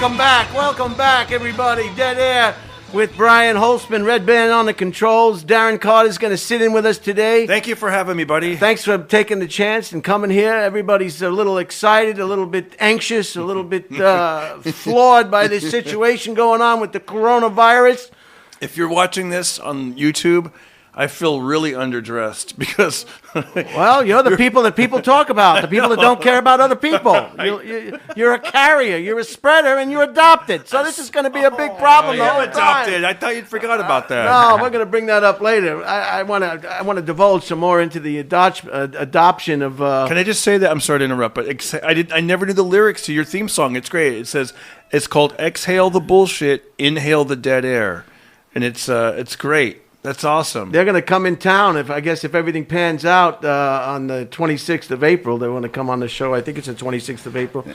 Welcome back, everybody. Dead Air with Brian Holtzman, Redban on the controls. Darren Carter's going to sit in with us today. Thank you for having me, buddy. Thanks for taking the chance and coming here. Everybody's a little excited, a little bit anxious, a little bit flawed by this situation going on with the coronavirus. If you're watching this on YouTube, I feel really underdressed because... Well, you're the people that people talk about, the people that don't care about other people. You're a carrier, you're a spreader, and you're adopted. So this is going to be a big problem the whole time. Adopted. I thought you'd forgot about that. No, we're going to bring that up later. I want to divulge some more into the adoption of... Can I just say that? I'm sorry to interrupt, but I never knew the lyrics to your theme song. It's great. It says, it's called Exhale the Bullshit, Inhale the Dead Air. And it's great. That's awesome. They're going to come in town, if everything pans out, on the 26th of April. They want to come on the show. I think it's the 26th of April.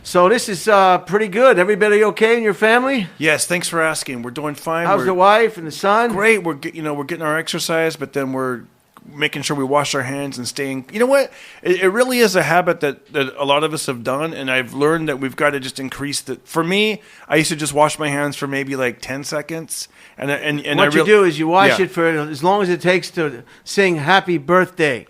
So this is pretty good. Everybody okay in your family? Yes, thanks for asking. We're doing fine. How's the wife and the son? Great. We're getting our exercise, but then we're making sure we wash our hands and staying. You know what? It really is a habit that a lot of us have done, and I've learned that we've got to just increase the. For me, I used to just wash my hands for maybe like 10 seconds, and what you do is you wash it for as long as it takes to sing "Happy Birthday."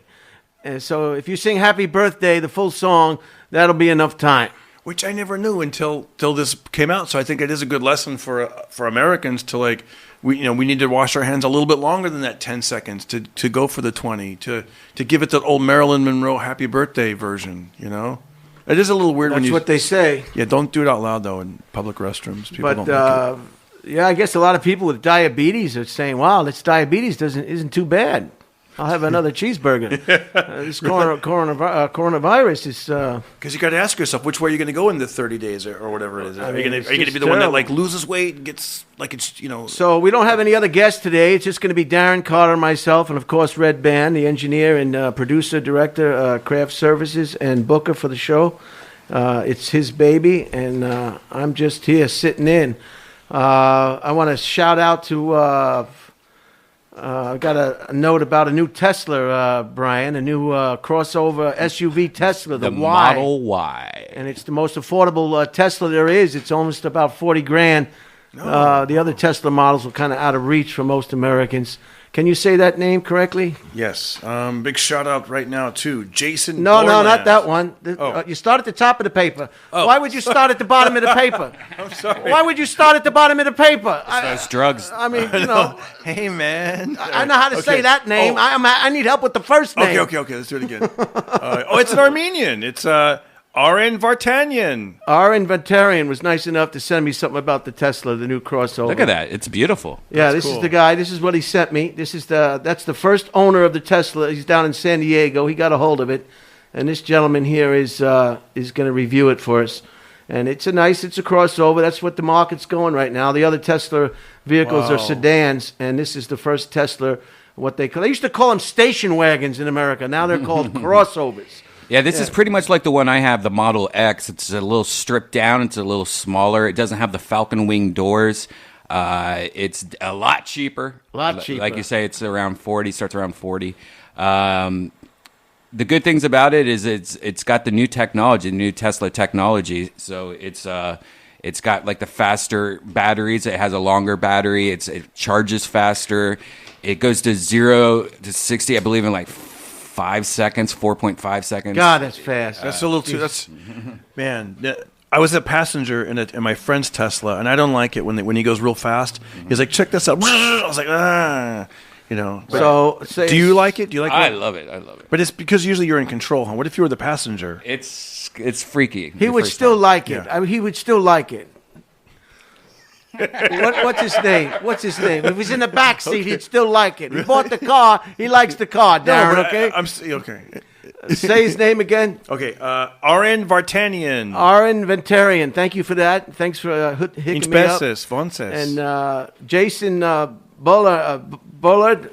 And so if you sing "Happy Birthday" the full song, that'll be enough time. Which I never knew until this came out. So I think it is a good lesson for Americans to like. We need to wash our hands a little bit longer than that 10 seconds to go for the 20 to give it the old Marilyn Monroe Happy Birthday version. It is a little weird. That's what they say. Yeah, don't do it out loud though in public restrooms. People don't like it. Yeah, I guess a lot of people with diabetes are saying, "Wow, this diabetes isn't too bad. I'll have another cheeseburger." This coronavirus is... Because you got to ask yourself, which way are you going to go in the 30 days or whatever it is? Are you going to be the one that like loses weight and gets like it's, So we don't have any other guests today. It's just going to be Darren Carter, myself, and of course Redban, the engineer and producer, director, craft services, and booker for the show. It's his baby, and I'm just here sitting in. I want to shout out to... I got a note about a new Tesla, Brian, a new crossover SUV Tesla, the Y. Model Y. And it's the most affordable Tesla there is. It's almost about $40,000. The other Tesla models are kind of out of reach for most Americans. Can you say that name correctly? Yes. Big shout out right now to Jason. No, not that one. You start at the top of the paper. Oh. Why would you start at the bottom of the paper? I'm sorry. Why would you start at the bottom of the paper? Those drugs. I mean, Hey, man. I know how to say that name. I need help with the first name. Okay. Let's do it again. It's an Armenian. It's Darren Vartanian. Darren Vartanian was nice enough to send me something about the Tesla, the new crossover. Look at that. It's beautiful. Yeah, That's this cool. is the guy. This is what he sent me. That's the first owner of the Tesla. He's down in San Diego. He got a hold of it. And this gentleman here is going to review it for us. And it's a crossover. That's what the market's going right now. The other Tesla vehicles are sedans, and this is the first Tesla, they used to call them station wagons in America. Now they're called crossovers. Yeah, this is pretty much like the one I have, the Model X. It's a little stripped down. It's a little smaller. It doesn't have the Falcon Wing doors. It's a lot cheaper. Like you say, it's around 40, starts around 40. The good things about it is it's got the new technology, the new Tesla technology. So it's got like the faster batteries. It has a longer battery. It charges faster. It goes to 0 to 60, I believe, in like 5 seconds, 4.5 seconds. God, that's fast. That's a little too. Man. I was a passenger in my friend's Tesla, and I don't like it when he goes real fast. He's like, "Check this out." I was like, So, do you like it? Do you like it? I love it. But it's because usually you're in control. Huh? What if you were the passenger? It's freaky. He would still like it. Yeah. He would still like it. What's his name? If he's in the back seat, he'd still like it. He bought the car. He likes the car, Darren. Okay. Okay. Say his name again. Okay. Darren Vartanian. Darren Vartanian. Thank you for that. Thanks for hooking me up. And Jason Bullard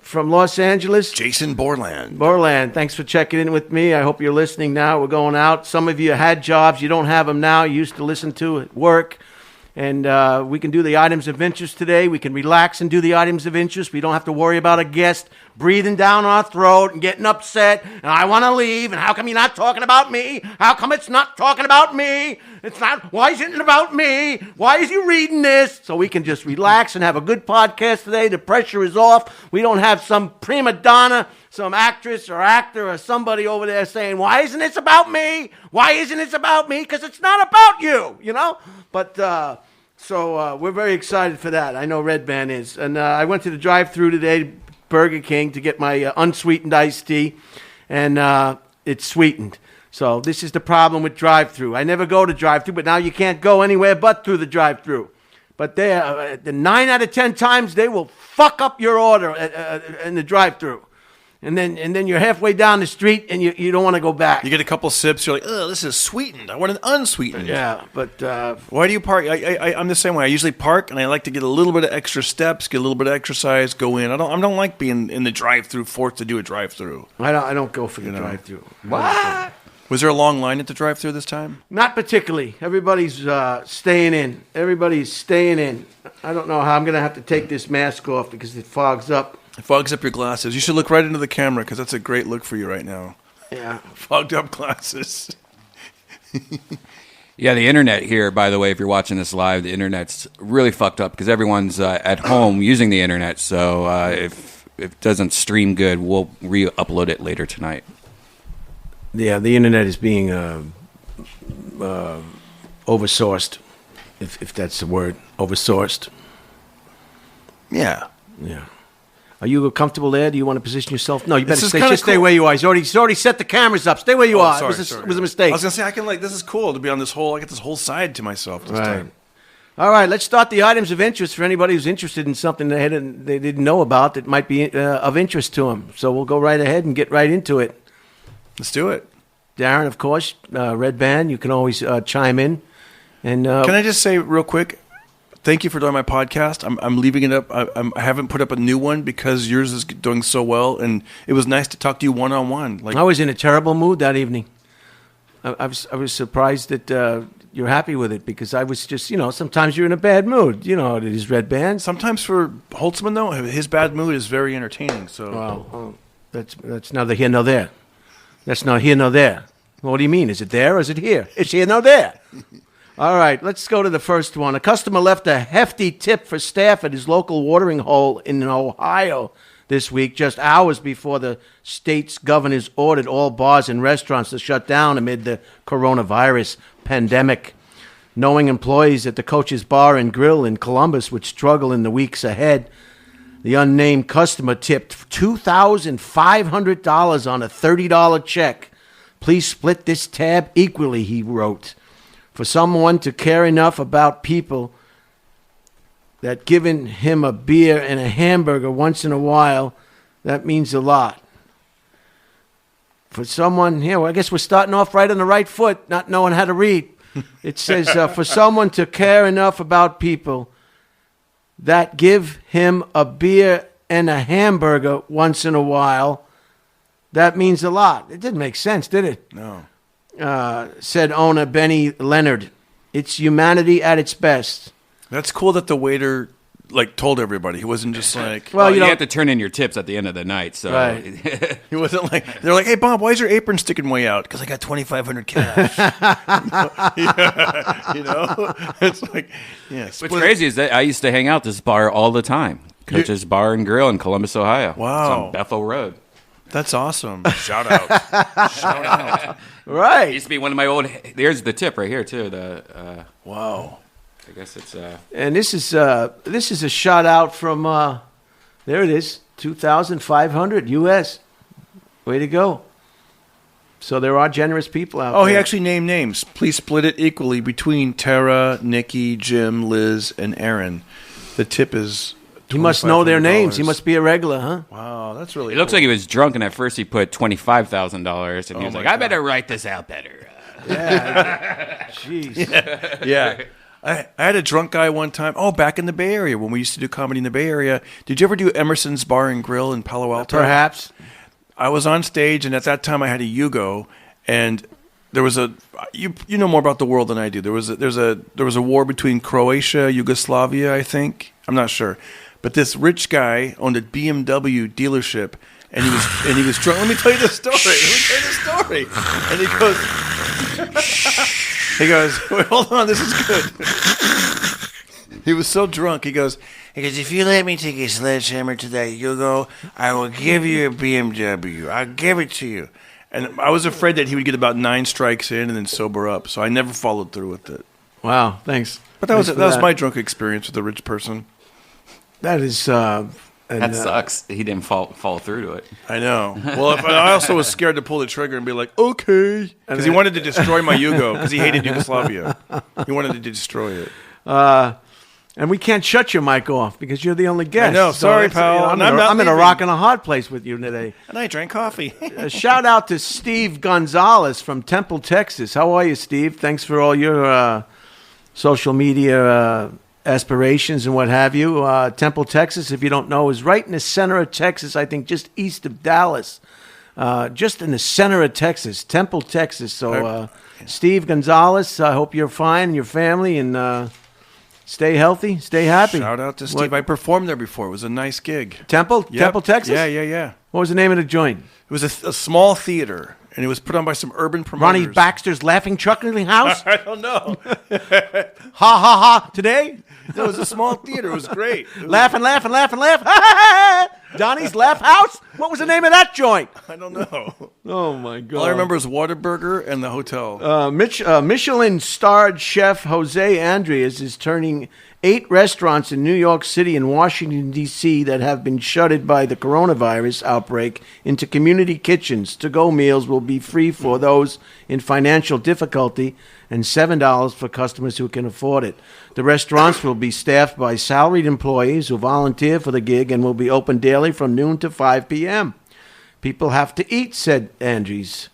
from Los Angeles. Jason Borland. Borland, thanks for checking in with me. I hope you're listening now. We're going out. Some of you had jobs. You don't have them now. You used to listen to at work. And we can do the items of interest today. We can relax and do the items of interest. We don't have to worry about a guest breathing down our throat and getting upset. And I want to leave. And how come you're not talking about me? How come it's not talking about me? It's not. Why isn't it about me? Why is you reading this? So we can just relax and have a good podcast today. The pressure is off. We don't have some prima donna, some actress or actor or somebody over there saying, why isn't this about me? Why isn't this about me? Because it's not about you, you know? But so we're very excited for that. I know Redban is. And I went to the drive-thru today, Burger King, to get my unsweetened iced tea, and it's sweetened. So this is the problem with drive-thru. I never go to drive-thru, but now you can't go anywhere but through the drive-thru. But the 9 out of 10 times they will fuck up your order in the drive-thru. And then you're halfway down the street and you don't want to go back. You get a couple sips, you're like, oh, this is sweetened. I want an unsweetened. Yeah, but why do you park? I'm the same way. I usually park and I like to get a little bit of extra steps, get a little bit of exercise, go in. I don't like being in the drive-through, forced to do a drive-through. I don't go for the drive-through. What? Was there a long line at the drive-through this time? Not particularly. Everybody's staying in. Everybody's staying in. I don't know how I'm going to have to take this mask off because it fogs up. It fogs up your glasses. You should look right into the camera because that's a great look for you right now. Yeah. Fogged up glasses. Yeah, the internet here, by the way, if you're watching this live, the internet's really fucked up because everyone's at home using the internet. So if it doesn't stream good, we'll re-upload it later tonight. Yeah, the internet is being oversourced, if that's the word, oversourced. Yeah. Yeah. Are you comfortable there? Do you want to position yourself? No, you better stay. Just cool. Stay where you are. He's already set the cameras up. Stay where you are. Sorry, it was a mistake. I was gonna say this is cool to be on this whole. I get this whole side to myself this time. All right, let's start the items of interest for anybody who's interested in something they didn't know about that might be of interest to them. So we'll go right ahead and get right into it. Let's do it. Darren, of course, Redban, you can always chime in. And can I just say real quick? Thank you for doing my podcast. I'm leaving it up. I haven't put up a new one because yours is doing so well, and it was nice to talk to you one-on-one. I was in a terrible mood that evening. I was surprised that you're happy with it because I was just, sometimes you're in a bad mood. You know how it is, Redban. Sometimes for Holtzman, though, his bad mood is very entertaining. So well, that's neither here nor there. That's not here nor there. What do you mean? Is it there or is it here? It's here nor there. All right, let's go to the first one. A customer left a hefty tip for staff at his local watering hole in Ohio this week, just hours before the state's governors ordered all bars and restaurants to shut down amid the coronavirus pandemic. Knowing employees at the Coach's Bar and Grill in Columbus would struggle in the weeks ahead, the unnamed customer tipped $2,500 on a $30 check. Please split this tab equally, he wrote. For someone to care enough about people that giving him a beer and a hamburger once in a while, that means a lot. For someone, I guess we're starting off right on the right foot, not knowing how to read. It says, for someone to care enough about people that give him a beer and a hamburger once in a while, that means a lot. It didn't make sense, did it? No. Said owner Benny Leonard. It's humanity at its best. That's cool that the waiter told everybody. He wasn't just like, well, you have to turn in your tips at the end of the night. So right. He wasn't like, they're like, hey Bob, why is your apron sticking way out? Because I got $2,500 cash. It's like, yeah. What's crazy is that I used to hang out this bar all the time. Coach's Bar and Grill in Columbus, Ohio. Wow. It's on Bethel Road. That's awesome. Shout out. Shout out. Right. It used to be one of my old. There's the tip right here too. Wow. I guess it's. And this is a shout out from. There it is, 2,500 U.S. Way to go. So there are generous people out there. Oh, he actually named names. Please split it equally between Tara, Nikki, Jim, Liz, and Aaron. The tip is. He must know their names. He must be a regular, huh? Wow, that's really. It looks like he was drunk, and at first he put $25,000, and he was like, "I better write this out better." Yeah. Jeez. Yeah. I had a drunk guy one time. Oh, back in the Bay Area when we used to do comedy in the Bay Area. Did you ever do Emerson's Bar and Grill in Palo Alto? Perhaps. I was on stage, and at that time I had a Yugo, and there was a you know more about the world than I do. There was a war between Croatia, Yugoslavia, I think. I'm not sure, but this rich guy owned a BMW dealership, and he was drunk. Let me tell you the story. And he goes, wait, hold on, this is good. He was so drunk. He goes, if you let me take a sledgehammer to that Yugo, I will give you a BMW. I'll give it to you. And I was afraid that he would get about 9 strikes in and then sober up, so I never followed through with it. Wow, thanks. But that was my drunk experience with a rich person. That is... that sucks. He didn't fall through to it. I know. Well, I also was scared to pull the trigger and be like, okay. Because he wanted to destroy my Yugo, because he hated Yugoslavia. He wanted to destroy it. And we can't shut your mic off because you're the only guest. I know. Sorry, pal. I'm in a rock and a hard place with you today. And I drank coffee. Shout out to Steve Gonzalez from Temple, Texas. How are you, Steve? Thanks for all your social media aspirations and what have you. Temple, Texas, if you don't know, is right in the center of Texas, I think just east of Dallas. Just in the center of Texas, Temple, Texas. So, Steve Gonzalez, I hope you're fine and your family, and stay healthy, stay happy. Shout out to Steve. I performed there before. It was a nice gig. Temple? Yep. Temple, Texas? Yeah. What was the name of the joint? It was a small theater, and it was put on by some urban promoters. Ronnie Baxter's Laughing Chuckling House? I don't know. Ha, ha, ha. Today? No, it was a small theater. It was great. Laugh. Donnie's Laugh House? What was the name of that joint? I don't know. Oh, my God. All I remember is Whataburger and the hotel. Michelin-starred chef Jose Andres is turning 8 restaurants in New York City and Washington, D.C. that have been shuttered by the coronavirus outbreak into community kitchens. To-go meals will be free for those in financial difficulty and $7 for customers who can afford it. The restaurants will be staffed by salaried employees who volunteer for the gig and will be open daily from noon to 5 p.m. People have to eat, said Andres,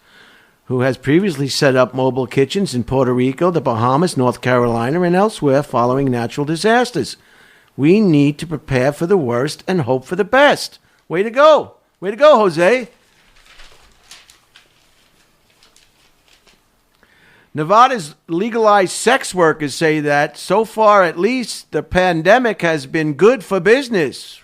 who has previously set up mobile kitchens in Puerto Rico, the Bahamas, North Carolina, and elsewhere following natural disasters. We need to prepare for the worst and hope for the best. Way to go. Way to go, Jose. Nevada's legalized sex workers say that, so far at least, the pandemic has been good for business.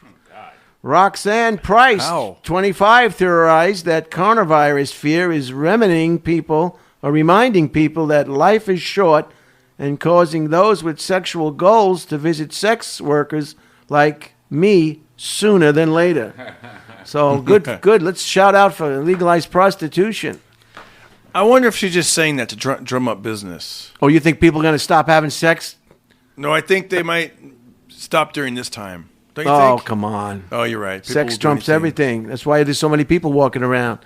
Roxanne Price, 25, theorized that coronavirus fear is reminding people that life is short and causing those with sexual goals to visit sex workers like me sooner than later. So good. Let's shout out for legalized prostitution. I wonder if she's just saying that to drum up business. Oh, you think people are going to stop having sex? No, I think they might stop during this time. Don't you think? Oh, come on. Oh, you're right. People Sex trumps everything. That's why there's so many people walking around.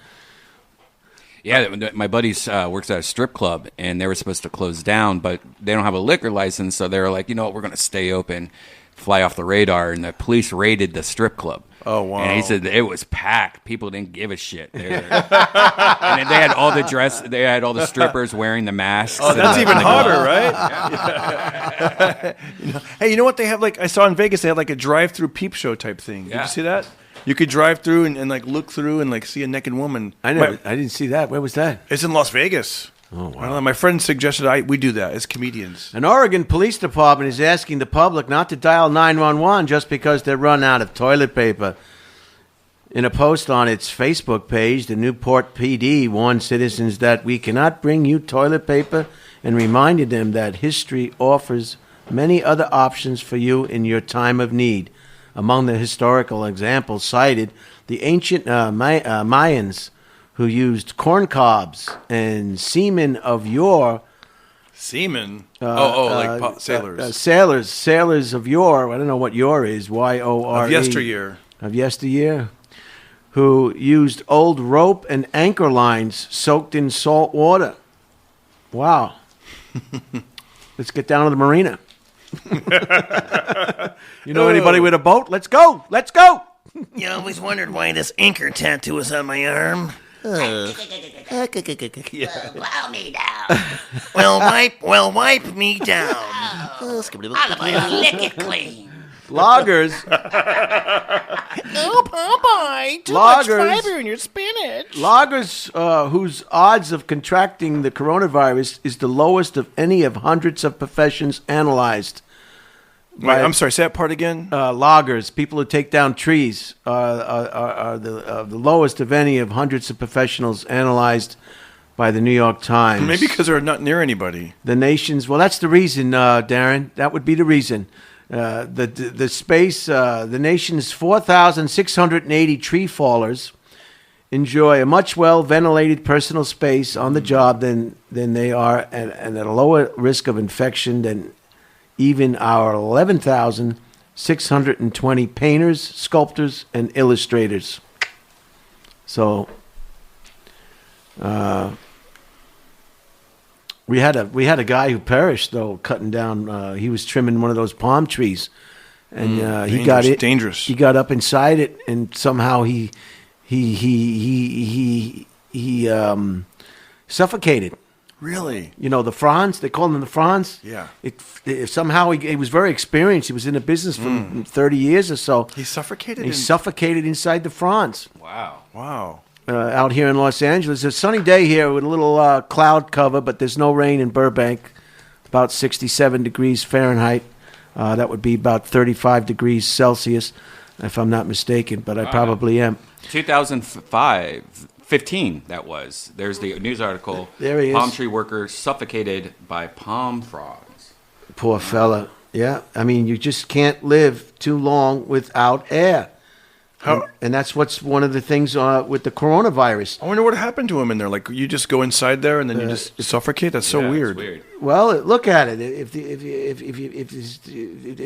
Yeah, my buddies works at a strip club, and they were supposed to close down, but they don't have a liquor license, so they were like, you know what, we're going to stay open, fly off the radar, and the police raided the strip club. Oh, wow. And he said it was packed. People didn't give a shit. And they had all the they had all the strippers wearing the masks. Oh, that's even harder, right? Hey, you know what they have? Like I saw in Vegas, they had like a drive-through peep show type thing. Did you see that? You could drive through and like look through and like see a naked woman. I didn't see that. Where was that? It's in Las Vegas. Oh, wow. I don't know. My friend suggested we do that as comedians. An Oregon police department is asking the public not to dial 911 just because they run out of toilet paper. In a post on its Facebook page, the Newport PD warned citizens that we cannot bring you toilet paper and reminded them that history offers many other options for you in your time of need. Among the historical examples cited, the ancient Mayans, who used corn cobs and seamen of yore. Seamen? Sailors. Sailors of yore. I don't know what yore is. Y-O-R-E. Of yesteryear. Of yesteryear. Who used old rope and anchor lines soaked in salt water. Wow. Let's get down to the marina. You know anybody with a boat? Let's go. Let's go. You always wondered why this anchor tattoo was on my arm. Plow me down. Well, wipe me down. Lick it clean. Loggers. Oh, Popeye. why? Too much fiber in your spinach. Loggers whose odds of contracting the coronavirus is the lowest of any of hundreds of professions analyzed. Wait, I'm sorry, say that part again. Loggers, people who take down trees, are the lowest of any of hundreds of professionals analyzed by the New York Times. Maybe because they're not near anybody. The nation's, well, that's the reason, Darren. That would be the reason. The nation's 4,680 tree fallers enjoy a much well-ventilated personal space on the job than they are and at a lower risk of infection than even our 11,620 painters, sculptors, and illustrators. So, we had a guy who perished though cutting down. He was trimming one of those palm trees, and he got it dangerous. He got up inside it, and somehow he suffocated. Really? You know, the fronds, they call them the fronds. Yeah. Somehow he was very experienced. He was in the business for 30 years or so. He suffocated? He suffocated inside the fronds. Wow. Out here in Los Angeles. It's a sunny day here with a little cloud cover, but there's no rain in Burbank. About 67 degrees Fahrenheit. That would be about 35 degrees Celsius, if I'm not mistaken, but I probably am. 2015, that was. There's the news article. There he is. Palm tree worker suffocated by palm frogs. Poor fella. Yeah. I mean, you just can't live too long without air. And that's what's one of the things with the coronavirus. I wonder what happened to him in there. Like, you just go inside there and then you just suffocate? That's so weird. Weird. Well, look at it. If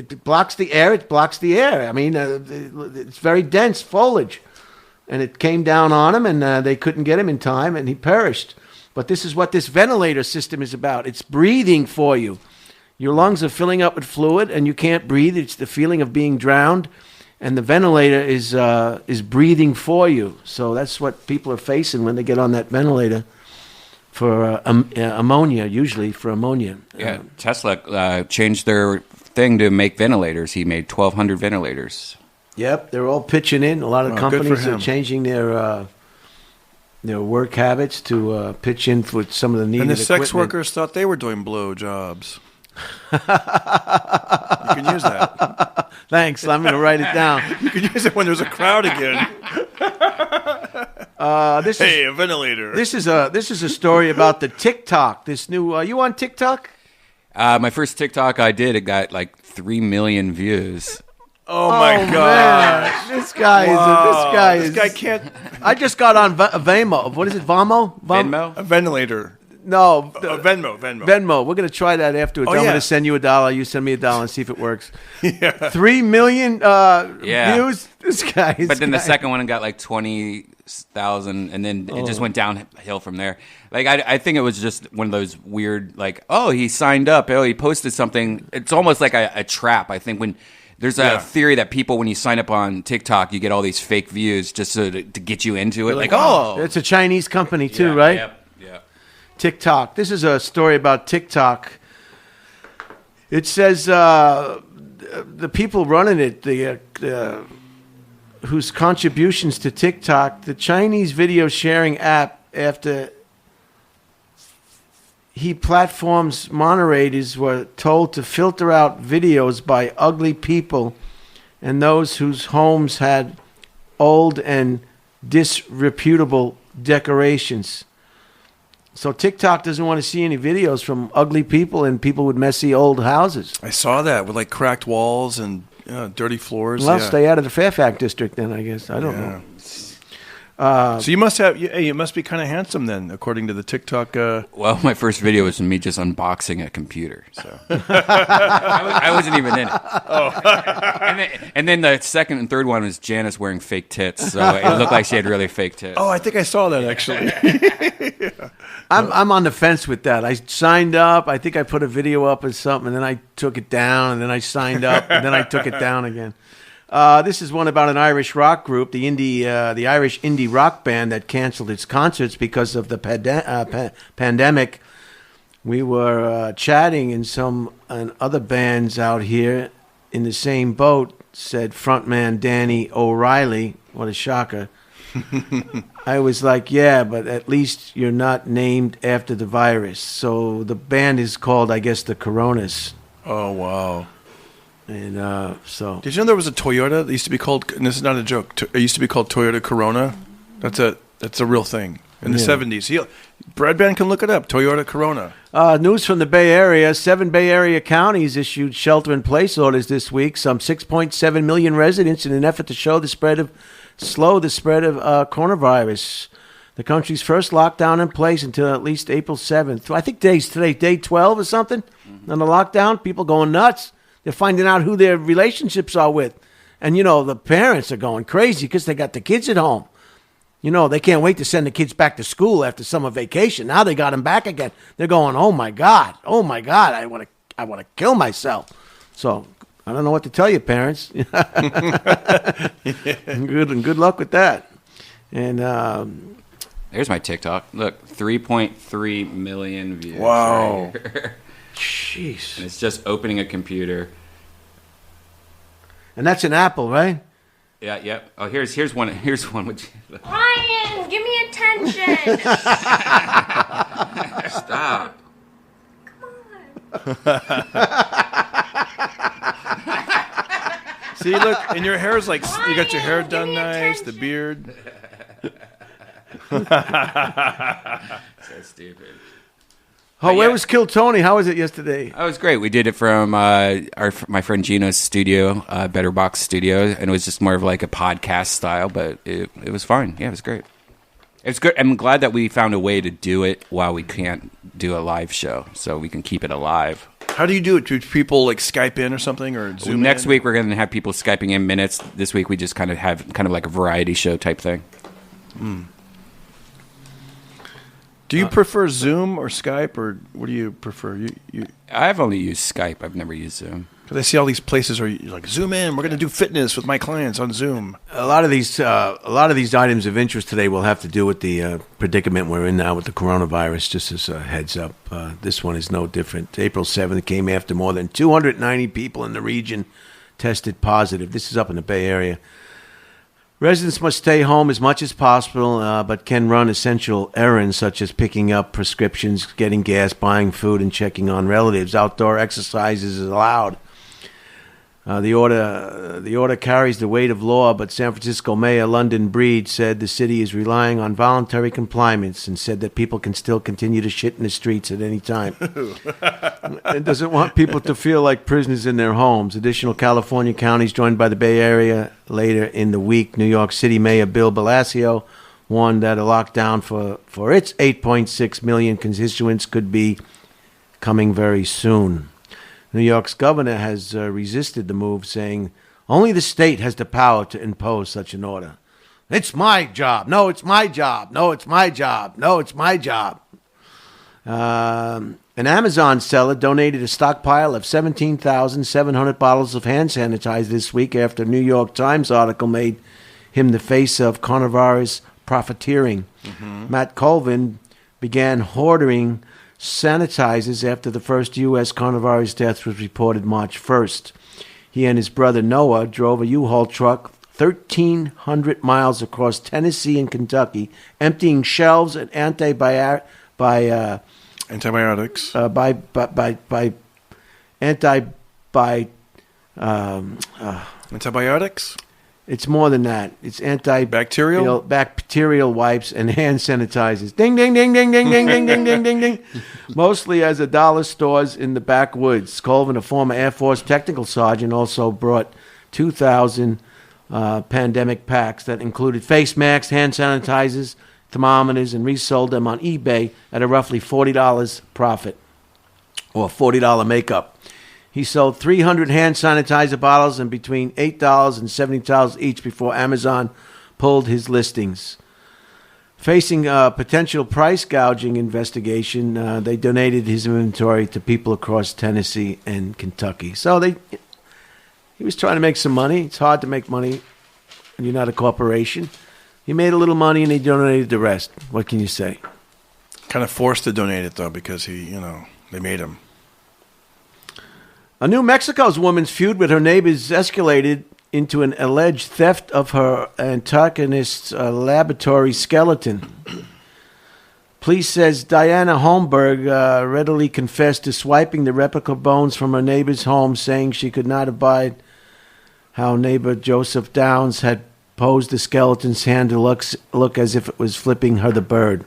it blocks the air, it blocks the air. I mean, it's very dense foliage. And it came down on him, and they couldn't get him in time, and he perished. But this is what this ventilator system is about. It's breathing for you. Your lungs are filling up with fluid, and you can't breathe. It's the feeling of being drowned. And the ventilator is breathing for you. So that's what people are facing when they get on that ventilator for ammonia, usually for ammonia. Yeah, Tesla changed their thing to make ventilators. He made 1,200 ventilators. Yep, they're all pitching in. A lot of companies are changing their work habits to pitch in with some of the needed equipment. And the sex equipment. workers thought they were doing blow jobs. You can use that. Thanks. I'm going to write it down. You can use it when there's a crowd again. A ventilator. This is a story about the TikTok. This new. You on TikTok? My first TikTok I did, it got like 3 million views. Oh my God! This guy This guy can't. I just got on Vamo. What is it? Vamo? Venmo? A ventilator. No, Venmo. Venmo. We're gonna try that afterwards. I'm gonna send you $1. You send me $1 and see if it works. Yeah. 3 million views. This guy. But then the second one got like 20,000, and then it just went downhill from there. Like I think it was just one of those weird, like, oh, he signed up. Oh, he posted something. It's almost like a trap. I think when there's a theory that people, when you sign up on TikTok, you get all these fake views just to get you into it. Like, oh, it's a Chinese company too, right? Yeah. TikTok. This is a story about TikTok. It says the people running it, whose contributions to TikTok, the Chinese video sharing app, after he platforms moderators were told to filter out videos by ugly people and those whose homes had old and disreputable decorations. So TikTok doesn't want to see any videos from ugly people and people with messy old houses. I saw that with like cracked walls and dirty floors. Well, stay out of the Fairfax district then, I guess. I don't know. So you must have. You must be kind of handsome then, according to the TikTok. Well, my first video was me just unboxing a computer, so I wasn't even in it. Oh. and then the second and third one was Janice wearing fake tits, so it looked like she had really fake tits. Oh, I think I saw that actually. I'm on the fence with that. I signed up. I think I put a video up or something, and then I took it down, and then I signed up, and then I took it down again. This is one about an Irish rock group, the Irish indie rock band that canceled its concerts because of the pandemic. We were chatting, and some other bands out here in the same boat said frontman Danny O'Reilly. What a shocker. I was like, yeah, but at least you're not named after the virus. So the band is called, I guess, the Coronas. Oh, wow. And so... Did you know there was a Toyota that used to be called, and this is not a joke, it used to be called Toyota Corona? That's a real thing. In the 70s. Redban can look it up. Toyota Corona. News from the Bay Area. 7 Bay Area counties issued shelter-in-place orders this week. Some 6.7 million residents in an effort to slow the spread of coronavirus. The country's first lockdown in place until at least April 7th. I think today, day 12 or something on the lockdown. People going nuts. They're finding out who their relationships are with. And, the parents are going crazy because they got the kids at home. They can't wait to send the kids back to school after summer vacation. Now they got them back again. They're going, oh my God, I want to kill myself. So I don't know what to tell you, parents. Good luck with that. And there's my TikTok. Look, 3.3 million views. Wow. Right. Jeez. And it's just opening a computer. And that's an Apple, right? Yeah, yep. Oh, here's one. Here's one with Ryan, give me attention. Stop. Come on. See, look, and your hair's like, you got your hair Ryan, done give me nice, the attention. beard. So stupid. Oh, where yeah. was Kill Tony? How was it yesterday? Oh, it was great. We did it from my friend Gino's studio, Better Box Studio, and it was just more of like a podcast style, but it was fine. Yeah, it was great. It was good. I'm glad that we found a way to do it while we can't do a live show, so we can keep it alive. How do you do it? Do people like Skype in or something, or Zoom Next in? week we're going to have people Skyping in minutes. This week we just kind of have like a variety show type thing. Do you prefer Zoom or Skype, or what do you prefer? I've only used Skype. I've never used Zoom. Because I see all these places where you're like, Zoom in. We're going to do fitness with my clients on Zoom. A lot of these items of interest today will have to do with the predicament we're in now with the coronavirus. Just as a heads up, this one is no different. April 7th came after more than 290 people in the region tested positive. This is up in the Bay Area. Residents must stay home as much as possible, but can run essential errands such as picking up prescriptions, getting gas, buying food, and checking on relatives. Outdoor exercise is allowed. The order carries the weight of law, but San Francisco Mayor London Breed said the city is relying on voluntary compliance and said that people can still continue to shit in the streets at any time. It doesn't want people to feel like prisoners in their homes. Additional California counties joined by the Bay Area later in the week. New York City Mayor Bill Blasio warned that a lockdown for its 8.6 million constituents could be coming very soon. New York's governor has resisted the move, saying only the state has the power to impose such an order. It's my job. No, it's my job. No, it's my job. No, it's my job. An Amazon seller donated a stockpile of 17,700 bottles of hand sanitizer this week after a New York Times article made him the face of coronavirus profiteering. Matt Colvin began hoarding sanitizers after the first U.S. coronavirus death was reported March 1st. He and his brother Noah drove a U-Haul truck 1,300 miles across Tennessee and Kentucky, emptying shelves and antibiotics. Antibiotics? It's more than that. It's Bacterial? bacterial wipes and hand sanitizers. Ding, ding, ding, ding, ding, ding, ding, ding, ding, ding, ding. Mostly as $1 stores in the backwoods. Colvin, a former Air Force technical sergeant, also brought 2,000 pandemic packs that included face masks, hand sanitizers, thermometers, and resold them on eBay at a roughly $40 profit, or $40 makeup. He sold 300 hand sanitizer bottles and between $8 and $70 each before Amazon pulled his listings. Facing a potential price gouging investigation, they donated his inventory to people across Tennessee and Kentucky. So he was trying to make some money. It's hard to make money when you're not a corporation. He made a little money and he donated the rest. What can you say? Kind of forced to donate it, though, because they made him. A New Mexico's woman's feud with her neighbors escalated into an alleged theft of her antagonist's laboratory skeleton. Police says Diana Holmberg readily confessed to swiping the replica bones from her neighbor's home, saying she could not abide how neighbor Joseph Downs had posed the skeleton's hand to look as if it was flipping her the bird.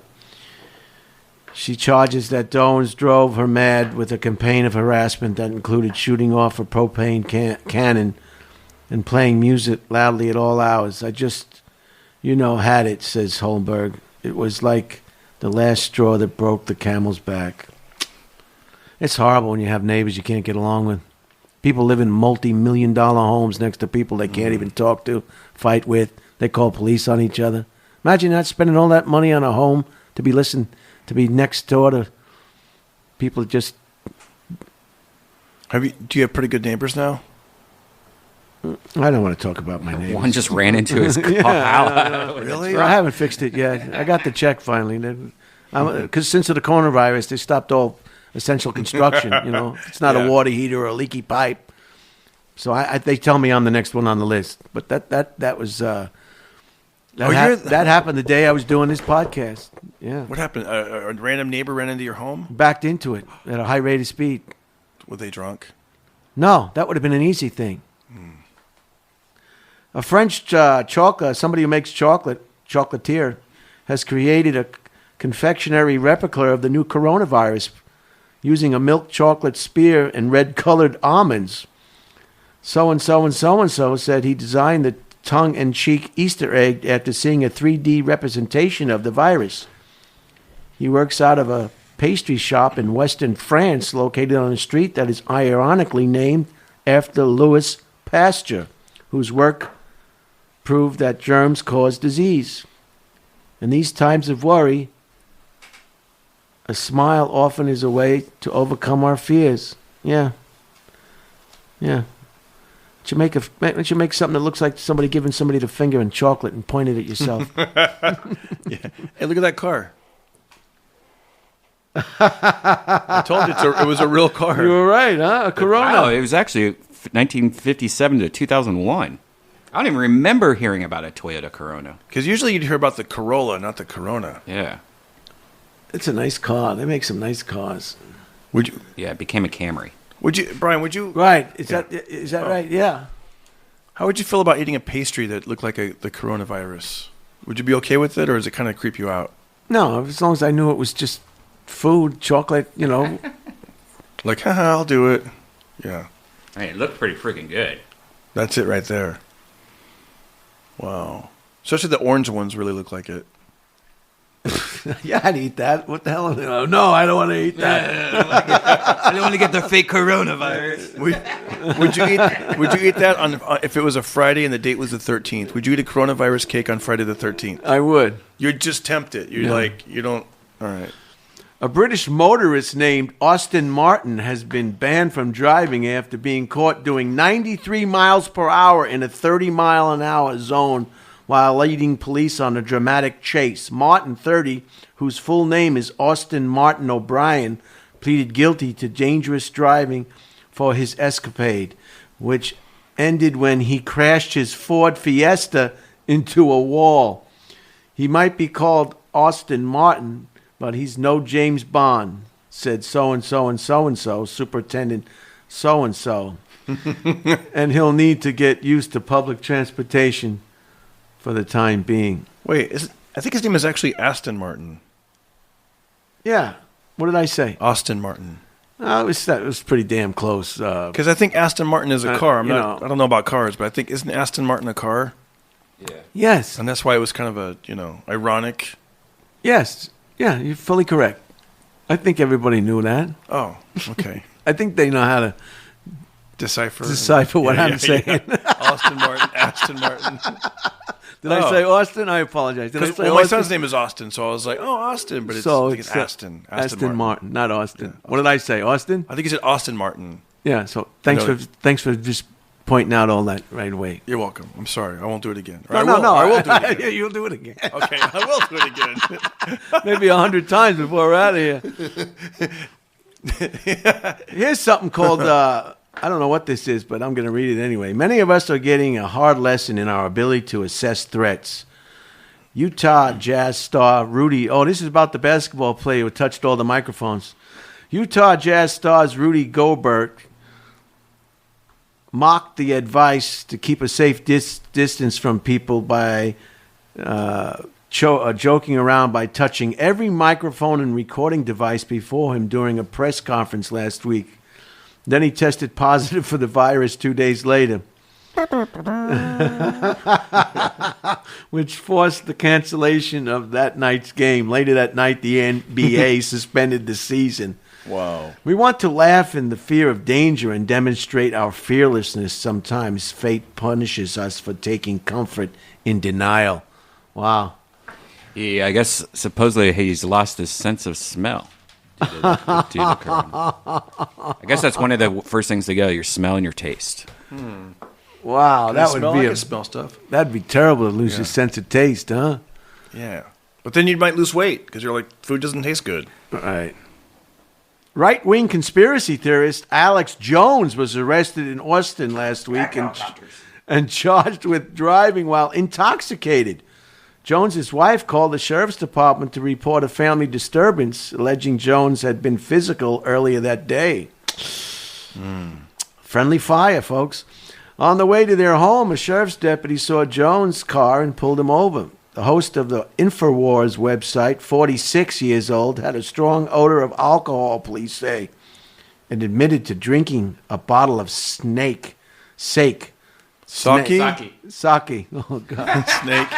She charges that Downs drove her mad with a campaign of harassment that included shooting off a propane cannon and playing music loudly at all hours. I just, had it, says Holmberg. It was like the last straw that broke the camel's back. It's horrible when you have neighbors you can't get along with. People live in multi-million-dollar homes next to people they can't even talk to, fight with. They call police on each other. Imagine not spending all that money on a home to be next door to people just... Do you have pretty good neighbors now? I don't want to talk about my neighbors. One just ran into his car. Really? I haven't fixed it yet. I got the check finally. Because since the coronavirus, they stopped all essential construction. It's not a water heater or a leaky pipe. So they tell me I'm the next one on the list. But that was that happened the day I was doing this podcast. Yeah. What happened? A random neighbor ran into your home? Backed into it at a high rate of speed. Were they drunk? No, that would have been an easy thing. A French somebody who makes chocolatier, has created a confectionery replica of the new coronavirus using a milk chocolate spear and red-colored almonds. So-and-so and so-and-so said he designed the tongue-in-cheek Easter egg after seeing a 3D representation of the virus. He works out of a pastry shop in western France located on a street that is ironically named after Louis Pasteur, whose work proved that germs cause disease. In these times of worry, a smile often is a way to overcome our fears. Yeah. Don't you make something that looks like somebody giving somebody the finger and chocolate and point it at yourself? Yeah. Hey, look at that car. I told you it was a real car. You were right, huh? A Corona. Wow, it was actually 1957 to 2001. I don't even remember hearing about a Toyota Corona. Because usually you'd hear about the Corolla, not the Corona. Yeah. It's a nice car. They make some nice cars. Would you? Yeah, it became a Camry. Brian, would you? Right. Is that right? Yeah. How would you feel about eating a pastry that looked like the coronavirus? Would you be okay with it, or does it kind of creep you out? No, as long as I knew it was just food, chocolate, Like, haha, I'll do it. Yeah. Hey, it looked pretty freaking good. That's it right there. Wow. Especially the orange ones really look like it. Yeah, I'd eat that. What the hell? No, I don't want to eat that. I don't want to get the fake coronavirus. Would you eat that on if it was a Friday and the date was the 13th? Would you eat a coronavirus cake on Friday the 13th? I would. You'd just tempt it. You're like, you don't. All right. A British motorist named Austin Martin has been banned from driving after being caught doing 93 miles per hour in a 30-mile-an-hour zone while leading police on a dramatic chase. Martin, 30, whose full name is Austin Martin O'Brien, pleaded guilty to dangerous driving for his escapade, which ended when he crashed his Ford Fiesta into a wall. He might be called Austin Martin, but he's no James Bond, said so-and-so and so-and-so, Superintendent so-and-so. And he'll need to get used to public transportation for the time being. Wait, I think his name is actually Aston Martin. Yeah. What did I say? Austin Martin. It was pretty damn close. Because I think Aston Martin is a car. I don't know about cars, but I think, isn't Aston Martin a car? Yeah. Yes. And that's why it was kind of a, ironic. Yes. Yeah, you're fully correct. I think everybody knew that. Oh, okay. I think they know how to decipher what I'm saying. Yeah. Austin Martin, Aston Martin. Did I say Austin? I apologize. Did I say my son's name is Austin, so I was like, oh, Austin, but I think it's Aston. Aston Martin, not Austin. Yeah, what did I say? Austin? I think he said Austin Martin. Yeah. So thanks for just pointing out all that right away. You're welcome. I'm sorry. I won't do it again. No, I will do it again. Yeah, you'll do it again. Okay, I will do it again. Maybe 100 times before we're out of here. Here's something called I don't know what this is, but I'm going to read it anyway. Many of us are getting a hard lesson in our ability to assess threats. Utah Jazz star Rudy. Oh, this is about the basketball player who touched all the microphones. Utah Jazz stars Rudy Gobert mocked the advice to keep a safe distance from people by joking around by touching every microphone and recording device before him during a press conference last week. Then he tested positive for the virus 2 days later, which forced the cancellation of that night's game. Later that night, the NBA suspended the season. Wow. We want to laugh in the fear of danger and demonstrate our fearlessness. Sometimes fate punishes us for taking comfort in denial. Wow. I guess supposedly he's lost his sense of smell. Due to corona. I guess that's one of the first things to go, your smell and your taste. Wow, that would be smell stuff. That'd be terrible to lose your sense of taste, huh? Yeah. But then you might lose weight because you're like, food doesn't taste good. Right. Right-wing conspiracy theorist Alex Jones was arrested in Austin last week and charged with driving while intoxicated. Jones's wife called the sheriff's department to report a family disturbance, alleging Jones had been physical earlier that day. Friendly fire, folks. On the way to their home, a sheriff's deputy saw Jones' car and pulled him over. The host of the InfoWars website, 46 years old, had a strong odor of alcohol, police say, and admitted to drinking a bottle of sake. Sake? Sake. Oh, God. Snake.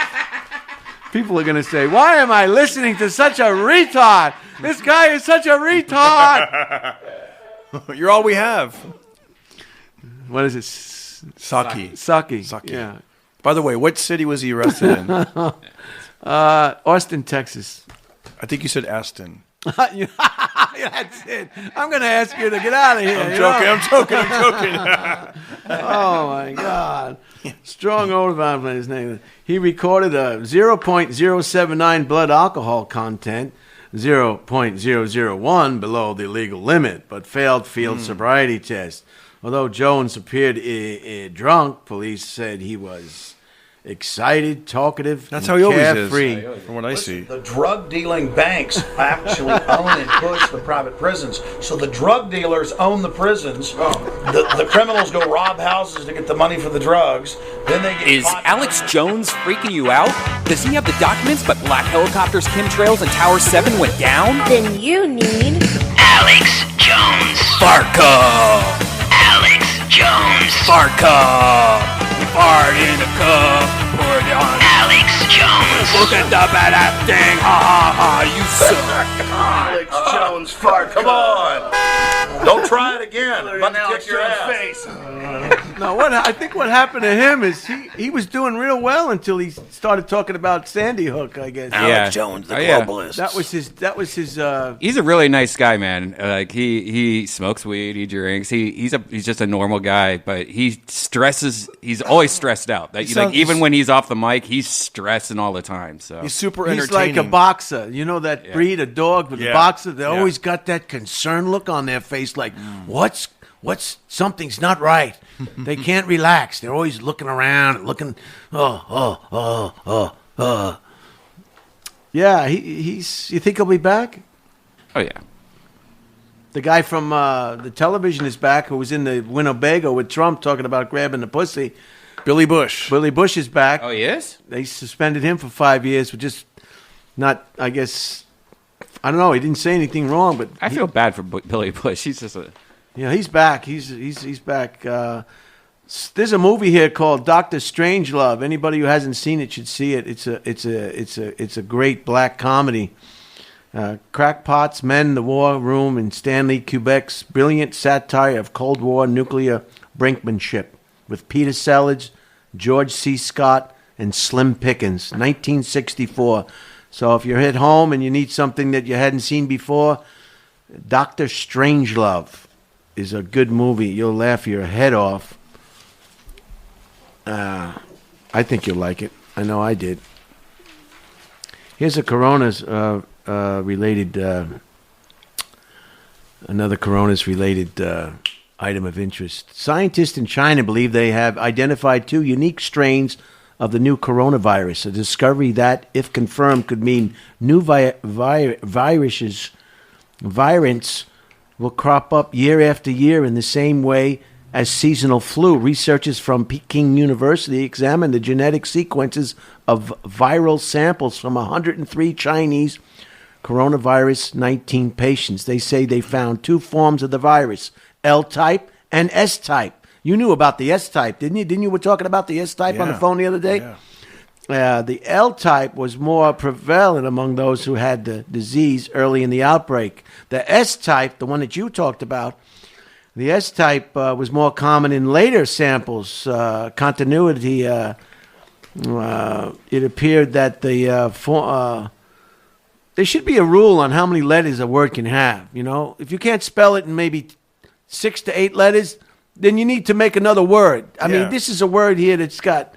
People are going to say, why am I listening to such a retard? This guy is such a retard. You're all we have. What is it? Sake. Sake. Sake. Yeah. By the way, what city was he arrested in? Austin, Texas. I think you said Aston. That's it. I'm going to ask you to get out of here. I'm joking. Oh, my God. Strong odor by his name. He recorded a 0.079 blood alcohol content, 0.001 below the legal limit, but failed field sobriety test. Although Jones appeared drunk, police said he was excited, talkative, That's and how he always carefree. is, from what I see. The drug-dealing banks actually own and push the private prisons. So the drug dealers own the prisons. The criminals go rob houses to get the money for the drugs. Then they get Is caught. Alex Jones freaking you out? Does he have the documents but black helicopters, chemtrails, and Tower 7 went down? Then you need Alex Jones. Farco! Alex Jones. Farco! Fart in a cup, pour it on. Alex Jones. Look at the bad thing, ha ha ha, you suck. Alex Jones fart. Come on. Don't try it again. I'm about to kick your face. No, I think what happened to him is he was doing real well until he started talking about Sandy Hook, I guess. Alex Jones, the globalist. That was his He's a really nice guy, man. Like he smokes weed, he drinks. He's just a normal guy, but he stresses. He's always stressed out. That even when he's off the mic, he's stressing all the time. So He's super He's entertaining. like a boxer. You know that breed of dog with the Yeah. boxer? They Yeah. always got that concerned look on their face like, what's something's not right. They can't relax. They're always looking around and looking, Yeah, he's you think he'll be back? oh yeah. The guy from the television is back who was in the Winnebago with Trump talking about grabbing the pussy. Billy Bush. Billy Bush is back. Oh, he is? They suspended him for 5 years for just not, I guess, I don't know. He didn't say anything wrong, but I feel bad for Billy Bush. He's just a. yeah, he's back. He's back. There's a movie here called Dr. Strangelove. Anybody who hasn't seen it should see it. It's a great black comedy. Crackpots, Men, the War Room, and Stanley Kubrick's brilliant satire of Cold War nuclear brinkmanship with Peter Sellers, George C. Scott, and Slim Pickens, 1964. So if you're at home and you need something that you hadn't seen before, Dr. Strangelove is a good movie. You'll laugh your head off. I think you'll like it. I know I did. Here's a Corona's related, another Corona's related item of interest. Scientists in China believe they have identified 2 unique strains of the new coronavirus, a discovery that, if confirmed, could mean new variants will crop up year after year in the same way as seasonal flu. Researchers from Peking University examined the genetic sequences of viral samples from 103 Chinese coronavirus 19 patients. They say they found 2 forms of the virus, L-type and S-type. You knew about the S-type, didn't you? Didn't you were talking about the S-type on the phone the other day? Yeah. The L-type was more prevalent among those who had the disease early in the outbreak. The S-type, the one that you talked about, the S-type was more common in later samples. Continuity, it appeared that there should be a rule on how many letters a word can have. You know, if you can't spell it in maybe 6 to 8 letters, then you need to make another word. I mean, this is a word here that's got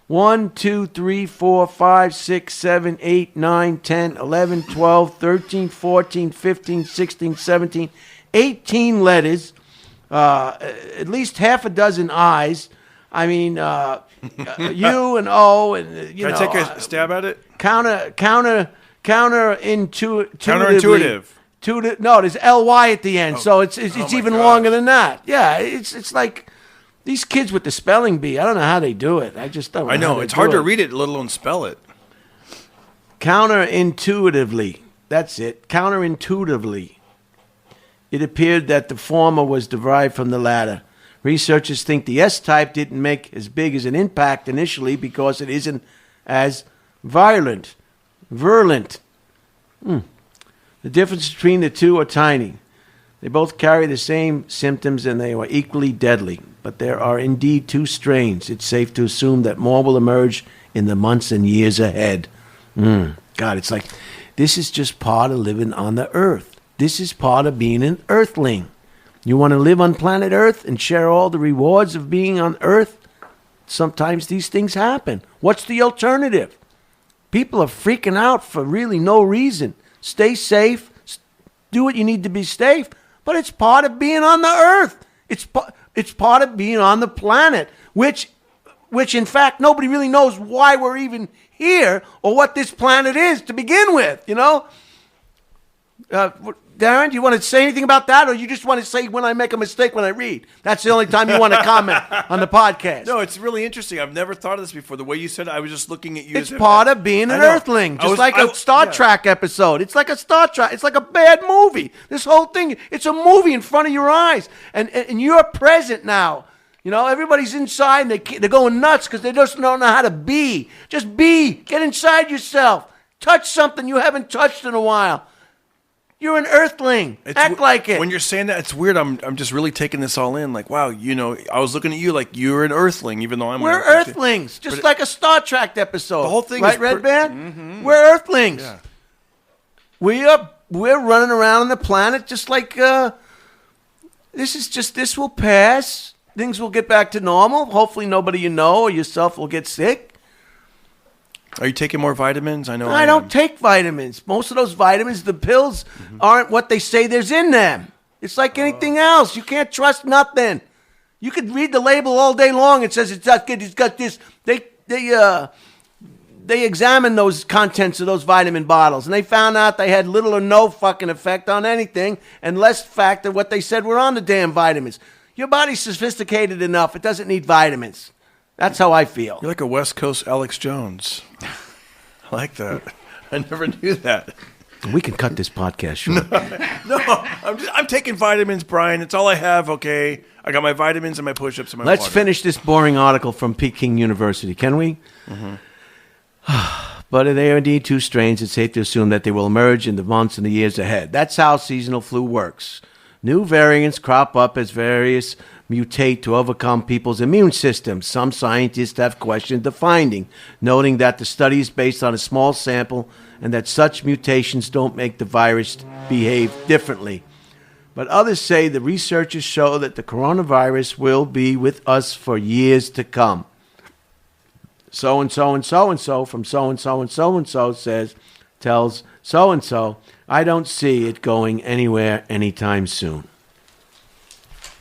1, 2, 3, 4, 5, 6, 7, 8, 9, 10, 11, 12, 13, 14, 15, 16, 17, 18 letters, at least half a dozen I's. I mean, U and O, and Can I take a stab at it? Counterintuitive. No, there's ly at the end, so it's even longer than that. Yeah, it's like these kids with the spelling bee. I don't know how they do it. I just don't. I know it's hard to read it, let alone spell it. Counterintuitively, that's it. Counterintuitively, it appeared that the former was derived from the latter. Researchers think the S-type didn't make as big as an impact initially because it isn't as virulent. The difference between the 2 are tiny. They both carry the same symptoms and they are equally deadly. But there are indeed 2 strains. It's safe to assume that more will emerge in the months and years ahead. God, it's like this is just part of living on the earth. This is part of being an earthling. You want to live on planet Earth and share all the rewards of being on Earth? Sometimes these things happen. What's the alternative? People are freaking out for really no reason. Stay safe. Do what you need to be safe. But it's part of being on the earth. It's part of being on the planet, which in fact nobody really knows why we're even here or what this planet is to begin with, you know? Darren, do you want to say anything about that, or you just want to say when I make a mistake when I read? That's the only time you want to comment on the podcast. No, it's really interesting. I've never thought of this before. The way you said it, I was just looking at you. It's part of being an earthling, just like a Star Trek episode. It's like a Star Trek. It's like a bad movie. This whole thing, it's a movie in front of your eyes, and you're present now. You know, everybody's inside, and they're going nuts because they just don't know how to be. Just be. Get inside yourself. Touch something you haven't touched in a while. You're an earthling. Act like it. When you're saying that, it's weird. I'm just really taking this all in. Like, wow, you know, I was looking at you like you're an earthling, even though I'm. We're earthlings, just like a Star Trek episode. The whole thing, right, Redban? We're earthlings. Yeah. We're running around on the planet just like this will pass. Things will get back to normal. Hopefully, nobody you know or yourself will get sick. Are you taking more vitamins? I know I don't take vitamins. Most of those vitamins, the pills, aren't what they say there's in them. It's like anything else. You can't trust nothing. You could read the label all day long. It says it's not good. It's got this. They examined those contents of those vitamin bottles, and they found out they had little or no fucking effect on anything, and less fact than what they said were on the damn vitamins. Your body's sophisticated enough. It doesn't need vitamins. That's how I feel. You're like a West Coast Alex Jones. I like that. I never knew that. We can cut this podcast short. No, I'm taking vitamins, Brian. It's all I have, okay? I got my vitamins and my push-ups and my Let's water. finish this boring article from Peking University, can we? But there are indeed 2 strains. It's safe to assume that they will emerge in the months and the years ahead. That's how seasonal flu works. New variants crop up as various mutate to overcome people's immune systems. Some scientists have questioned the finding, noting that the study is based on a small sample and that such mutations don't make the virus behave differently. But others say the researchers show that the coronavirus will be with us for years to come. So-and-so and so-and-so from so-and-so and so-and-so tells so-and-so, I don't see it going anywhere anytime soon.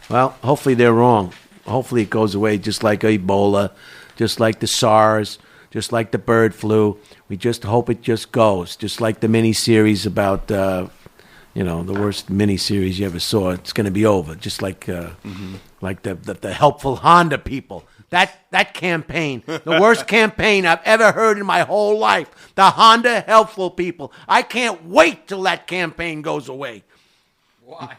Well, hopefully they're wrong. Hopefully it goes away just like Ebola, just like the SARS, just like the bird flu. We just hope it just goes, just like the miniseries about, the worst miniseries you ever saw. It's going to be over, just like the helpful Honda people. That campaign, the worst campaign I've ever heard in my whole life. The Honda helpful people. I can't wait till that campaign goes away. Why?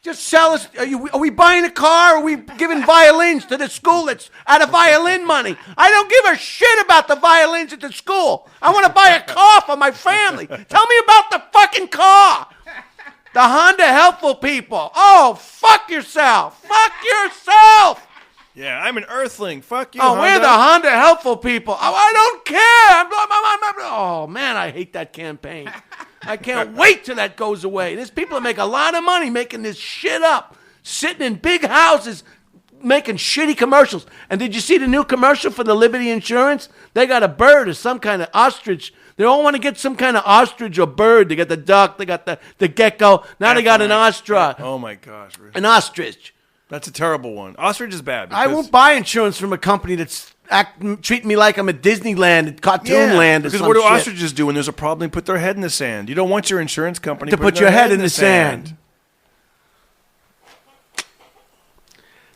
Just sell us. Are we buying a car? Or are we giving violins to the school that's out of violin money? I don't give a shit about the violins at the school. I want to buy a car for my family. Tell me about the fucking car. The Honda helpful people. Oh, fuck yourself. Fuck yourself. Yeah, I'm an Earthling. Fuck you, Oh, Honda. we're the Honda helpful people. Oh, I don't care. Oh, man, I hate that campaign. I can't wait till that goes away. There's people that make a lot of money making this shit up, sitting in big houses, making shitty commercials. And did you see the new commercial for the Liberty Insurance? They got a bird or some kind of ostrich. They all want to get some kind of ostrich or bird. They got the duck, they got the gecko. Now they got an ostrich. Oh, my gosh. Rick. An ostrich. That's a terrible one. Ostrich is bad. I won't buy insurance from a company that's treating me like I'm at Disneyland, Cartoon Land, or because some what do shit. ostriches do when there's a problem? They put their head in the sand. You don't want your insurance company To put your head in the sand.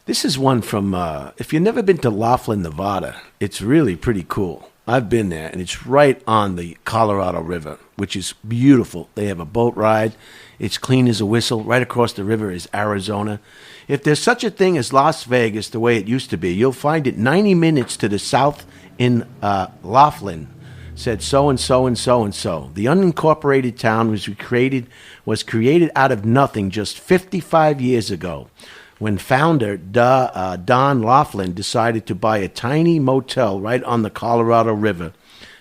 This is one from, if you've never been to Laughlin, Nevada, it's really pretty cool. I've been there, and it's right on the Colorado River, which is beautiful. They have a boat ride. It's clean as a whistle. Right across the river is Arizona. If there's such a thing as Las Vegas the way it used to be, you'll find it 90 minutes to the south in Laughlin, said so-and-so and so-and-so. The unincorporated town was created out of nothing just 55 years ago when founder Don Laughlin decided to buy a tiny motel right on the Colorado River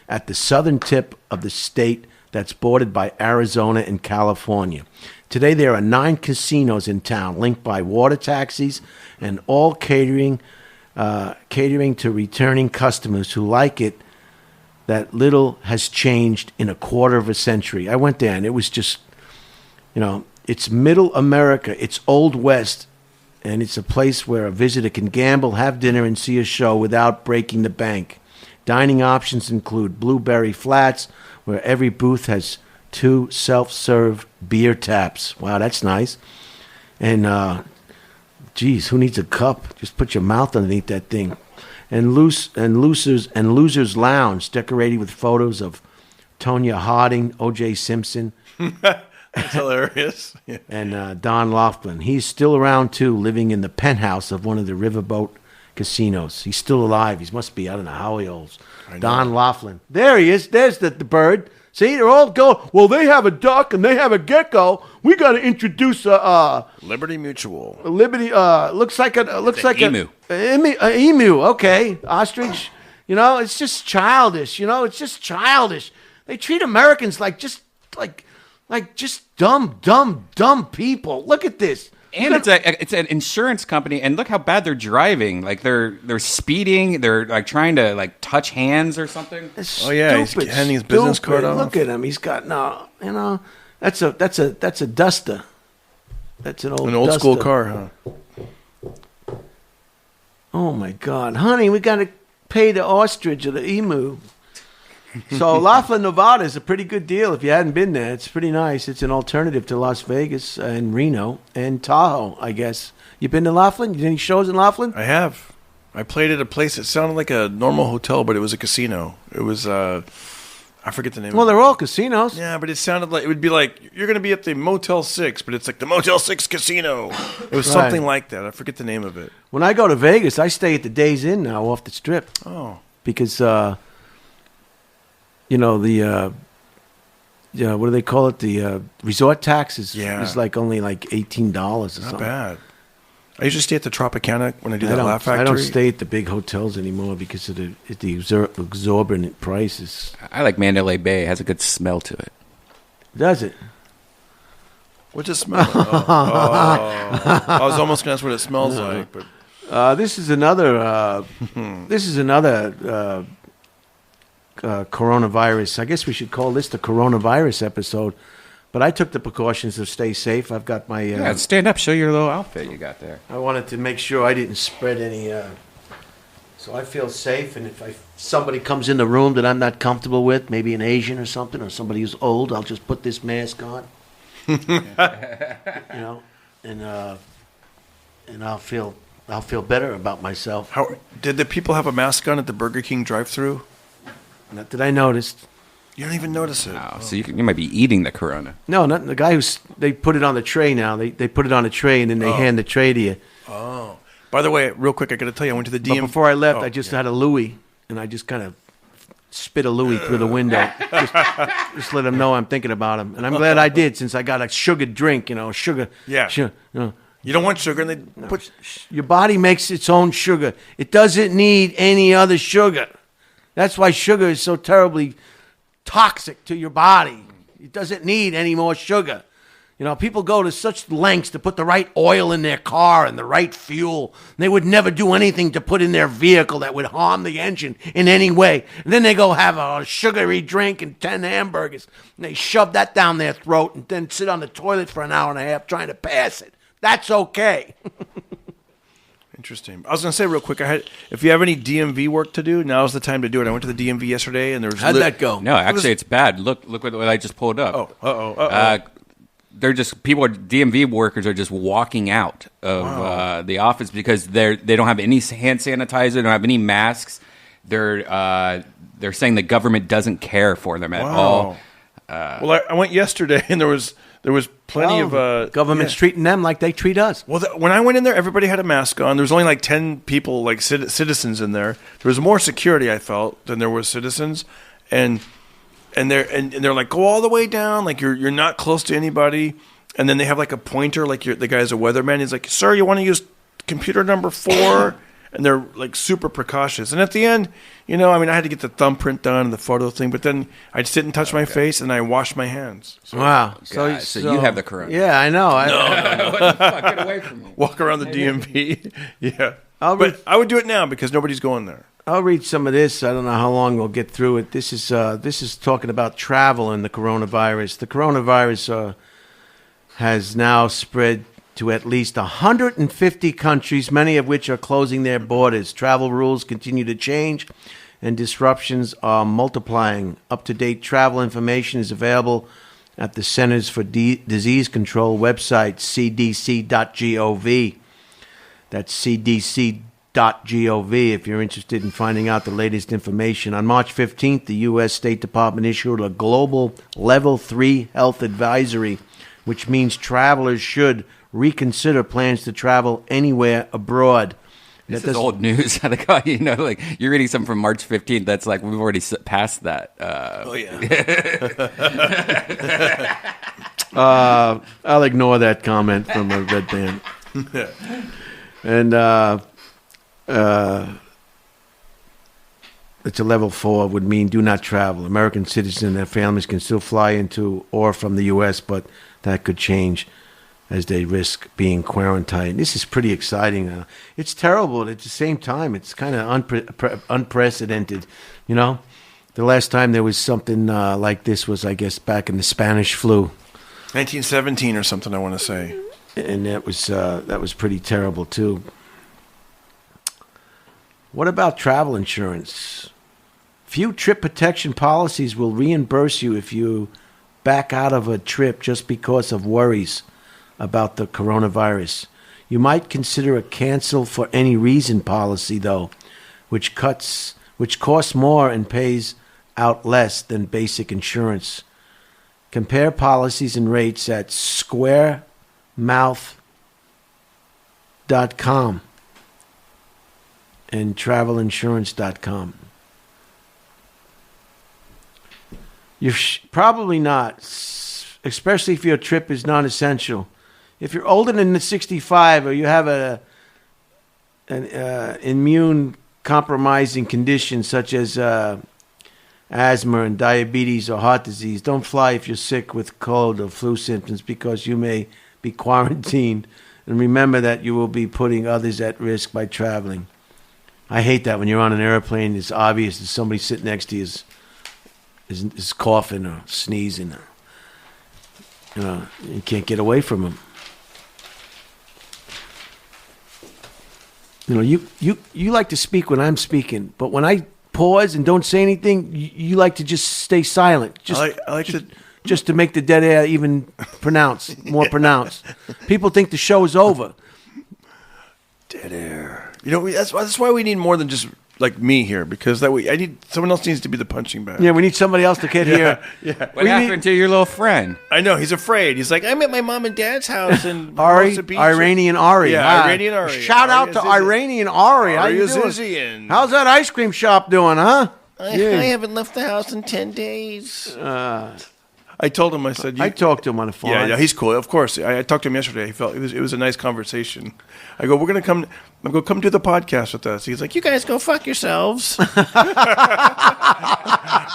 at the southern tip of the state that's bordered by Arizona and California. Today there are 9 casinos in town linked by water taxis and all catering to returning customers who like it. That little has changed in a quarter of a century. I went there and it was just, it's middle America. It's Old West. And it's a place where a visitor can gamble, have dinner, and see a show without breaking the bank. Dining options include Blueberry Flats, where every booth has 2 self-serve beer taps. Wow, that's nice. And, geez, who needs a cup? Just put your mouth underneath that thing. And Losers Lounge, decorated with photos of Tonya Harding, O.J. Simpson. That's hilarious. Yeah. And Don Laughlin. He's still around, too, living in the penthouse of one of the riverboat casinos. He's still alive. He must be, I don't know how he old. Don Laughlin. There he is. There's the bird. See, they're all going, well, they have a duck and they have a gecko. We got to introduce Liberty Mutual. Liberty, looks like an emu. A emu, okay. Ostrich. It's just childish. It's just childish. They treat Americans like just dumb people. Look at this. And it's an insurance company, and look how bad they're driving. Like they're speeding. They're like trying to like touch hands or something. Oh yeah, he's handing his business card off. Look at him. He's got That's a Duster. That's an old Duster. School car, huh? Oh my God, honey, we got to pay the ostrich or the emu. So Laughlin, Nevada is a pretty good deal if you hadn't been there. It's pretty nice. It's an alternative to Las Vegas and Reno and Tahoe, I guess. You been to Laughlin? You did any shows in Laughlin? I have. I played at a place that sounded like a normal hotel, but it was a casino. It was, I forget the name of it. Well, they're all casinos. Yeah, but it sounded like, it would be like, you're going to be at the Motel 6, but it's like the Motel 6 Casino. It was something like that. I forget the name of it. When I go to Vegas, I stay at the Days Inn now off the Strip. Oh. Because, what do they call it? The resort tax is like only like $18 or something. Not bad. I usually stay at the Tropicana when I do that Laugh Factory. I don't stay at the big hotels anymore because of the exorbitant prices. I like Mandalay Bay. It has a good smell to it. Does it? What's it smell like? I was almost going to ask what it smells like. But this is another coronavirus. I guess we should call this the coronavirus episode. But I took the precautions to stay safe. I've got my. Yeah, stand up. Show your little outfit you got there. I wanted to make sure I didn't spread any. So I feel safe, and if somebody comes in the room that I'm not comfortable with, maybe an Asian or something, or somebody who's old, I'll just put this mask on. And I'll feel better about myself. How did the people have a mask on at the Burger King drive-thru? Not that I noticed. You don't even notice it. Oh, so you might be eating the Corona. No, not the guy they put it on the tray now. They put it on a tray and then they hand the tray to you. Oh. By the way, real quick, I got to tell you, I went to the But before I left, I just had a Louis, and I just kind of spit a Louis through the window. just let him know I'm thinking about him. And I'm glad I did, since I got a sugared drink, sugar. Yeah. You don't want sugar, and they put... Your body makes its own sugar. It doesn't need any other sugar. That's why sugar is so terribly toxic to your body. It doesn't need any more sugar. People go to such lengths to put the right oil in their car and the right fuel. They would never do anything to put in their vehicle that would harm the engine in any way. And then they go have a sugary drink and 10 hamburgers. And they shove that down their throat and then sit on the toilet for an hour and a half trying to pass it. That's okay. Interesting. I was going to say real quick, if you have any DMV work to do, now's the time to do it. I went to the DMV yesterday, and there was... How'd that go? No, actually, it's bad. Look what I just pulled up. They're just DMV workers are just walking out of the office because they don't have any hand sanitizer, they don't have any masks. They're saying the government doesn't care for them at all. Well, I went yesterday, and there was plenty of government's treating them like they treat us. Well, when I went in there, everybody had a mask on. There was only like 10 people, like citizens in there. There was more security, I felt, than there was citizens, and they're like, go all the way down, like you're not close to anybody. And then they have like a pointer, like the guy's a weatherman. He's like, sir, you want to use computer number 4? And they're like super precautious. And at the end, I had to get the thumbprint done and the photo thing, but then I just didn't touch my face and I washed my hands. So, wow. So you have the Corona. Yeah, I know. No. What the fuck? Get away from me. Walk around the DMV. Yeah. But I would do it now because nobody's going there. I'll read some of this. I don't know how long we'll get through it. This is talking about travel and the coronavirus. The coronavirus has now spread to at least 150 countries, many of which are closing their borders. Travel rules continue to change, and disruptions are multiplying. Up-to-date travel information is available at the Centers for Disease Control website, cdc.gov. That's cdc.gov if you're interested in finding out the latest information. On March 15th, the U.S. State Department issued a global Level 3 health advisory, which means travelers should reconsider plans to travel anywhere abroad. This is old news. You're reading something from March 15th. That's like we've already passed that. I'll ignore that comment from Redban. And it's a level 4 would mean do not travel. American citizens and their families can still fly into or from the U.S., but that could change as they risk being quarantined. This is pretty exciting. It's terrible, but at the same time, it's kind of unprecedented. The last time there was something like this was, I guess, back in the Spanish flu. 1917 or something, I want to say. And that was pretty terrible, too. What about travel insurance? Few trip protection policies will reimburse you if you back out of a trip just because of worries about the coronavirus. You might consider a cancel for any reason policy, though, which costs more and pays out less than basic insurance. Compare policies and rates at squaremouth.com and travelinsurance.com. You're probably not, especially if your trip is non-essential. If you're older than 65 or you have an immune compromising condition such as asthma and diabetes or heart disease, don't fly if you're sick with cold or flu symptoms because you may be quarantined. And remember that you will be putting others at risk by traveling. I hate that when you're on an airplane, it's obvious that somebody sitting next to you is coughing or sneezing. You can't get away from them. You like to speak when I'm speaking, but when I pause and don't say anything, you like to just stay silent. Just to make the dead air even more pronounced. People think the show is over. Dead air. That's why we need more than just like me here, because someone else needs to be the punching bag. Yeah, we need somebody else to get here. Yeah. What happened to your little friend? I know, he's afraid. He's like, I'm at my mom and dad's house in Iranian Ari. Yeah, Iranian Ari. Shout out to Iranian Ari. How you doing? How's that ice cream shop doing, huh? I haven't left the house in 10 days. I told him, I said... I talked to him on the phone. Yeah, he's cool. Of course. I talked to him yesterday. He felt it was a nice conversation. I go, come do the podcast with us. He's like, you guys go fuck yourselves.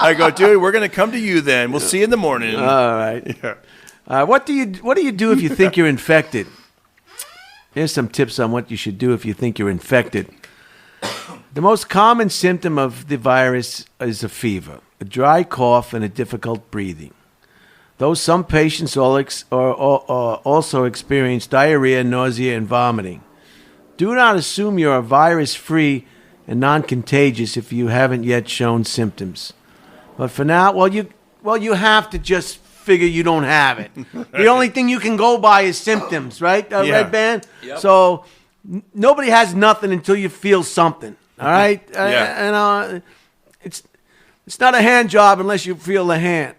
I go, dude, we're going to come to you then. We'll see you in the morning. All right. Yeah. What do you do if you think you're infected? Here's some tips on what you should do if you think you're infected. The most common symptom of the virus is a fever, a dry cough, and a difficult breathing. Though some patients also experience diarrhea, nausea, and vomiting. Do not assume you are virus-free and non-contagious if you haven't yet shown symptoms. But for now, you have to just figure you don't have it. The only thing you can go by is symptoms, right, Redban? Yep. So nobody has nothing until you feel something, all right? Yeah. It's not a hand job unless you feel the hand.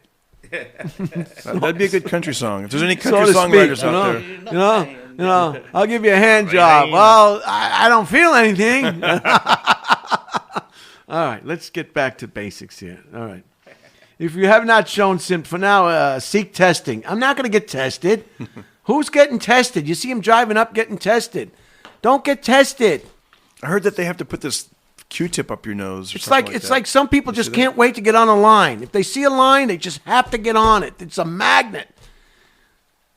That'd be a good country song. If there's any country songwriters out there. I'll give you a hand job. Well, I don't feel anything. All right, let's get back to basics here. All right. If you have not shown symptoms, for now, seek testing. I'm not going to get tested. Who's getting tested? You see him driving up getting tested. Don't get tested. I heard that they have to put this Q-tip up your nose. It's like some people just can't wait to get on a line. If they see a line, they just have to get on it. It's a magnet.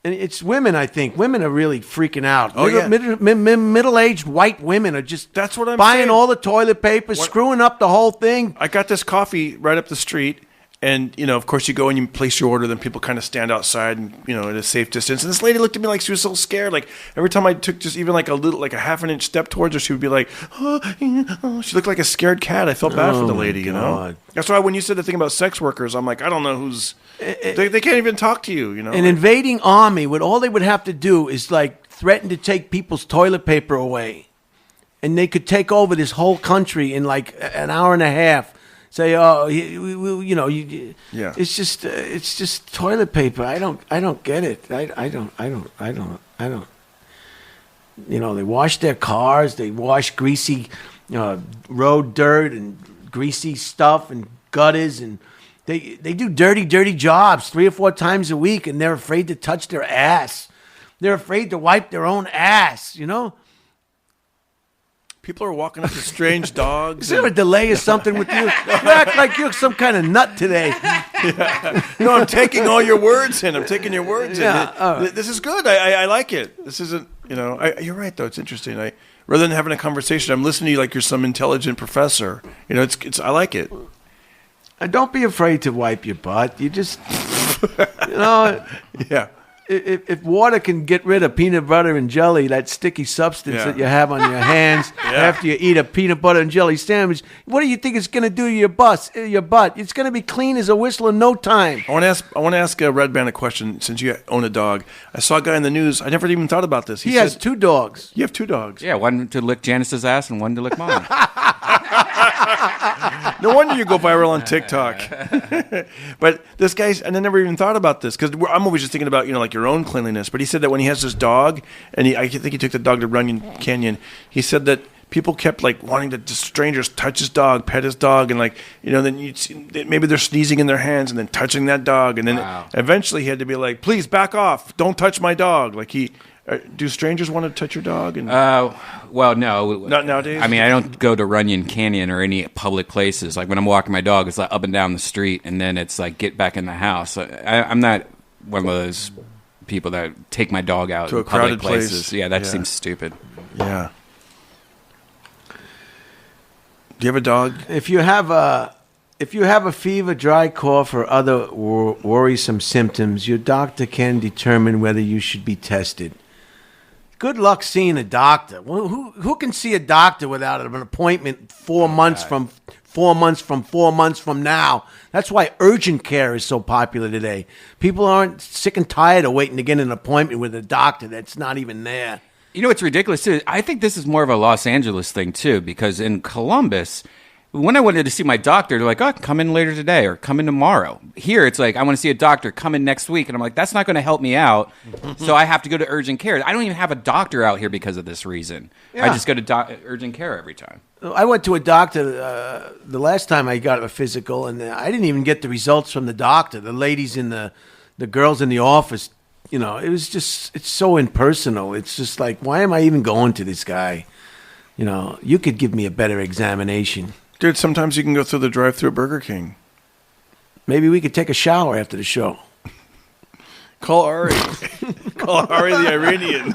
And it's women, I think. Women are really freaking out. Middle-aged white women are just that's what I'm buying saying. All the toilet paper, screwing up the whole thing. I got this coffee right up the street. And, of course, you go and you place your order, then people kind of stand outside and, at a safe distance. And this lady looked at me like she was so scared. Like, every time I took just even like a half an inch step towards her, she would be like, oh. She looked like a scared cat. I felt bad for the lady, God. That's why when you said the thing about sex workers, I'm like, I don't know who's... They can't even talk to you, An invading army, all they would have to do is, like, threaten to take people's toilet paper away. And they could take over this whole country in, like, an hour and a half. Say, it's just toilet paper. I don't get it. I don't. They wash their cars. They wash greasy, road dirt and greasy stuff and gutters, and they do dirty jobs 3 or 4 times a week, and they're afraid to touch their ass. They're afraid to wipe their own ass. People are walking up to strange dogs. Is there a delay or something with you? You act like you're some kind of nut today. Yeah. No, I'm taking all your words in. I'm taking your words in. Right. This is good. I like it. This isn't, you're right, though. It's interesting. Rather than having a conversation, I'm listening to you like you're some intelligent professor. It's I like it. And don't be afraid to wipe your butt. You just, Yeah. If water can get rid of peanut butter and jelly, that sticky substance that you have on your hands after you eat a peanut butter and jelly sandwich, what do you think it's going to do to your butt? It's going to be clean as a whistle in no time. I want to ask Redban a question. Since you own a dog, I saw a guy in the news. I never even thought about this. He has 2 dogs. You have 2 dogs. Yeah, one to lick Janice's ass and one to lick mine. No wonder you go viral on TikTok. But this guy's, and I never even thought about this because I'm always just thinking about like your own cleanliness. But he said that when he has this dog, and I think he took the dog to Runyon Canyon. He said that people kept like wanting to just strangers touch his dog, pet his dog, and then you'd see, maybe they're sneezing in their hands and then touching that dog, and then eventually he had to be like, please back off, don't touch my dog. Do strangers want to touch your dog? Well, no. Not nowadays? I mean, I don't go to Runyon Canyon or any public places. Like when I'm walking my dog, it's like up and down the street, and then it's like get back in the house. I'm not one of those people that take my dog out to in a crowded public places. place. Yeah, that seems stupid. Yeah. Do you have a dog? If you have If you have a fever, dry cough, or other worrisome symptoms, your doctor can determine whether you should be tested. Good luck seeing a doctor. Who can see a doctor without an appointment 4 months from 4 months from now? That's why urgent care is so popular today. People aren't sick and tired of waiting to get an appointment with a doctor that's not even there. You know what's ridiculous too? I think this is more of a Los Angeles thing too, because in Columbus, when I wanted to see my doctor, they're like, "Oh, come in later today or come in tomorrow." Here, it's like, "I want to see a doctor. Come in next week," and I'm like, "That's not going to help me out." So I have to go to urgent care. I don't even have a doctor out here because of this reason. Yeah. I just go to urgent care every time. I went to a doctor the last time I got a physical, and I didn't even get the results from the doctor. The ladies in the girls in the office, it was just, it's so impersonal. It's just like, why am I even going to this guy? You could give me a better examination. Dude, sometimes you can go through the drive-thru at Burger King. Maybe we could take a shower after the show. Call Ari. Call Ari the Iranian.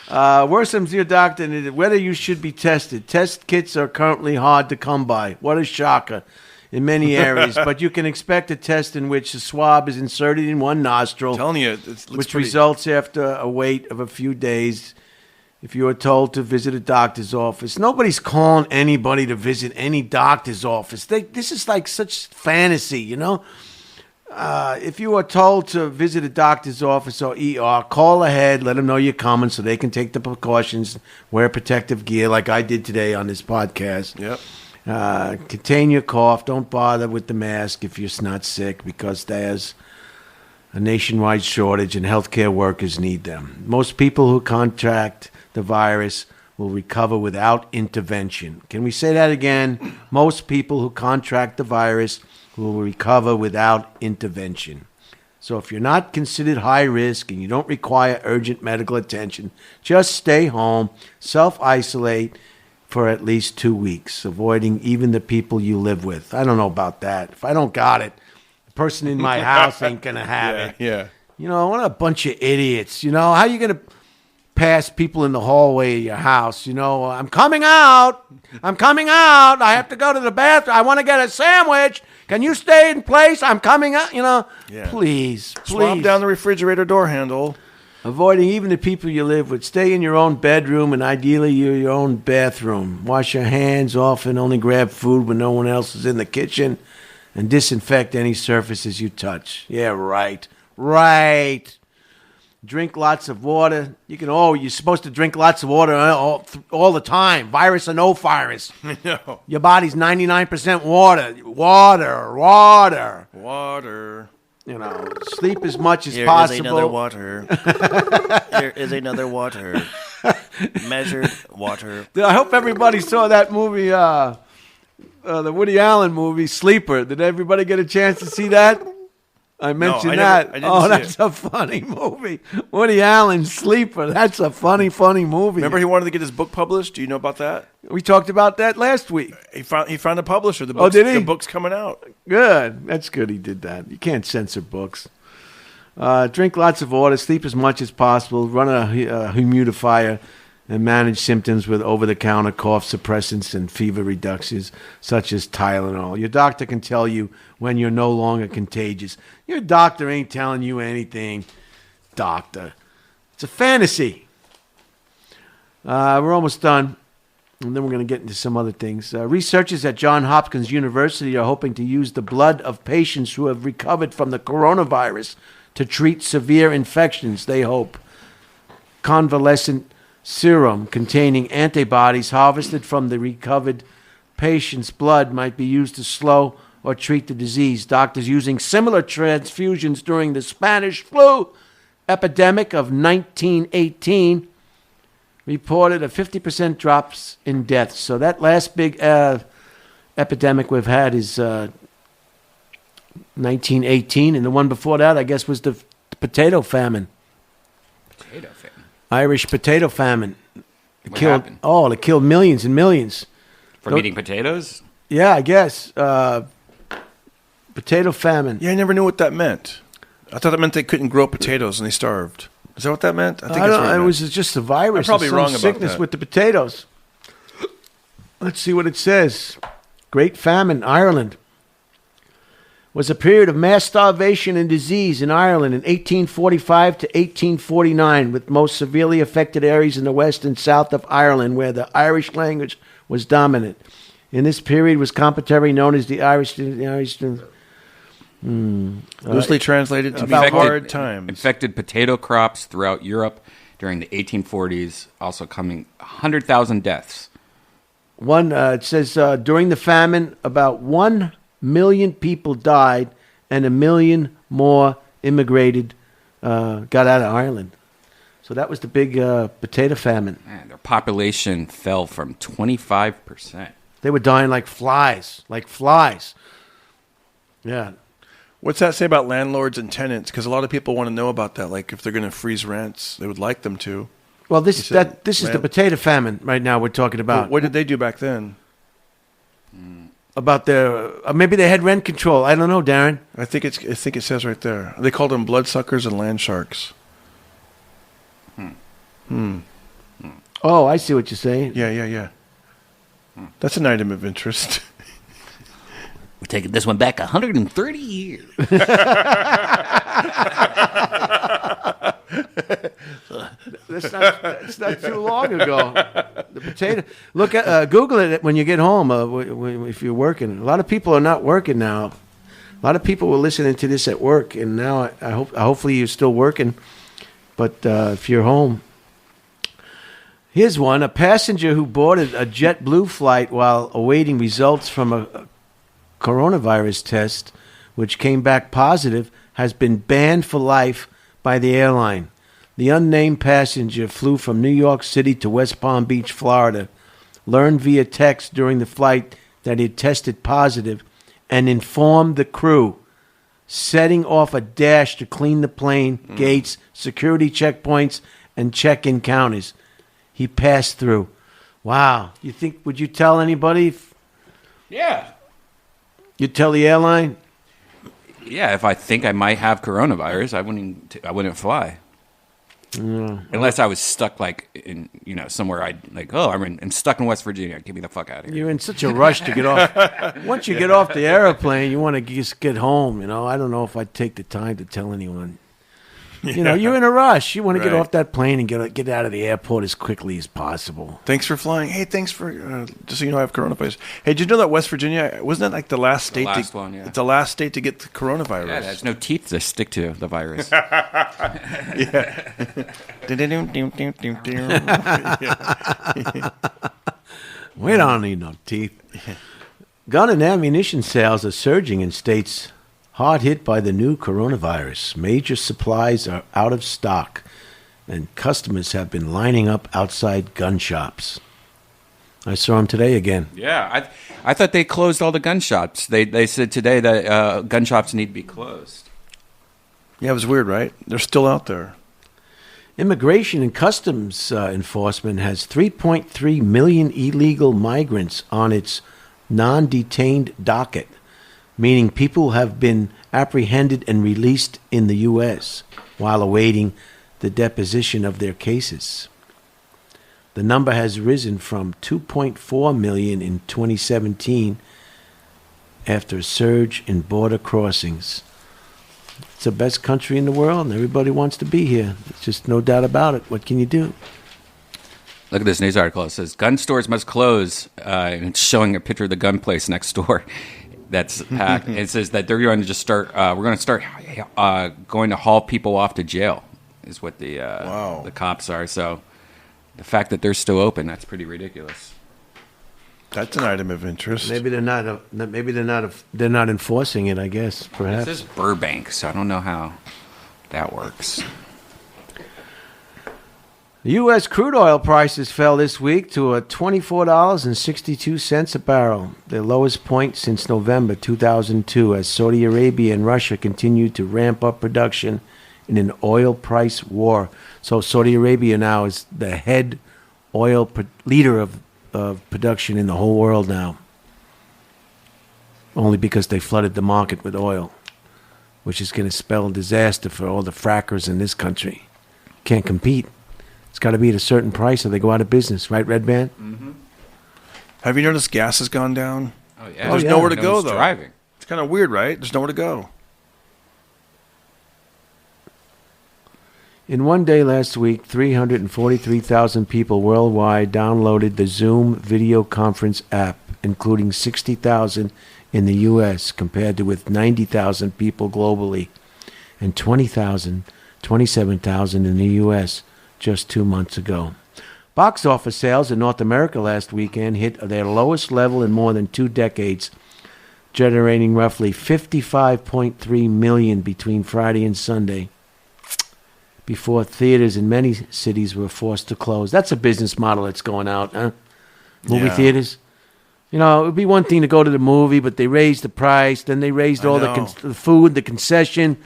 Worsom's your doctor, and whether you should be tested. Test kits are currently hard to come by. What a shocker in many areas. But you can expect a test in which a swab is inserted in one nostril, I'm telling you, which results after a wait of a few days. If you are told to visit a doctor's office, nobody's calling anybody to visit any doctor's office. This is like such fantasy, If you are told to visit a doctor's office or ER, call ahead, let them know you're coming so they can take the precautions, wear protective gear like I did today on this podcast. Yep. Contain your cough. Don't bother with the mask if you're not sick because there's a nationwide shortage and healthcare workers need them. Most people who contract the virus will recover without intervention. Can we say that again? Most people who contract the virus will recover without intervention. So if you're not considered high risk and you don't require urgent medical attention, just stay home, self-isolate for at least 2 weeks, avoiding even the people you live with. I don't know about that. If I don't got it, the person in my house ain't going to have it. Yeah. What a bunch of idiots. How are you going to pass people in the hallway of your house? I'm coming out. I have to go to the bathroom. I want to get a sandwich. Can you stay in place? I'm coming out. Yeah. Please. Swab down the refrigerator door handle. Avoiding even the people you live with. Stay in your own bedroom and ideally your own bathroom. Wash your hands often. Only grab food when no one else is in the kitchen. And disinfect any surfaces you touch. Yeah, right. Right. Drink lots of water. You're supposed to drink lots of water all the time. Virus or no virus. No. Your body's 99% water. Water. Sleep as much as possible. Here is another water. Here is another water. Measured water. I hope everybody saw that movie, the Woody Allen movie, Sleeper. Did everybody get a chance to see that? I mentioned that. I didn't see that's a funny movie. Woody Allen, Sleeper. That's a funny movie. Remember he wanted to get his book published? Do you know about that? We talked about that last week. He found a publisher. Did he? The book's coming out. Good. That's good he did that. You can't censor books. Drink lots of water. Sleep as much as possible. Run a humidifier. And manage symptoms with over-the-counter cough suppressants and fever reducers, such as Tylenol. Your doctor can tell you when you're no longer contagious. Your doctor ain't telling you anything, doctor. It's a fantasy. We're almost done, and then we're going to get into some other things. Researchers at Johns Hopkins University are hoping to use the blood of patients who have recovered from the coronavirus to treat severe infections, they hope. Convalescent serum containing antibodies harvested from the recovered patient's blood might be used to slow or treat the disease. Doctors using similar transfusions during the Spanish flu epidemic of 1918 reported a 50% drops in deaths. So that last big epidemic we've had is 1918, and the one before that, I guess, was the potato famine. Potato famine. Irish potato famine. It happened? killed millions and millions. From eating potatoes? Yeah, I guess. Potato famine. Yeah, I never knew what that meant. I thought it meant they couldn't grow potatoes and they starved. Is that what that meant? I think that's what it it meant. was just a virus. I'm probably some wrong about sickness that. with the potatoes. Let's see what it says. Great Famine, Ireland. Was a period of mass starvation and disease in Ireland in 1845 to 1849, with most severely affected areas in the west and south of Ireland, where the Irish language was dominant. In this period was contemporary known as the Irish. Loosely translated to be hard times. Infected potato crops throughout Europe during the 1840s, also coming 100,000 deaths. It says during the famine, about 1 million people died, and 1 million more immigrated, got out of Ireland. So that was the big potato famine. Man, their population fell from 25%. They were dying like flies, Yeah. What's that say about landlords and tenants? Because a lot of people want to know about that. Like if they're going to freeze rents, they would like them to. Well, this is the potato famine right now we're talking about. What did they do back then? About their maybe they had rent control. I don't know, Darren. I think it says right there. They called them bloodsuckers and land sharks. Oh, I see what you're saying. Yeah. That's an item of interest. We're taking this one back 130 years. That's not too long ago. The potato. Look at Google it when you get home. If you're working, a lot of people are not working now. A lot of people were listening to this at work, and now hopefully you're still working. But if you're home, here's one: a passenger who boarded a JetBlue flight while awaiting results from a coronavirus test, which came back positive, has been banned for life by the airline. The unnamed passenger flew from New York City to West Palm Beach, Florida, learned via text during the flight that he had tested positive, and informed the crew, setting off a dash to clean the plane, gates, security checkpoints, and check-in counters. He passed through. Wow. Would you tell anybody? Yeah. You'd tell the airline? Yeah, if I think I might have coronavirus, I wouldn't fly. Unless I was stuck in somewhere I'm stuck in West Virginia. Get me the fuck out of here. You're in such a rush to get off. Once you get off the airplane, you want to just get home. I don't know if I'd take the time to tell anyone. You're in a rush. You want to get off that plane and get out of the airport as quickly as possible. Thanks for flying. Hey, thanks for just so you know, I have coronavirus. Hey, did you know that West Virginia wasn't that like the last state? It's the last state to get the coronavirus. Yeah, there's no teeth to stick to the virus. We don't need no teeth. Gun and ammunition sales are surging in states hard hit by the new coronavirus. Major supplies are out of stock, and customers have been lining up outside gun shops. I saw them today again. Yeah, I thought they closed all the gun shops. They said today that gun shops need to be closed. Yeah, it was weird, right? They're still out there. Immigration and Customs Enforcement has 3.3 million illegal migrants on its non-detained docket, meaning people have been apprehended and released in the U.S. while awaiting the deposition of their cases. The number has risen from 2.4 million in 2017 after a surge in border crossings. It's the best country in the world, and everybody wants to be here. There's just no doubt about it. What can you do? Look at this news article. It says gun stores must close, and it's showing a picture of the gun place next door. That's packed. It says that they're going to just start. We're going to start going to haul people off to jail. Is what the cops are. So the fact that they're still open, that's pretty ridiculous. That's an item of interest. Maybe they're not. They're not enforcing it. I guess perhaps. This is Burbank, so I don't know how that works. U.S. crude oil prices fell this week to $24.62 a barrel, their lowest point since November 2002, as Saudi Arabia and Russia continued to ramp up production in an oil price war. So Saudi Arabia now is the head oil leader of production in the whole world now, only because they flooded the market with oil, which is going to spell disaster for all the frackers in this country. Can't compete. It's got to be at a certain price or they go out of business, right, Redban? Mm-hmm. Have you noticed gas has gone down? Oh yeah. There's nowhere to No go one's though. driving. It's kind of weird, right? There's nowhere to go. In one day last week, 343,000 people worldwide downloaded the Zoom video conference app, including 60,000 in the U.S., compared to with 90,000 people globally and 27,000 in the U.S. just 2 months ago. Box office sales in North America last weekend hit their lowest level in more than 2 decades, generating roughly $55.3 million between Friday and Sunday, before theaters in many cities were forced to close. That's a business model that's going out, huh? Movie theaters. You know, it would be one thing to go to the movie, but they raised the price. Then they raised all the food, the concession.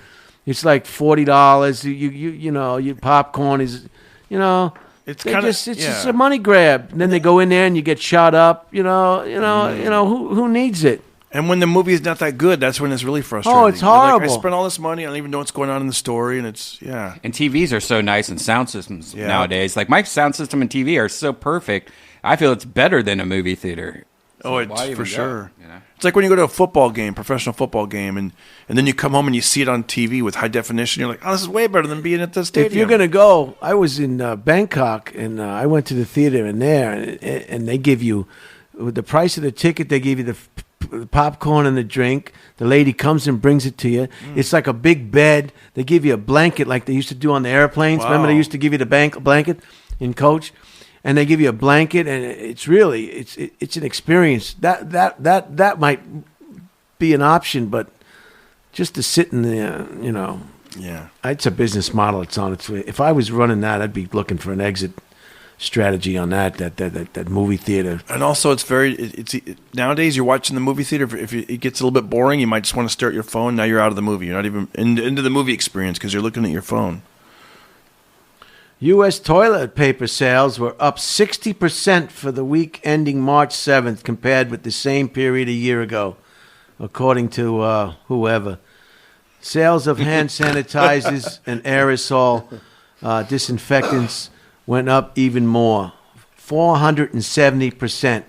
It's like $40. You know, your popcorn is, you know, it's just a money grab. And then they go in there and you get shot up. You know, who needs it? And when the movie is not that good, that's when it's really frustrating. Oh, it's horrible. Like, I spent all this money, I don't even know what's going on in the story, and it's, And TVs are so nice, and sound systems nowadays. Like, my sound system and TV are so perfect, I feel it's better than a movie theater. So it's for sure. You know? It's like when you go to a football game, professional football game, and then you come home and you see it on TV with high definition, you're like, oh, this is way better than being at the stadium. If you're going to go, I was in Bangkok, and I went to the theater in there, and they give you, with the price of the ticket, they give you the popcorn and the drink. The lady comes and brings it to you. It's like a big bed. They give you a blanket like they used to do on the airplanes. Wow. Remember they used to give you the blanket in coach, and they give you a blanket, and it's really it's an experience. That might be an option, but just to sit in the it's a business model. It's on its way. If I was running that, I'd be looking for an exit strategy on that movie theater. And also, it's nowadays you're watching the movie theater. If it gets a little bit boring, you might just want to stare at your phone. Now you're out of the movie. You're not even into the movie experience because you're looking at your phone. U.S. toilet paper sales were up 60% for the week ending March 7th compared with the same period a year ago, according to whoever. Sales of hand sanitizers and aerosol disinfectants went up even more, 470%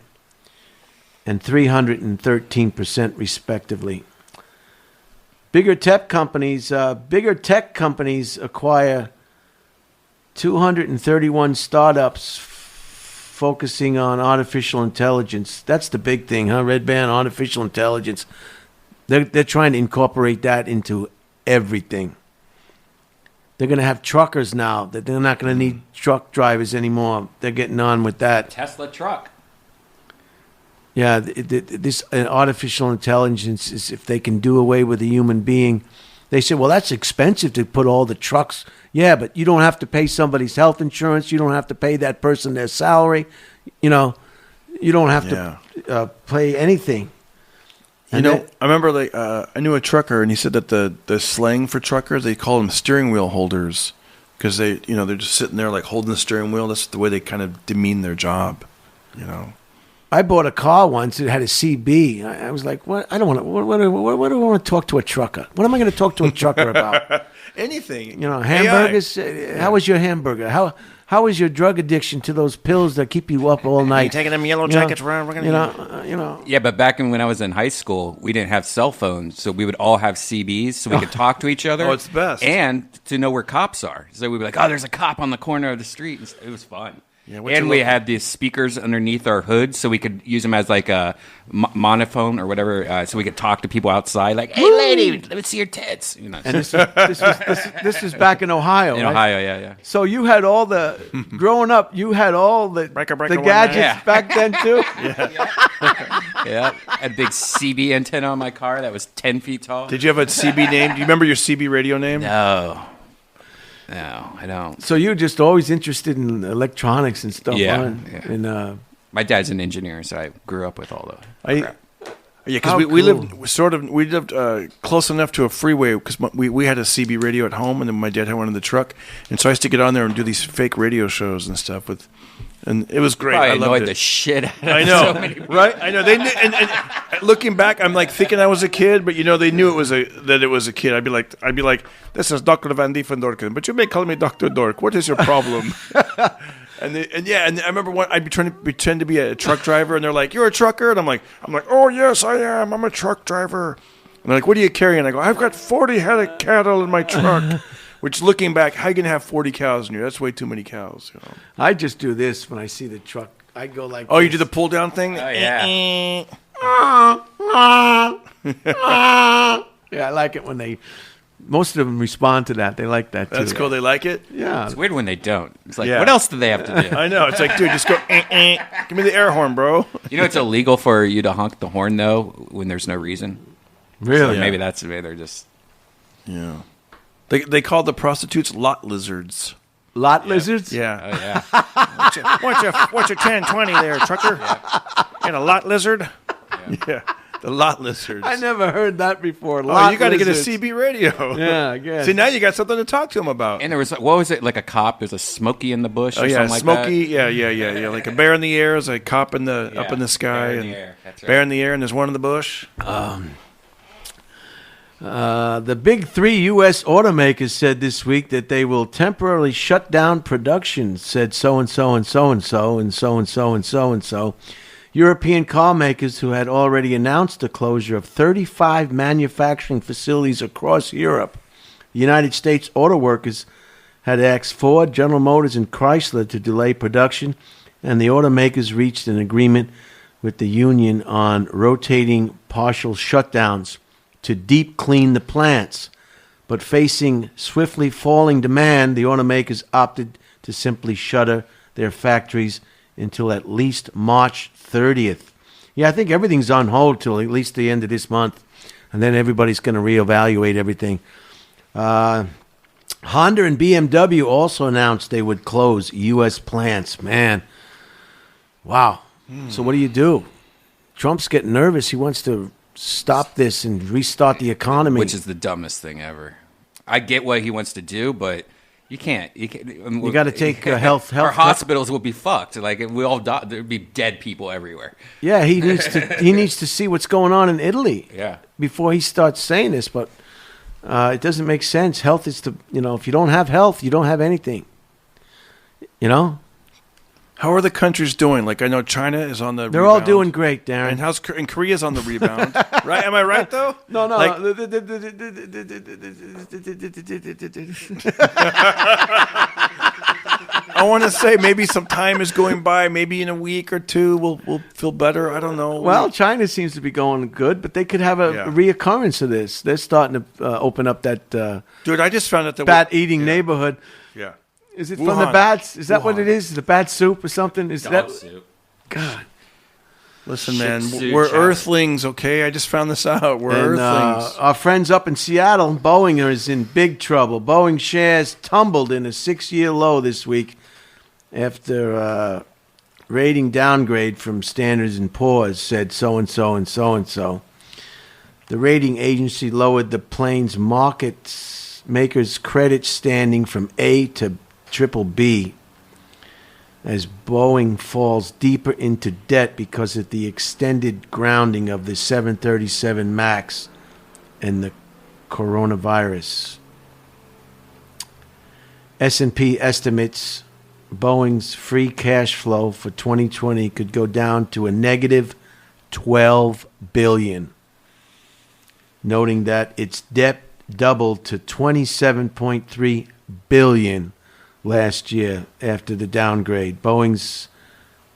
and 313% respectively. Bigger tech companies acquire 231 startups focusing on artificial intelligence. That's the big thing, huh, Redban? Artificial intelligence. They're trying to incorporate that into everything. They're going to have truckers now. That they're not going to need truck drivers anymore. They're getting on with that. Tesla truck. Yeah, this artificial intelligence is if they can do away with a human being. They say, well, that's expensive to put all the trucks. Yeah, but you don't have to pay somebody's health insurance. You don't have to pay that person their salary. You know, you don't have to pay anything. I remember I knew a trucker, and he said that the slang for truckers, they call them steering wheel holders because they're just sitting there like holding the steering wheel. That's the way they kind of demean their job, you know. I bought a car once. It had a CB. I was like, "What? I don't want to. What do I want to talk to a trucker? What am I going to talk to a trucker about? Anything. You know, hamburgers. How was your hamburger? How is your drug addiction to those pills that keep you up all night? You taking them yellow jackets around? We're gonna, Yeah, but back when I was in high school, we didn't have cell phones, so we would all have CBs so we could talk to each other. Oh, it's the best. And to know where cops are. So we'd be like, oh, there's a cop on the corner of the street. It was fun. Yeah, and we had these speakers underneath our hood, so we could use them as like a monophone or whatever, so we could talk to people outside, like, "Hey, lady, let me see your tits." You know. And this was back in Ohio. In right? Ohio, yeah. So you had all the growing up. You had all the gadgets back then too. Yeah. I had a big CB antenna on my car that was 10 feet tall. Did you have a CB name? Do you remember your CB radio name? No, I don't. So you're just always interested in electronics and stuff. Yeah. And my dad's an engineer, so I grew up with all the crap. Yeah, because we lived close enough to a freeway because we had a CB radio at home, and then my dad had one in the truck, and so I used to get on there and do these fake radio shows and stuff and it was great. Probably I loved annoyed it. the shit out of I know, so many people. right? I know. They knew, and looking back, I'm like thinking I was a kid, but they knew that it was a kid. I'd be like, this is Dr. Van Diefendorken, but you may call me Dr. Dork. What is your problem? And I remember I'd be trying to pretend to be a truck driver, and they're like, "You're a trucker," and I'm like, "Oh yes, I am. I'm a truck driver." And they're like, "What are you carrying?" I go, "I've got 40 head of cattle in my truck." Which, looking back, how you gonna have 40 cows in here? That's way too many cows. You know? I just do this when I see the truck. I go like, "Oh, you do the pull down thing?" Oh yeah. Yeah, I like it when they. Most of them respond to that. They like that too. That's cool. They like it. Yeah. It's weird when they don't. It's like, Yeah. what else do they have to do? I know. It's like, dude, just go. Give me the air horn, bro. You know, it's illegal for you to honk the horn though when there's no reason. Really? So maybe that's maybe they're just. Yeah. They call the prostitutes lot lizards. Lot lizards? Yeah. Oh yeah. What's your 10-20 there, trucker? And a lot lizard? Yeah. The lot lizards. I never heard that before. Oh, you got to get a CB radio. Yeah, I guess. See, now you got something to talk to them about. And there was what was it like a cop? There's a Smokey in the bush. Oh or yeah, something like Smokey. Yeah. Like a bear in the air is a cop in the up in the sky, bear in and the air. That's right. bear in the air, and there's one in the bush. The big three U.S. automakers said this week that they will temporarily shut down production, said so-and-so and so-and-so and so-and-so and so-and-so. European car makers who had already announced the closure of 35 manufacturing facilities across Europe. The United States auto workers had asked Ford, General Motors, and Chrysler to delay production, and the automakers reached an agreement with the union on rotating partial shutdowns to deep clean the plants. But facing swiftly falling demand, the automakers opted to simply shutter their factories until at least March 30th. Yeah, I think everything's on hold till at least the end of this month, and then everybody's going to reevaluate everything. Honda and BMW also announced they would close U.S. plants. Man, wow. So what do? Trump's getting nervous. He wants to stop this and restart the economy. Which is the dumbest thing ever. I get what he wants to do, but you can't. You got to take health. Our hospitals will be fucked. Like we all die. There'd be dead people everywhere. Yeah, he needs to. He needs to see what's going on in Italy. Yeah. Before he starts saying this, but it doesn't make sense. Health is the. If you don't have health, you don't have anything. How are the countries doing? Like I know China is on the. They're rebound. all doing great, Darren. And Korea's on the rebound, right? Am I right though? No. Like, I want to say maybe some time is going by. Maybe in a week or two we'll feel better. I don't know. Well, China seems to be going good, but they could have a reoccurrence of this. They're starting to open up that dude, I just found out that bat-eating neighborhood. Yeah. Is it Wuhan. from the bats? Is that what it is? The bat soup or something? Is Dog that soup. God? Listen, man, Shih we're Tzu Earthlings, okay? I just found this out. We're And Earthlings. our friends up in Seattle, Boeing is in big trouble. Boeing shares tumbled in a 6-year low this week after rating downgrade from Standards & Poor's, said so-and-so and so-and-so. The rating agency lowered the plane's market maker's credit standing from A to triple B as Boeing falls deeper into debt because of the extended grounding of the 737 MAX and the coronavirus. S&P estimates Boeing's free cash flow for 2020 could go down to a negative $12 billion, noting that its debt doubled to $27.3 billion last year after the downgrade. Boeing's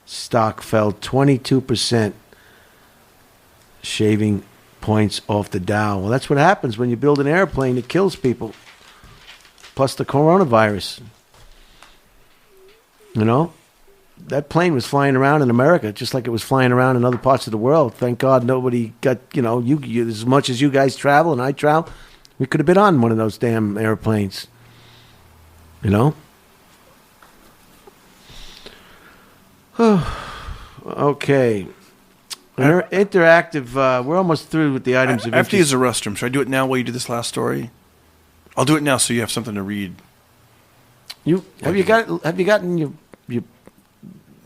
stock fell 22%, shaving points off the Dow. Well, that's what happens when you build an airplane. It kills people. Plus the coronavirus. That plane was flying around in America just like it was flying around in other parts of the world. Thank God nobody got, you as much as you guys travel and I travel, we could have been on one of those damn airplanes. Okay. Interactive, we're almost through with the items of I have to use interest. the restroom. Should I do it now while you do this last story? I'll do it now so you have something to read. Have you gotten your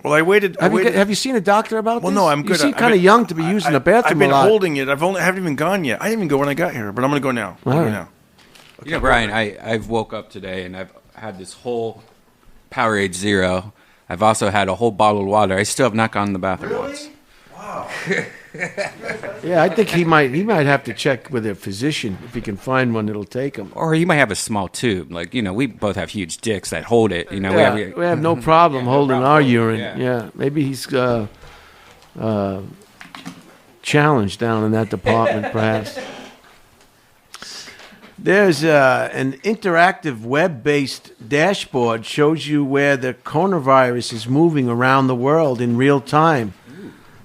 Well, I waited. have you seen a doctor about Well, this? no, I'm good. You seem I've kind of been- young to be using the bathroom I've been a lot. holding it. I haven't even gone yet. I didn't even go when I got here, but I'm going to go now. All right. Now. Brian, I've woke up today and I've had this whole Powerade Zero. I've also had a whole bottle of water. I still have not gone to the bathroom once. Yeah, I think he might have to check with a physician if he can find one that'll take him. Or you might have a small tube. Like, we both have huge dicks that hold it. Yeah, we have no problem holding our urine. Yeah. Yeah, maybe he's challenged down in that department, perhaps. There's an interactive web-based dashboard shows you where the coronavirus is moving around the world in real time.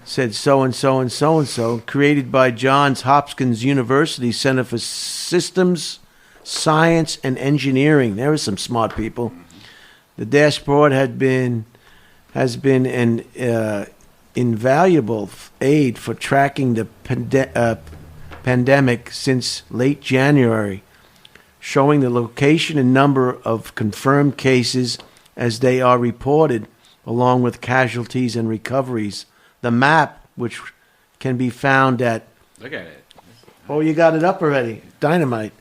Said so-and-so and so-and-so, created by Johns Hopkins University Center for Systems, Science, and Engineering. There are some smart people. The dashboard has been an invaluable aid for tracking the pandemic since late January, showing the location and number of confirmed cases as they are reported, along with casualties and recoveries. The map, which can be found at... Look at it. Oh, you got it up already. Dynamite.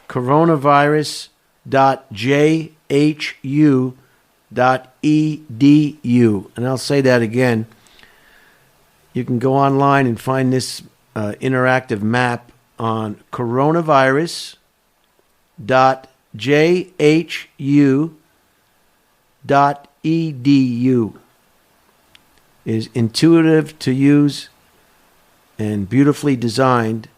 Coronavirus.jhu.edu. And I'll say that again. You can go online and find this interactive map on coronavirus.jhu.edu. It is intuitive to use and beautifully designed,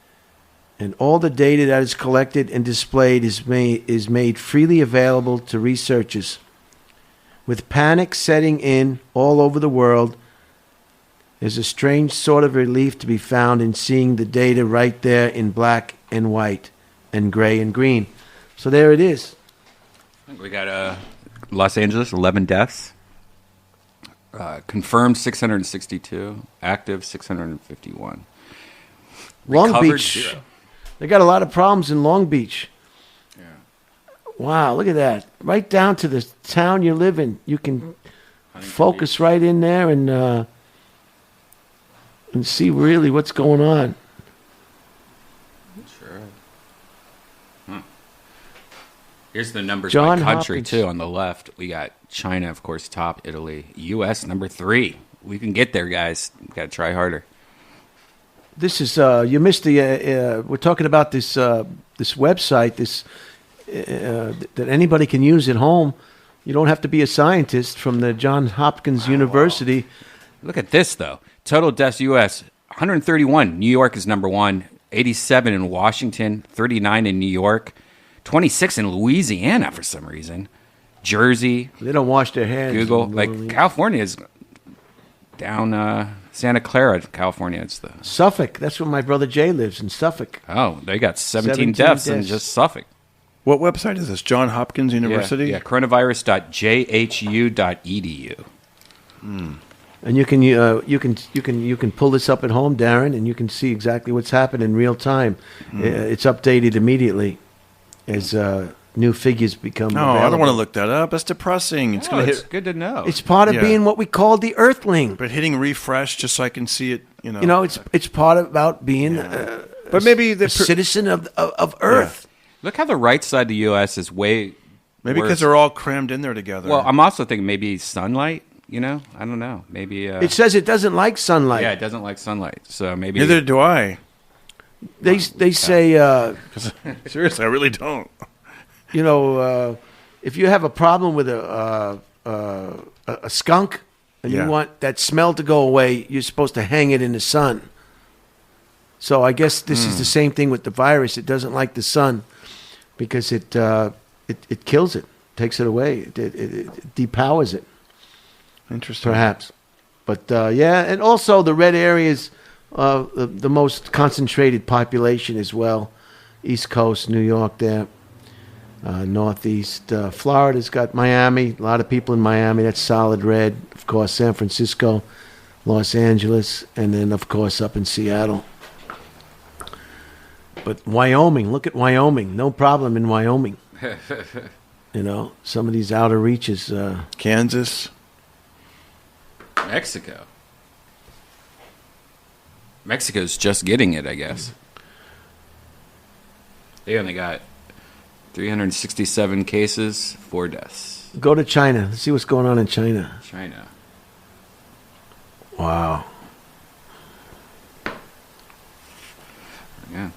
and all the data that is collected and displayed is made freely available to researchers. With panic setting in all over the world, there's a strange sort of relief to be found in seeing the data right there in black and white and gray and green. So there it is. We got Los Angeles, 11 deaths. Confirmed 662. Active 651. Long Recovered, Beach. 0. They got a lot of problems in Long Beach. Yeah. Wow, look at that. Right down to the town you live in. You can focus right in there and see really what's going on. Sure. Here's the numbers John by country, Hopkins. too, on the left. We got China, of course, top. Italy. U.S., number 3. We can get there, guys. Got to try harder. This is you missed the. We're talking about this this website that anybody can use at home. You don't have to be a scientist from the Johns Hopkins University. Wow. Look at this, though. Total deaths, U.S., 131. New York is number 1. 87 in Washington. 39 in New York. 26 in Louisiana for some reason. Jersey. They don't wash their hands. Google. Like, California is down Santa Clara, California. It's the Suffolk. That's where my brother Jay lives, in Suffolk. Oh, they got 17 deaths in just Suffolk. What website is this? John Hopkins University? Yeah, coronavirus.jhu.edu. And you can pull this up at home, Darren, and you can see exactly what's happened in real time. It's updated immediately as new figures become available. I don't want to look that up. That's depressing. It's going to It's hit. good to know. It's part of being what we call the Earthling. But hitting refresh just so I can see it, It's part about being But maybe a citizen of Earth. Look how the right side of the U.S. is way Maybe worse. because they're all crammed in there together. Well, I'm also thinking maybe sunlight, I don't know. Maybe... It says it doesn't like sunlight. yeah, it doesn't like sunlight, so maybe... Neither do I. They say, Seriously, I really don't. if you have a problem with a skunk and you want that smell to go away, you're supposed to hang it in the sun. So I guess this is the same thing with the virus. It doesn't like the sun because it kills it, takes it away, it depowers it. Interesting. Perhaps. But, and also the red areas, the most concentrated population as well. East Coast, New York there. Northeast. Florida's got Miami. A lot of people in Miami. That's solid red. Of course, San Francisco, Los Angeles, and then, of course, up in Seattle. But Wyoming, look at Wyoming. No problem in Wyoming. Some of these outer reaches. Kansas. Mexico. Mexico's just getting it, I guess. They only got 367 cases, 4 deaths. Go to China. Let's see what's going on in China. China. Wow. Yeah.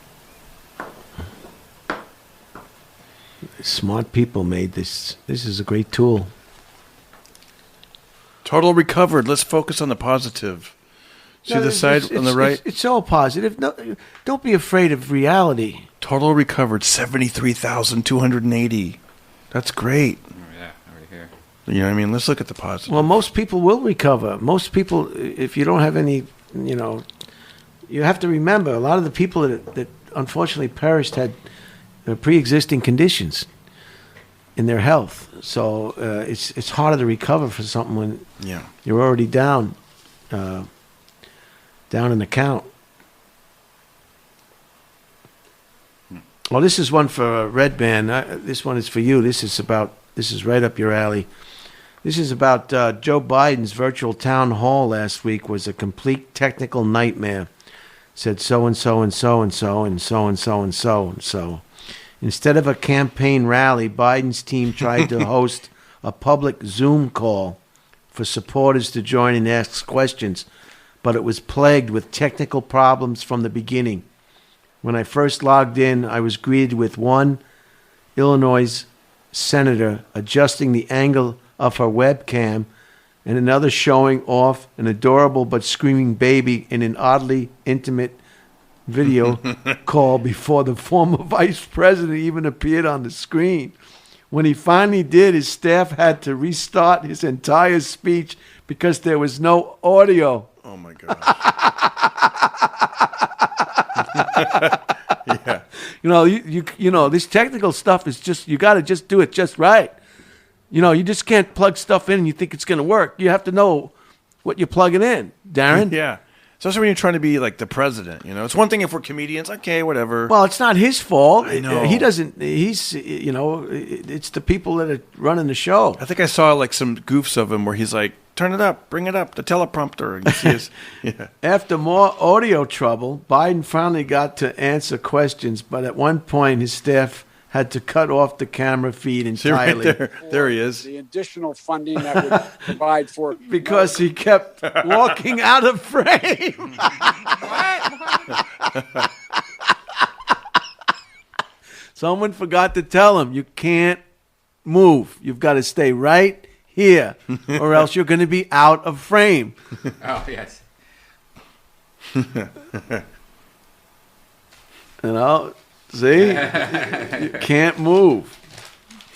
Smart people made this. This is a great tool. Total recovered. Let's focus on the positive. See No, the side on the right? It's all positive. No, don't be afraid of reality. Total recovered 73,280. That's great. Oh, yeah, over here. You know what I mean? Let's look at the positive. Well, most people will recover. Most people, if you don't have any, you have to remember a lot of the people that unfortunately perished had pre-existing conditions in their health. So it's harder to recover for something when you're already down in the count. Well, this is one for Redban. This one is for you. This is right up your alley. This is about Joe Biden's virtual town hall last week was a complete technical nightmare. Said so and so and so and so and so and so and so and so. Instead of a campaign rally, Biden's team tried to host a public Zoom call for supporters to join and ask questions, but it was plagued with technical problems from the beginning. When I first logged in, I was greeted with one Illinois senator adjusting the angle of her webcam and another showing off an adorable but screaming baby in an oddly intimate video call before the former vice president even appeared on the screen. When he finally did, his staff had to restart his entire speech because there was no audio. Oh, my God. Yeah. This technical stuff is just, you got to just do it just right. You just can't plug stuff in and you think it's going to work. You have to know what you're plugging in, Darren. Yeah. Especially when you're trying to be like the president, It's one thing if we're comedians, okay, whatever. Well, it's not his fault. I know. He doesn't, it's the people that are running the show. I think I saw like some goofs of him where he's like, turn it up, bring it up, the teleprompter. And you see his, yeah. After more audio trouble, Biden finally got to answer questions, but at one point his staff had to cut off the camera feed entirely. See right there he is. The additional funding that would provide for because he kept walking out of frame. Someone forgot to tell him, you can't move. You've got to stay right here, or else you're going to be out of frame. Oh, yes. See? You can't move.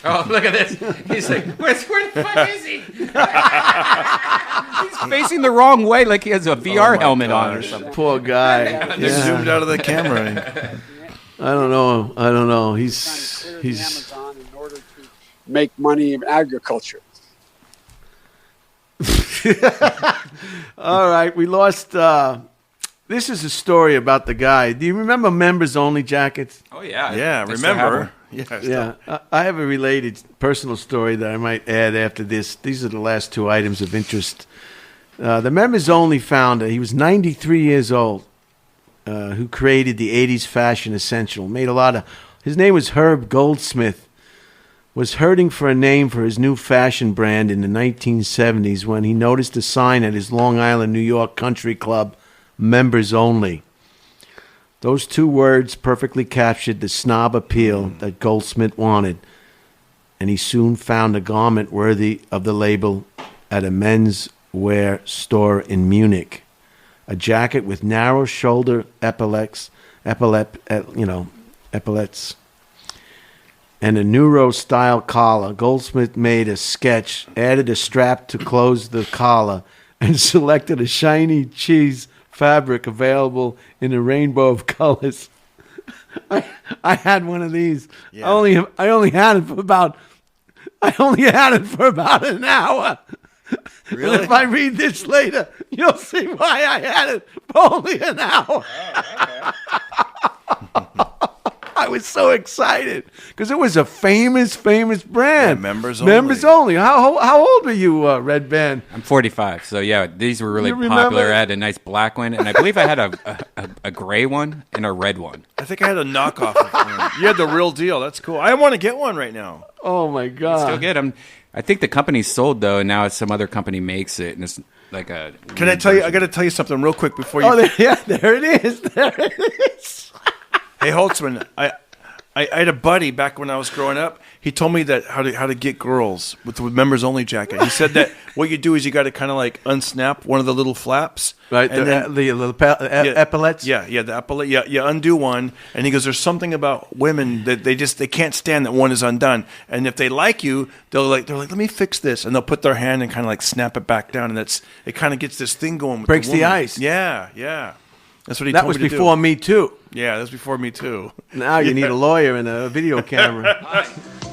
Oh, look at this. He's like, where the fuck is he? He's facing the wrong way like he has a VR helmet on or something. Poor guy. They zoomed out of the camera. I don't know. He's Amazon in order to make money in agriculture. All right, we lost. This is a story about the guy. Do you remember members only jackets? Oh, yeah. Yeah, I still have remember. them. Yeah. I have a related personal story that I might add after this. These are the last two items of interest. The members only founder, he was 93 years old, who created the 80s fashion essential. His name was Herb Goldsmith. Was hurting for a name for his new fashion brand in the 1970s when he noticed a sign at his Long Island, New York country club, members only. Those two words perfectly captured the snob appeal that Goldsmith wanted, and he soon found a garment worthy of the label at a men's wear store in Munich. A jacket with narrow shoulder epaulets, and a Neuro-style collar. Goldsmith made a sketch, added a strap to close the collar, and selected a shiny cheese fabric available in a rainbow of colors. I had one of these. Yeah. I only had it for about an hour. Really? And if I read this later, you'll see why I had it for only an hour. I was so excited because it was a famous brand. Yeah, members only. Members only. How old were you, Redban? I'm 45, so yeah, these were really You remember? popular. I had a nice black one, and I believe I had a gray one and a red one. I think I had a knockoff of one. You had the real deal. That's cool. I want to get one right now. Oh my God! Still get them. I think the company's sold though, and now it's some other company makes it, and it's like a. Can I tell you? I got to tell you something real quick before you. Oh, there it is. There it is. Hey Holtzman, I had a buddy back when I was growing up. He told me that how to get girls with the members only jacket. He said that what you do is you got to kind of like unsnap one of the little flaps, Right, and the epaulets. Yeah, the epaulette. Yeah, you undo one, and he goes, "There's something about women that they can't stand that one is undone, and if they like you, they're like, let me fix this, and they'll put their hand and kind of like snap it back down, and it kind of gets this thing going. With Breaks the the woman. ice. Yeah. That's what he That told was me to before do. Me Too. Yeah, that was before me too. Now you need a lawyer and a video camera.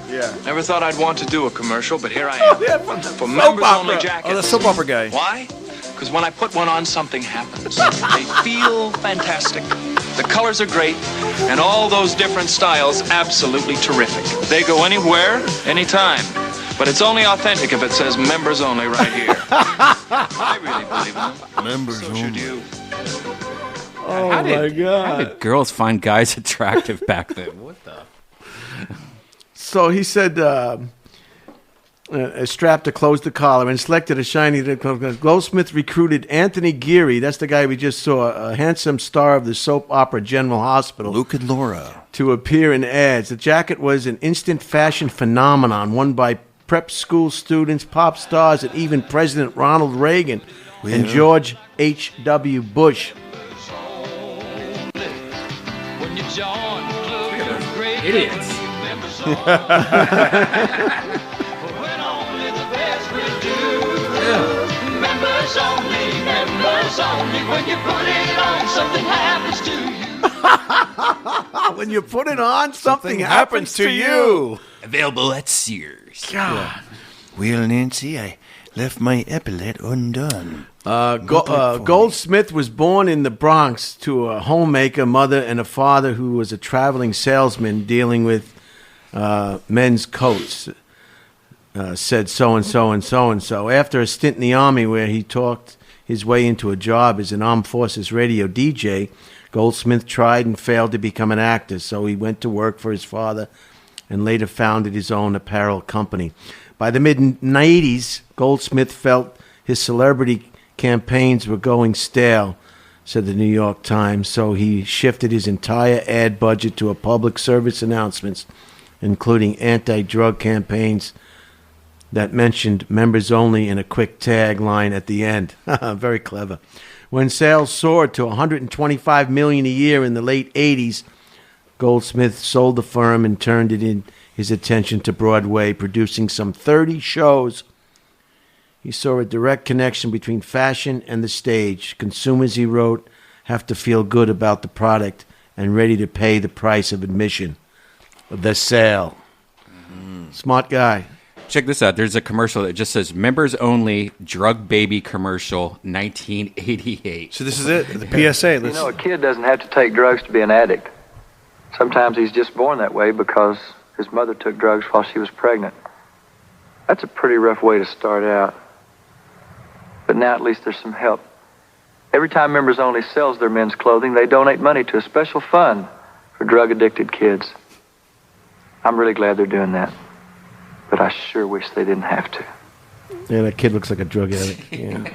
Yeah. Never thought I'd want to do a commercial, but here I am. For members only jackets. Oh, the soap opera guy. Why? Because when I put one on, something happens. They feel fantastic. The colors are great, and all those different styles absolutely terrific. They go anywhere, anytime. But it's only authentic if it says members only right here. I really believe in them. Members So should you. Oh How my did God! girls find guys attractive back then? What the? So he said, a strap to close the collar, and selected a shiny. Goldsmith recruited Anthony Geary. That's the guy we just saw, a handsome star of the soap opera General Hospital. Luke and Laura. To appear in ads. The jacket was an instant fashion phenomenon, worn by prep school students, pop stars, and even President Ronald Reagan and George H.W. Bush. Idiots. Members only. When you put it on, something happens to you. When you put it on, something happens to you. Available at Sears. God. Well, Nancy, I left my epaulette undone. Goldsmith was born in the Bronx to a homemaker, mother, and a father who was a traveling salesman dealing with men's coats. Said so-and-so and so-and-so. After a stint in the Army where he talked his way into a job as an armed forces radio DJ, Goldsmith tried and failed to become an actor, so he went to work for his father and later founded his own apparel company. By the mid-'80s, Goldsmith felt his celebrity campaigns were going stale, said the New York Times, so he shifted his entire ad budget to a public service announcements, including anti-drug campaigns that mentioned members only in a quick tagline at the end. Very clever. When sales soared to $125 million a year in the late 80s, Goldsmith sold the firm and turned his attention to Broadway, producing some 30 shows. He saw a direct connection between fashion and the stage. Consumers, he wrote, have to feel good about the product and ready to pay the price of admission. The sale. Smart guy. Check this out. There's a commercial that just says members only drug baby commercial 1988. So this is it, the PSA. You know, a kid doesn't have to take drugs to be an addict. Sometimes he's just born that way because his mother took drugs while she was pregnant. That's a pretty rough way to start out. But now at least there's some help. Every time Members Only sells their men's clothing, they donate money to a special fund for drug-addicted kids. I'm really glad they're doing that. But I sure wish they didn't have to. Yeah, that kid looks like a drug addict. Yeah.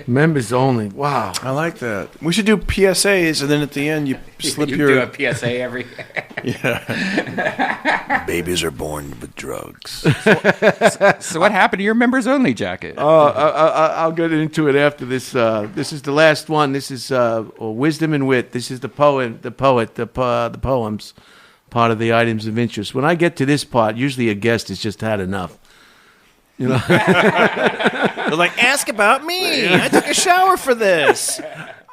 Members only. Wow. I like that. We should do PSAs, and then at the end you slip you your... do a PSA every... Yeah. Babies are born with drugs. So what happened to your members only jacket? I'll get into it after this. This is the last one. This is Wisdom and Wit. This is the poems, part of the items of interest. When I get to this part, usually a guest has just had enough. You know, they're like, ask about me. I took a shower for this.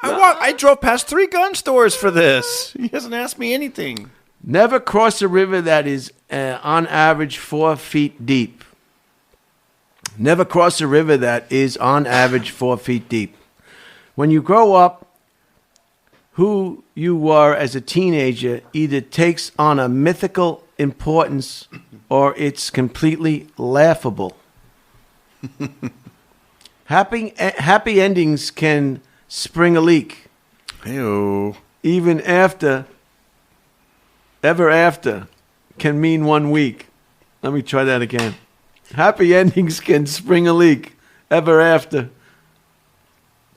I drove past 3 gun stores for this. He hasn't asked me anything. Never cross a river that is on average 4 feet deep. Never cross a river that is on average 4 feet deep. When you grow up, who you were as a teenager either takes on a mythical importance or it's completely laughable. Happy endings can spring a leak. Ew. Even ever after can mean 1 week. Let me try that again. Happy endings can spring a leak. Ever after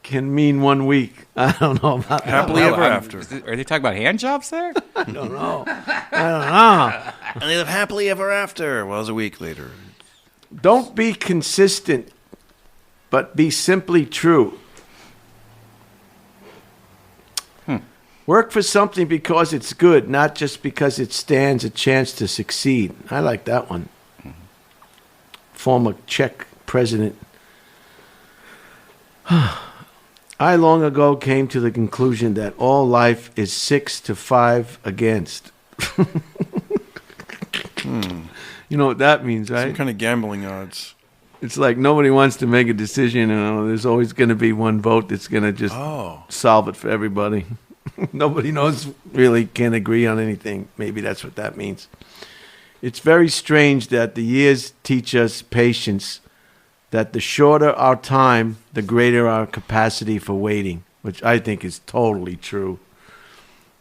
can mean 1 week. I don't know about that. Happily ever after. Are they talking about hand jobs there? I don't know. I And they live happily ever after. Well, it was a week later. don't be consistent, but be simply true. Work for something because it's good, not just because it stands a chance to succeed. I like that one. Former Czech president. I long ago came to the conclusion that all life is 6 to 5 against. You know what that means, right? Some kind of gambling odds. It's like nobody wants to make a decision, and there's always going to be one vote that's going to just solve it for everybody. Nobody knows, really can't agree on anything. Maybe that's what that means. It's very strange that the years teach us patience, that the shorter our time, the greater our capacity for waiting, which I think is totally true.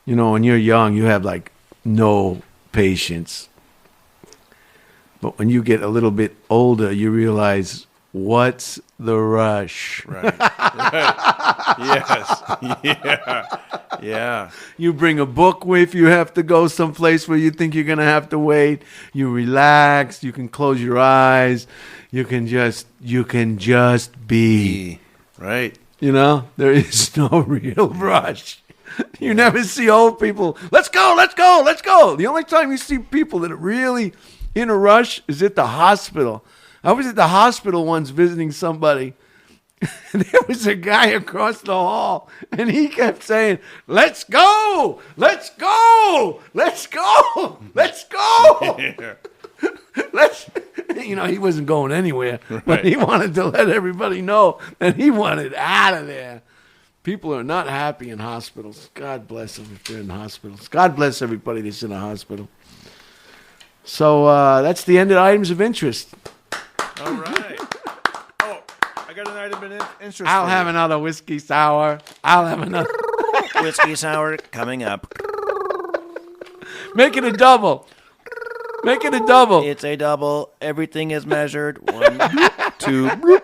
You know, when you're young, you have like no patience. But when you get a little bit older, you realize, what's the rush? Right. Yes. Yeah. You bring a book with you, have to go someplace where you think you're going to have to wait. You relax. You can close your eyes. You can just be. Right. You know, there is no real rush. You never see old people. Let's go, let's go, let's go. The only time you see people that are really in a rush is at the hospital. I was at the hospital once visiting somebody. And there was a guy across the hall, and he kept saying, let's go, let's go, let's go, let's go. Let's, you know, he wasn't going anywhere, but he wanted to let everybody know that he wanted out of there. People are not happy in hospitals. God bless them if they're in hospitals. God bless everybody that's in a hospital. So that's the end of items of interest. All right. Oh, I got an item of interest. I'll have another whiskey sour. I'll have another Whiskey sour coming up. Make it a double. Make it a double. It's a double. Everything is measured. 1, 2.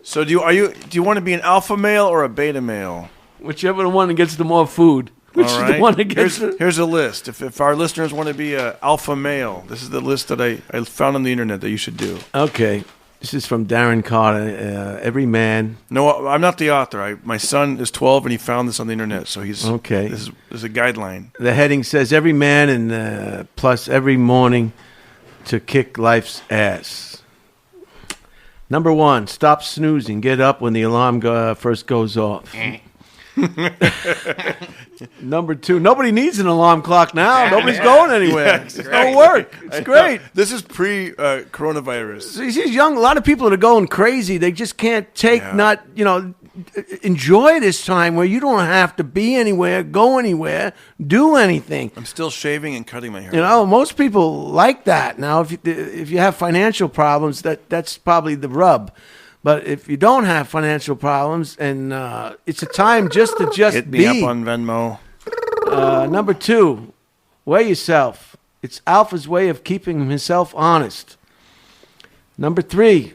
So do you want to be an alpha male or a beta male? Whichever one that gets the more food. Which All is right. the one that gets Here's a list. If our listeners want to be an alpha male, this is the list that I found on the internet that you should do. Okay. This is from Darren Carter. Every man. No, I'm not the author. My son is 12 and he found this on the internet, so he's okay. This is a guideline. The heading says every man and plus every morning to kick life's ass. Number 1, stop snoozing. Get up when the alarm first goes off. Number 2, nobody needs an alarm clock now. Nobody's going anywhere. Yeah, It's no work. It's great. This is pre-coronavirus. These young, a lot of people that are going crazy. They just can't enjoy this time where you don't have to be anywhere, go anywhere, do anything. I'm still shaving and cutting my hair. You know, most people like that. Now, if you have financial problems, that's probably the rub. But if you don't have financial problems, and it's a time just to Hit me be. up on Venmo. Number 2, weigh yourself. It's Alpha's way of keeping himself honest. Number 3,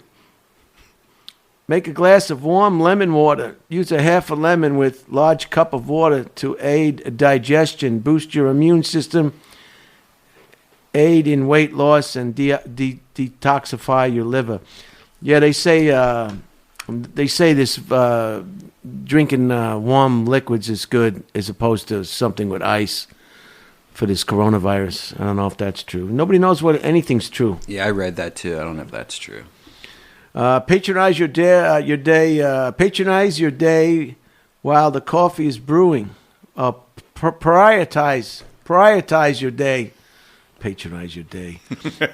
make a glass of warm lemon water. Use a half a lemon with large cup of water to aid digestion, boost your immune system, aid in weight loss, and detoxify your liver. Yeah, they say this drinking warm liquids is good as opposed to something with ice for this coronavirus. I don't know if that's true. Nobody knows what anything's true. Yeah, I read that too. I don't know if that's true. Patronize your day. Patronize your day while the coffee is brewing. Prioritize your day. Patronize your day.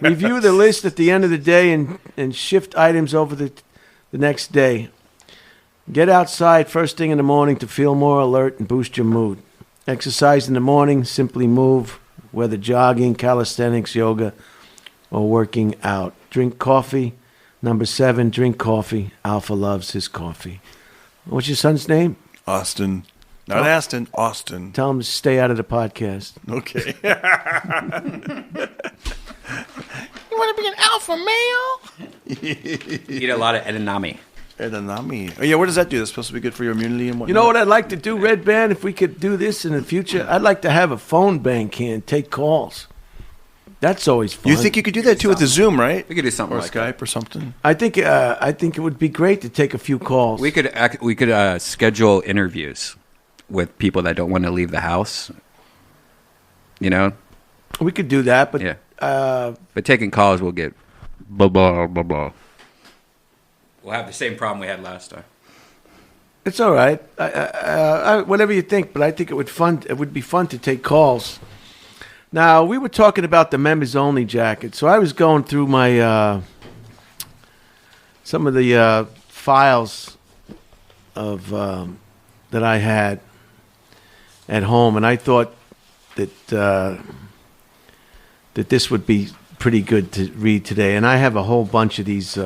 Review the list at the end of the day and shift items over the next day. Get outside first thing in the morning to feel more alert and boost your mood. Exercise in the morning, simply move, whether jogging, calisthenics, yoga, or working out. Drink coffee. Number 7, drink coffee. Alpha loves his coffee. What's your son's name? Austin. Not Aston, Austin. Tell him to stay out of the podcast. Okay. You want to be an alpha male? Eat a lot of edamame. Edamame. Oh, yeah, what does that do? That's supposed to be good for your immunity and whatnot. You know what I'd like to do, Red Band? If we could do this in the future, I'd like to have a phone bank here and take calls. That's always fun. You think you could do that too with the Zoom, right? We could do something or like Skype that. or something. I think it would be great to take a few calls. We could schedule interviews with people that don't want to leave the house. You know, we could do that, but but taking calls will get blah blah blah blah. We'll have the same problem we had last time. It's all right. Whatever you think, but I think it would be fun to take calls. Now, we were talking about the members-only jacket, so I was going through my some of the files of that I had at home, and I thought that that this would be pretty good to read today. And I have a whole bunch of these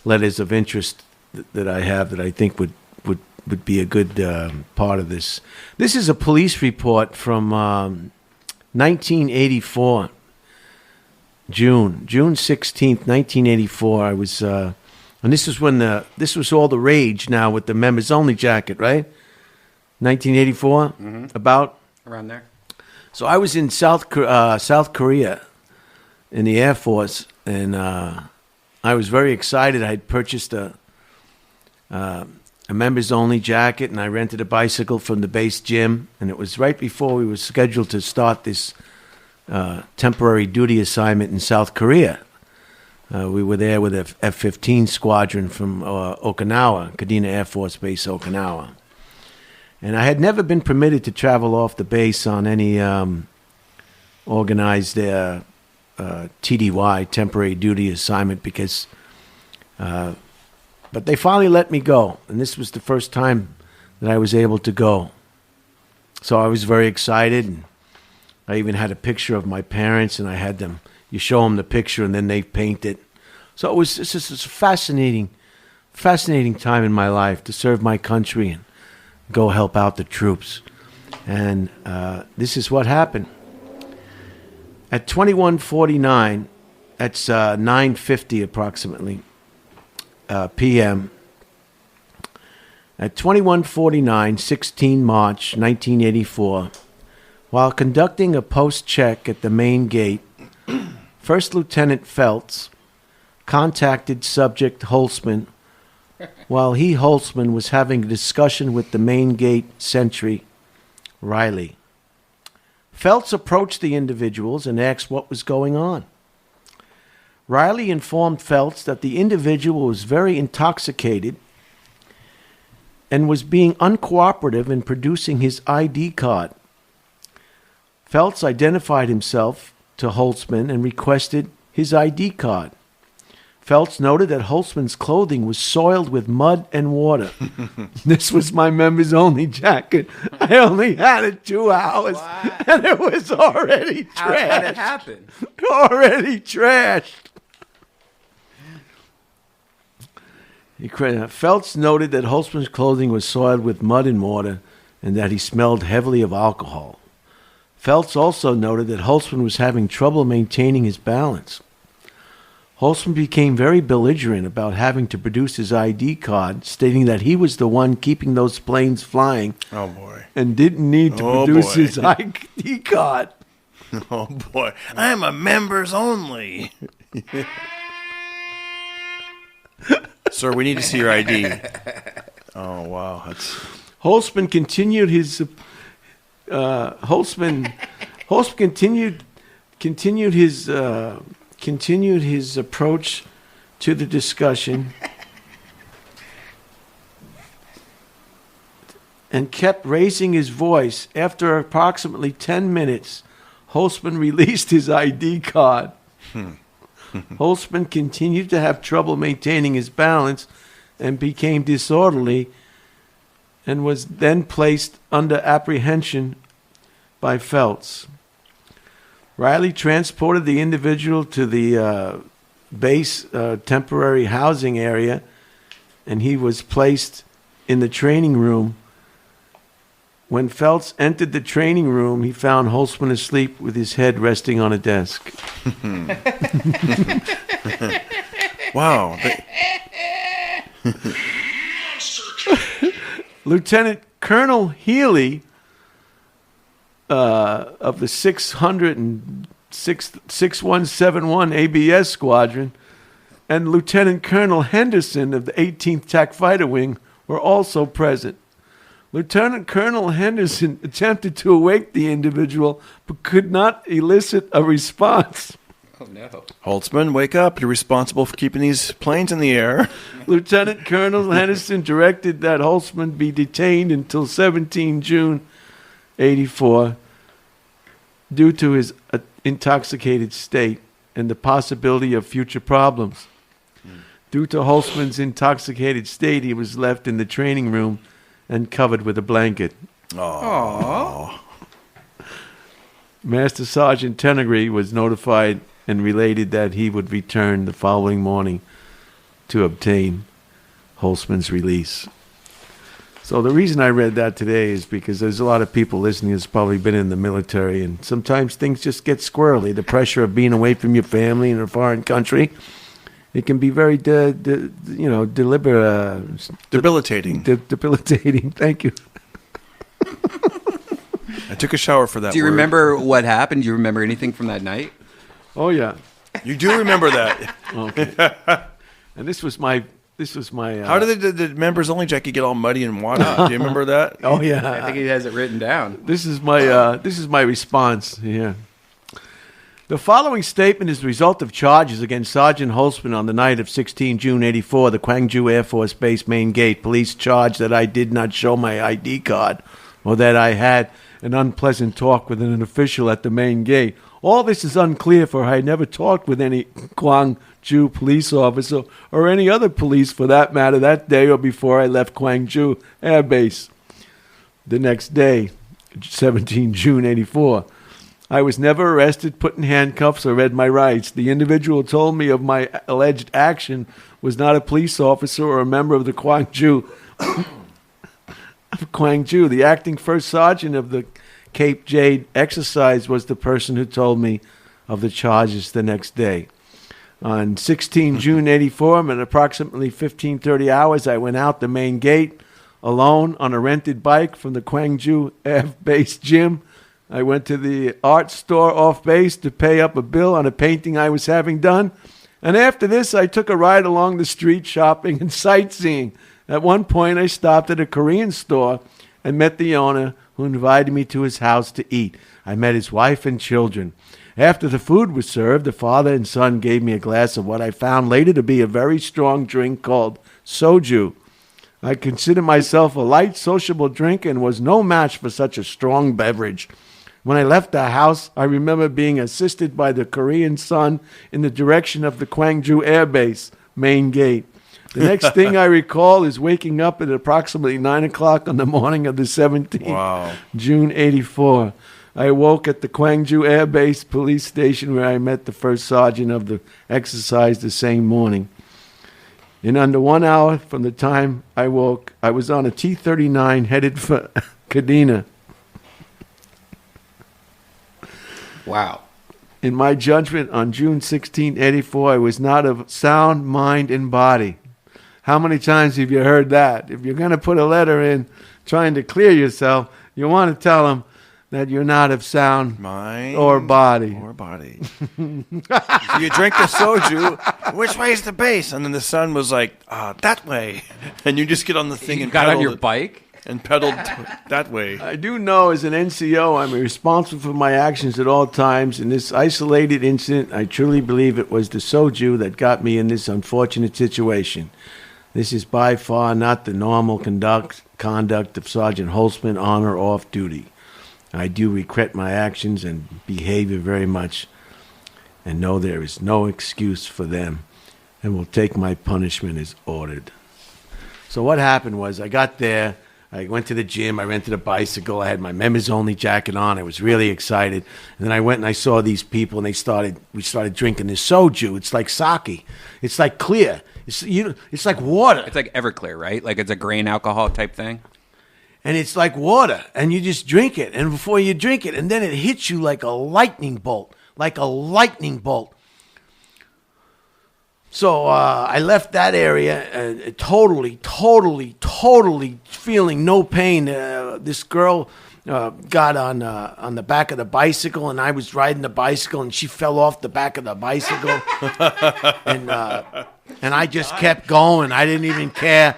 letters of interest that I have that I think would be a good part of this. This is a police report from 1984, June 16th, 1984. I was, and this is when this was all the rage now with the members only jacket, right? 1984, about around there. So I was in South Korea in the Air Force, and I was very excited. I had purchased a members only jacket, and I rented a bicycle from the base gym, and it was right before we were scheduled to start this temporary duty assignment in South Korea. We were there with a F-15 squadron from Okinawa, Kadena Air Force Base, Okinawa. And I had never been permitted to travel off the base on any organized TDY, temporary duty assignment, because but they finally let me go, and this was the first time that I was able to go. So I was very excited, and I even had a picture of my parents, and I had them. You show them the picture, and then they paint it. So it was just a fascinating time in my life to serve my country and go help out the troops. And this is what happened. At 21:49, that's 9:50 approximately, p.m. At 21:49, 16 March 1984, while conducting a post check at the main gate, First Lieutenant Phelps contacted subject Holtzman while Holtzman was having a discussion with the main gate sentry, Riley. Phelps approached the individuals and asked what was going on. Riley informed Phelps that the individual was very intoxicated and was being uncooperative in producing his ID card. Phelps identified himself to Holtzman and requested his ID card. Phelps noted that Holtzman's clothing was soiled with mud and water. This was my members only jacket. I only had it 2 hours, and it was already trashed. How did it happen? Already trashed. Phelps noted that Holtzman's clothing was soiled with mud and water, and that he smelled heavily of alcohol. Phelps also noted that Holtzman was having trouble maintaining his balance. Holtzman became very belligerent about having to produce his ID card, stating that he was the one keeping those planes flying. Oh, boy. And didn't need to produce his ID card. Oh, boy. I'm a members only. Sir, we need to see your ID. Oh, wow. Holtzman continued his continued his approach to the discussion and kept raising his voice. After approximately 10 minutes, Holtzman released his ID card. Holtzman continued to have trouble maintaining his balance and became disorderly, and was then placed under apprehension by Phelps. Riley transported the individual to the base temporary housing area, and he was placed in the training room When Phelps entered the training room, he found Holtzman asleep with his head resting on a desk. Wow. Lieutenant Colonel Healy of the 6171 ABS Squadron and Lieutenant Colonel Henderson of the 18th TAC Fighter Wing were also present. Lieutenant Colonel Henderson attempted to awake the individual but could not elicit a response. Oh, no. Holtzman, wake up. You're responsible for keeping these planes in the air. Lieutenant Colonel Henderson directed that Holtzman be detained until 17 June 84 due to his intoxicated state and the possibility of future problems. Due to Holtzman's intoxicated state, he was left in the training room and covered with a blanket. Aww. Master Sergeant Tenagry was notified and related that he would return the following morning to obtain Holtzman's release. So the reason I read that today is because there's a lot of people listening that's probably been in the military, and sometimes things just get squirrely. The pressure of being away from your family in a foreign country, it can be very, debilitating. Debilitating. Thank you. I took a shower for that. Do you word. remember what happened? Do you remember anything from that night? Oh yeah, you do remember that. Okay. And this was my. How did the members only jacket get all muddy and water? Do you remember that? Oh yeah, I think he has it written down. This is my response here. The following statement is the result of charges against Sergeant Holtzman on the night of 16 June 84, the Gwangju Air Force Base main gate. Police charged that I did not show my ID card or that I had an unpleasant talk with an official at the main gate. All this is unclear, for I never talked with any Gwangju police officer or any other police for that matter that day or before I left Gwangju Air Base. The next day, 17 June 84, I was never arrested, put in handcuffs, or read my rights. The individual told me of my alleged action was not a police officer or a member of the Gwangju. The acting first sergeant of the Cape Jade exercise was the person who told me of the charges the next day. On 16 June 84, at approximately 15:30 hours, I went out the main gate alone on a rented bike from the Gwangju Air Base gym. I went to the art store off base to pay up a bill on a painting I was having done. And after this, I took a ride along the street shopping and sightseeing. At one point, I stopped at a Korean store and met the owner, who invited me to his house to eat. I met his wife and children. After the food was served, the father and son gave me a glass of what I found later to be a very strong drink called soju. I consider myself a light, sociable drinker and was no match for such a strong beverage. When I left the house, I remember being assisted by the Korean son in the direction of the Gwangju Air Base main gate. The next thing I recall is waking up at approximately 9 o'clock on the morning of the 17th, June 84. I woke at the Gwangju Air Base police station where I met the first sergeant of the exercise the same morning. In under 1 hour from the time I woke, I was on a T-39 headed for Kadena. Wow. In my judgment, on June 16, 84, I was not of sound mind and body. How many times have you heard that? If you're going to put a letter in trying to clear yourself, you want to tell them that you're not of sound mind or body. So you drink the soju, which way is the base? And then the son was like, that way. And you just get on the thing and got on your bike? And pedaled that way. I do know as an NCO, I'm responsible for my actions at all times. In this isolated incident, I truly believe it was the soju that got me in this unfortunate situation. This is by far not the normal conduct of Sergeant Holtzman on or off duty. I do regret my actions and behavior very much and know there is no excuse for them and will take my punishment as ordered. So what happened was I got there. I went to the gym. I rented a bicycle. I had my members-only jacket on. I was really excited. And then I went and I saw these people, and we started drinking this soju. It's like sake. It's like clear. It's like water. It's like Everclear, right? Like it's a grain alcohol type thing? and it's like water, and you just drink it, and before you drink it, and then it hits you like a lightning bolt, So I left that area totally feeling no pain. This girl got on the back of the bicycle, and I was riding the bicycle, and she fell off the back of the bicycle, and I just kept going. I didn't even care.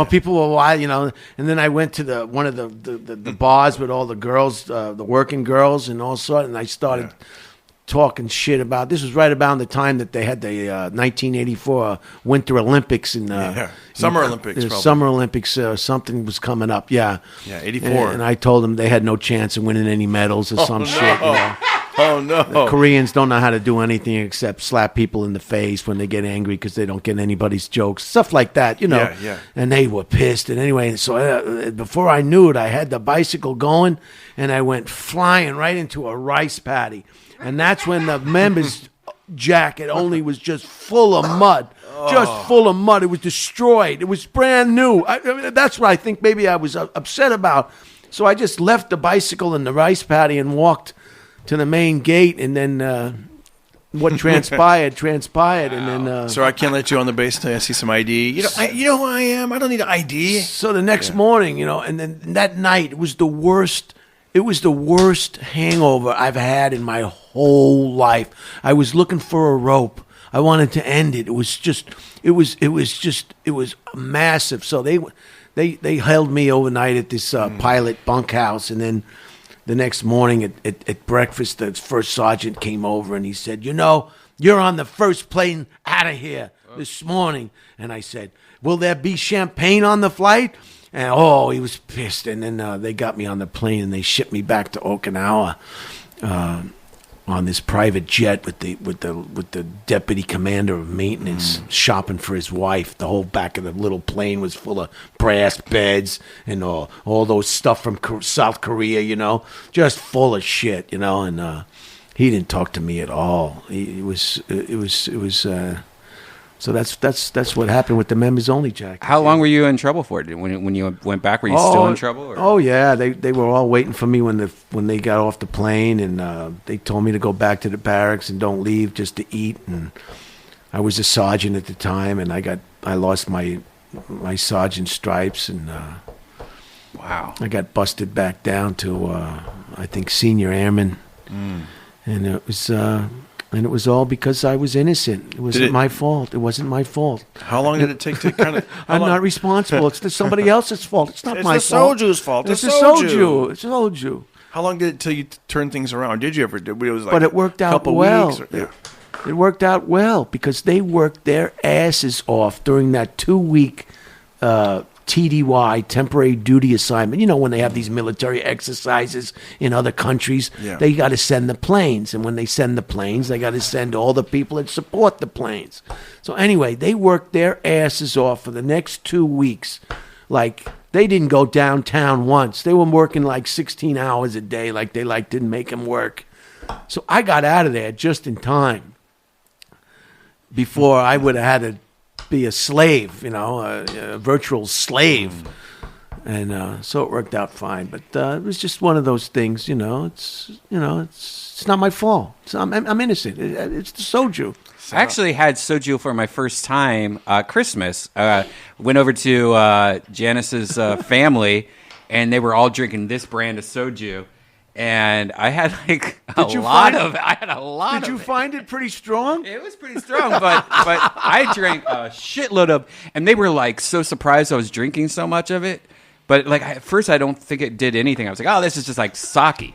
People were wild, And then I went to one of the bars with all the girls, the working girls, and all sorts, and I started talking shit about. This was right about the time that they had the 1984 Winter Olympics in Summer Olympics. Probably. Summer Olympics. Something was coming up. Yeah, 84. And I told them they had no chance of winning any medals or some shit. Oh no! The Koreans don't know how to do anything except slap people in the face when they get angry because they don't get anybody's jokes, stuff like that, Yeah. And they were pissed. And anyway, so before I knew it, I had the bicycle going, and I went flying right into a rice paddy. And that's when the members' jacket only was just full of mud. Just full of mud. It was destroyed. It was brand new. I mean, that's what I think maybe I was upset about. So I just left the bicycle in the rice paddy and walked to the main gate, and then what transpired, and then... So I can't let you on the base until I see some ID. You know who I am? I don't need an ID. So the next morning, and then that night, it was the worst hangover I've had in my whole life. I was looking for a rope. I wanted to end it. It was massive. So they held me overnight at this pilot bunkhouse, and then the next morning at breakfast, the first sergeant came over and he said, you're on the first plane out of here this morning. And I said, will there be champagne on the flight? And he was pissed. And then they got me on the plane and they shipped me back to Okinawa on this private jet with the deputy commander of maintenance shopping for his wife. The whole back of the little plane was full of brass beds and all those stuff from South Korea, just full of shit, and he didn't talk to me at all. So that's what happened with the members only jacket. How long were you in trouble for? When you went back, were you still in trouble? Or? Oh yeah, they were all waiting for me when they got off the plane, and they told me to go back to the barracks and don't leave, just to eat. And I was a sergeant at the time, and I lost my sergeant stripes, and wow, I got busted back down to I think senior airman, and it was all because I was innocent. It wasn't my fault. It wasn't my fault. How long did it take to kind of... I'm not responsible. It's somebody else's fault. It's not my fault. It's the soju's fault. It's the soju. It's soju. How long did it till you turned things around? Did you ever? It was like but it worked out well. It worked out well because they worked their asses off during that 2-week TDY, temporary duty assignment. When they have these military exercises in other countries, they got to send the planes. And when they send the planes, they got to send all the people that support the planes. So anyway, they worked their asses off for the next 2 weeks. Like, they didn't go downtown once. They were working like 16 hours a day, like they didn't make them work. So I got out of there just in time before I would have had to be a slave, a virtual slave. And so it worked out fine. But it was just one of those things, it's not my fault. I'm innocent. It's the soju. I actually had soju for my first time Christmas. Went over to Janice's family, and they were all drinking this brand of soju. And I had a lot of it. Did you find it pretty strong? It was pretty strong, but I drank a shitload of, and they were so surprised I was drinking so much of it. But at first I don't think it did anything. I was like, oh, this is just like sake.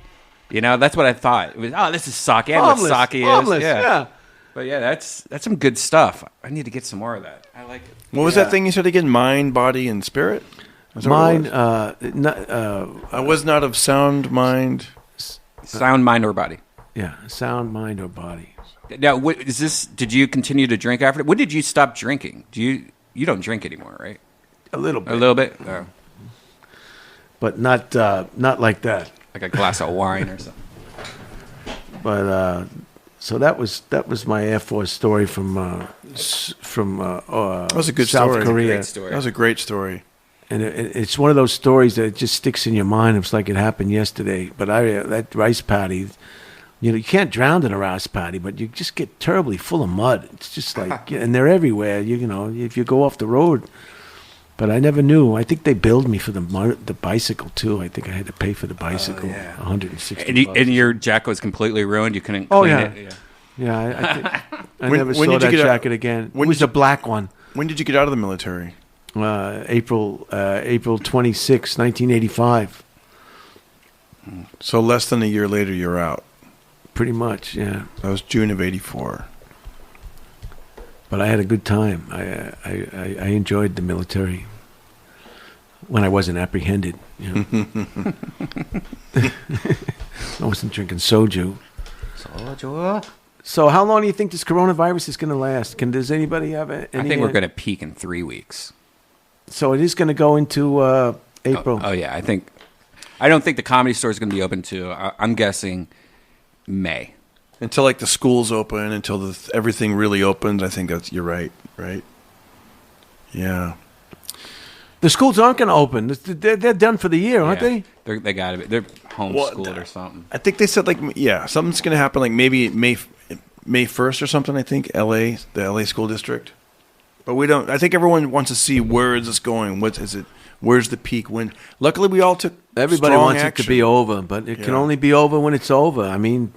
That's what I thought. It was, oh, this is sake. I know what sake is. Yeah. But yeah, that's some good stuff. I need to get some more of that. I like it. What was that thing you said again? Mind, body, and spirit? Mind, I was not of sound mind. Sound mind or body. Yeah, sound mind or body. Now, did you continue to drink after? When did you stop drinking? You don't drink anymore, right? A little bit. A little bit? Oh. But not like that. Like a glass of wine or something. But so that was my Air Force story from that was a good South story. Korea. Great story. That was a great story. And it's one of those stories that just sticks in your mind. It's like it happened yesterday. But that rice paddy, you can't drown in a rice paddy, but you just get terribly full of mud. It's just like, and they're everywhere. If you go off the road. But I never knew. I think they billed me for the bicycle too. I think I had to pay for the bicycle, $160. And your jacket was completely ruined. You couldn't clean it. Yeah. I never saw that jacket again. It was a black one. When did you get out of the military? April 26, 1985. So less than a year later, you're out. Pretty much, yeah. That was June of '84. But I had a good time. I enjoyed the military when I wasn't apprehended. I wasn't drinking soju. So how long do you think this coronavirus is going to last? Does anybody have any? I think we're going to peak in 3 weeks. So it is going to go into April. Oh yeah, I don't think the Comedy Store is going to be open I'm guessing May. Until like the schools open, until everything really opens. I think you're right. Yeah. The schools aren't going to open. They're done for the year, aren't they? They got to be. They're homeschooled or something. I think they said something's going to happen like maybe May 1st or something. I think the LA school district. But we don't. I think everyone wants to see where is this going. What is it? Where's the peak? When? Luckily, we all took. Everybody strong wants action. it to be over, but it can only be over when it's over. I mean,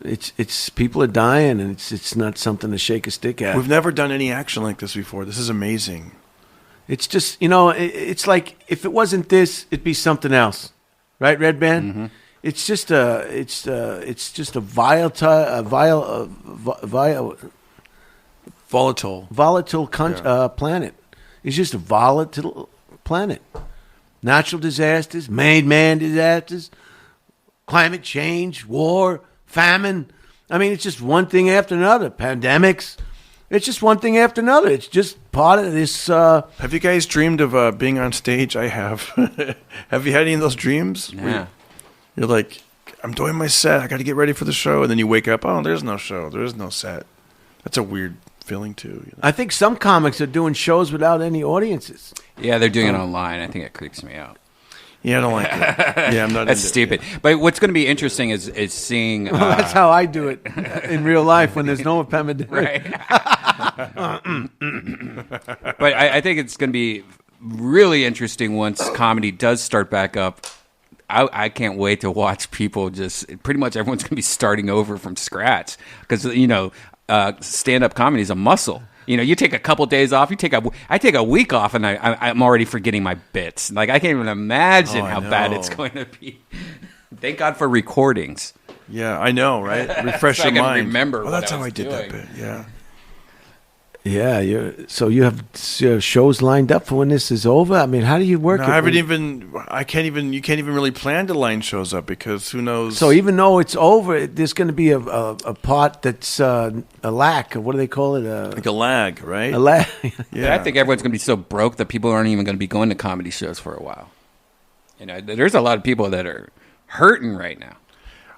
it's people are dying, and it's not something to shake a stick at. We've never done any action like this before. This is amazing. It's just it's like if it wasn't this, it'd be something else, right, Redban? Mm-hmm. It's just a volatile planet. It's just a volatile planet. Natural disasters, man disasters, climate change, war, famine. I mean, it's just one thing after another. Pandemics. It's just one thing after another. It's just part of this. Have you guys dreamed of being on stage? I have. Have you had any of those dreams? Yeah. You're like, I'm doing my set. I got to get ready for the show. And then you wake up, oh, there's no show. There is no set. That's a weird feeling, too. I think some comics are doing shows without any audiences. Yeah, they're doing it online. I think it creeps me out. Yeah, I don't like it. Yeah, I'm not. That's stupid. But what's going to be interesting is seeing. That's how I do it in real life when there's no pandemic. Right. But I think it's going to be really interesting once comedy does start back up. I can't wait to watch people pretty much everyone's going to be starting over from scratch because stand-up comedy is a muscle. You take a couple days off. I take a week off, and I'm already forgetting my bits. Like I can't even imagine how bad it's going to be. Thank God for recordings. Yeah, I know, right? Refresh your I can mind. remember. Well, that's how I did that bit. Yeah. Yeah, so you have shows lined up for when this is over. I mean, how do you work? No, I can't even. You can't even really plan to line shows up because who knows? So even though it's over, there's going to be a part that's a lack. What do they call it? Like a lag, right? A lag. Yeah, I think everyone's going to be so broke that people aren't even going to be going to comedy shows for a while. There's a lot of people that are hurting right now.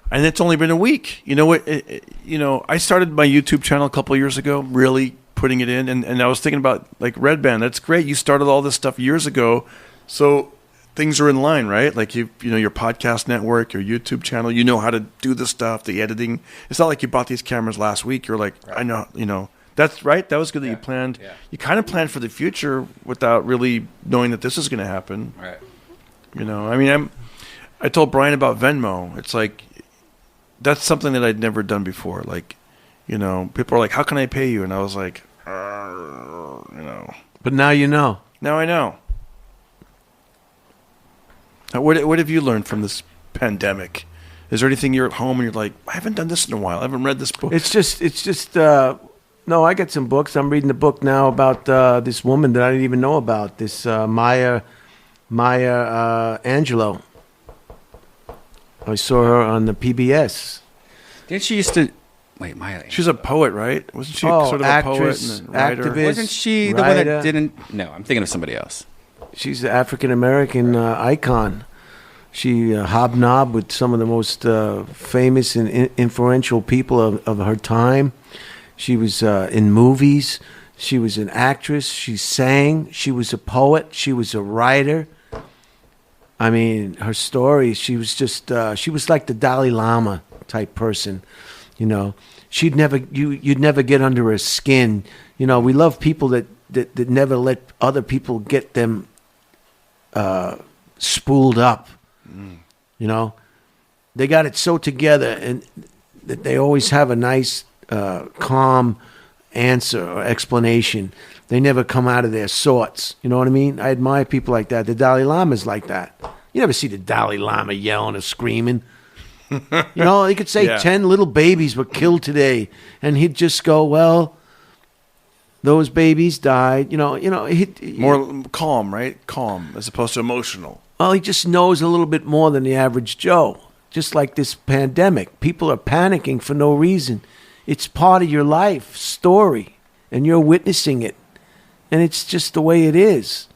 And it's only been a week. You know what? I started my YouTube channel a couple of years ago, really putting it in, and I was thinking about like Redban. That's great. You started all this stuff years ago, so things are in line, right? Like your podcast network, your YouTube channel. You know how to do the stuff, the editing. It's not like you bought these cameras last week. You're like, right. I know. That's right. That was good that you planned. Yeah. You kind of planned for the future without really knowing that this is going to happen. Right. I mean, I told Brian about Venmo. It's like that's something that I'd never done before. Like, people are like, "How can I pay you?" And I was like, But now you know. Now I know. What have you learned from this pandemic? Is there anything you're at home and you're like, I haven't done this in a while. I haven't read this book. It's just. No, I got some books. I'm reading a book now about this woman that I didn't even know about. This Maya Angelou. I saw her on the PBS. Didn't she used to? Wait, Maya. She's a poet, right? Wasn't she sort of actress, a poet and a writer? Activist, wasn't she the writer. one that didn't? No, I'm thinking of somebody else. She's an African-American icon. She hobnobbed with some of the most famous and influential people of her time. She was in movies. She was an actress. She sang. She was a poet. She was a writer. I mean, her story, she was just, she was like the Dalai Lama type person, you know. You'd never get under her skin. You know, we love people that never let other people get them spooled up. You know, they got it so together, and that they always have a nice, calm answer or explanation. They never come out of their sorts. You know what I mean? I admire people like that. The Dalai Lama's like that. You never see the Dalai Lama yelling or screaming. You know, he could say 10 little babies were killed today, and he'd just go, well, those babies died. You know, more calm, right? Calm as opposed to emotional. Well, he just knows a little bit more than the average Joe. Just like this pandemic, people are panicking for no reason. It's part of your life story, and you're witnessing it, and it's just the way it is.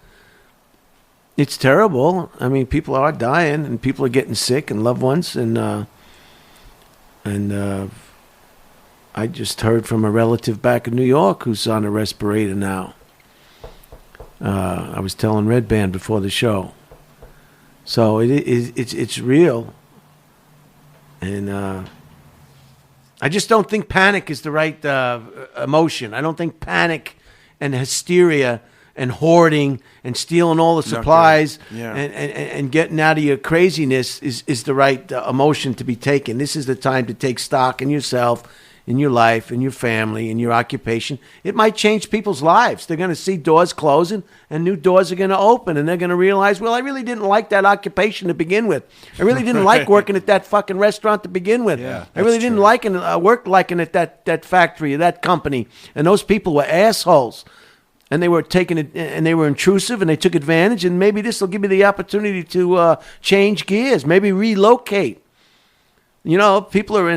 It's terrible. I mean, people are dying, and people are getting sick, and loved ones, and I just heard from a relative back in New York who's on a respirator now. I was telling Redban before the show. So it's real, and I just don't think panic is the right emotion. I don't think panic and hysteria and hoarding and stealing all the supplies and getting out of your craziness is the right emotion to be taken. This is the time to take stock in yourself, in your life, in your family, in your occupation. It might change people's lives. They're going to see doors closing and new doors are going to open, and they're going to realize, well, I really didn't like that occupation to begin with. I really didn't like working at that fucking restaurant to begin with. Yeah, I really didn't like work liking at that factory or that company. And those people were assholes. And they were taking it, and they were intrusive, and they took advantage. And maybe this will give me the opportunity to change gears, maybe relocate. You know, people are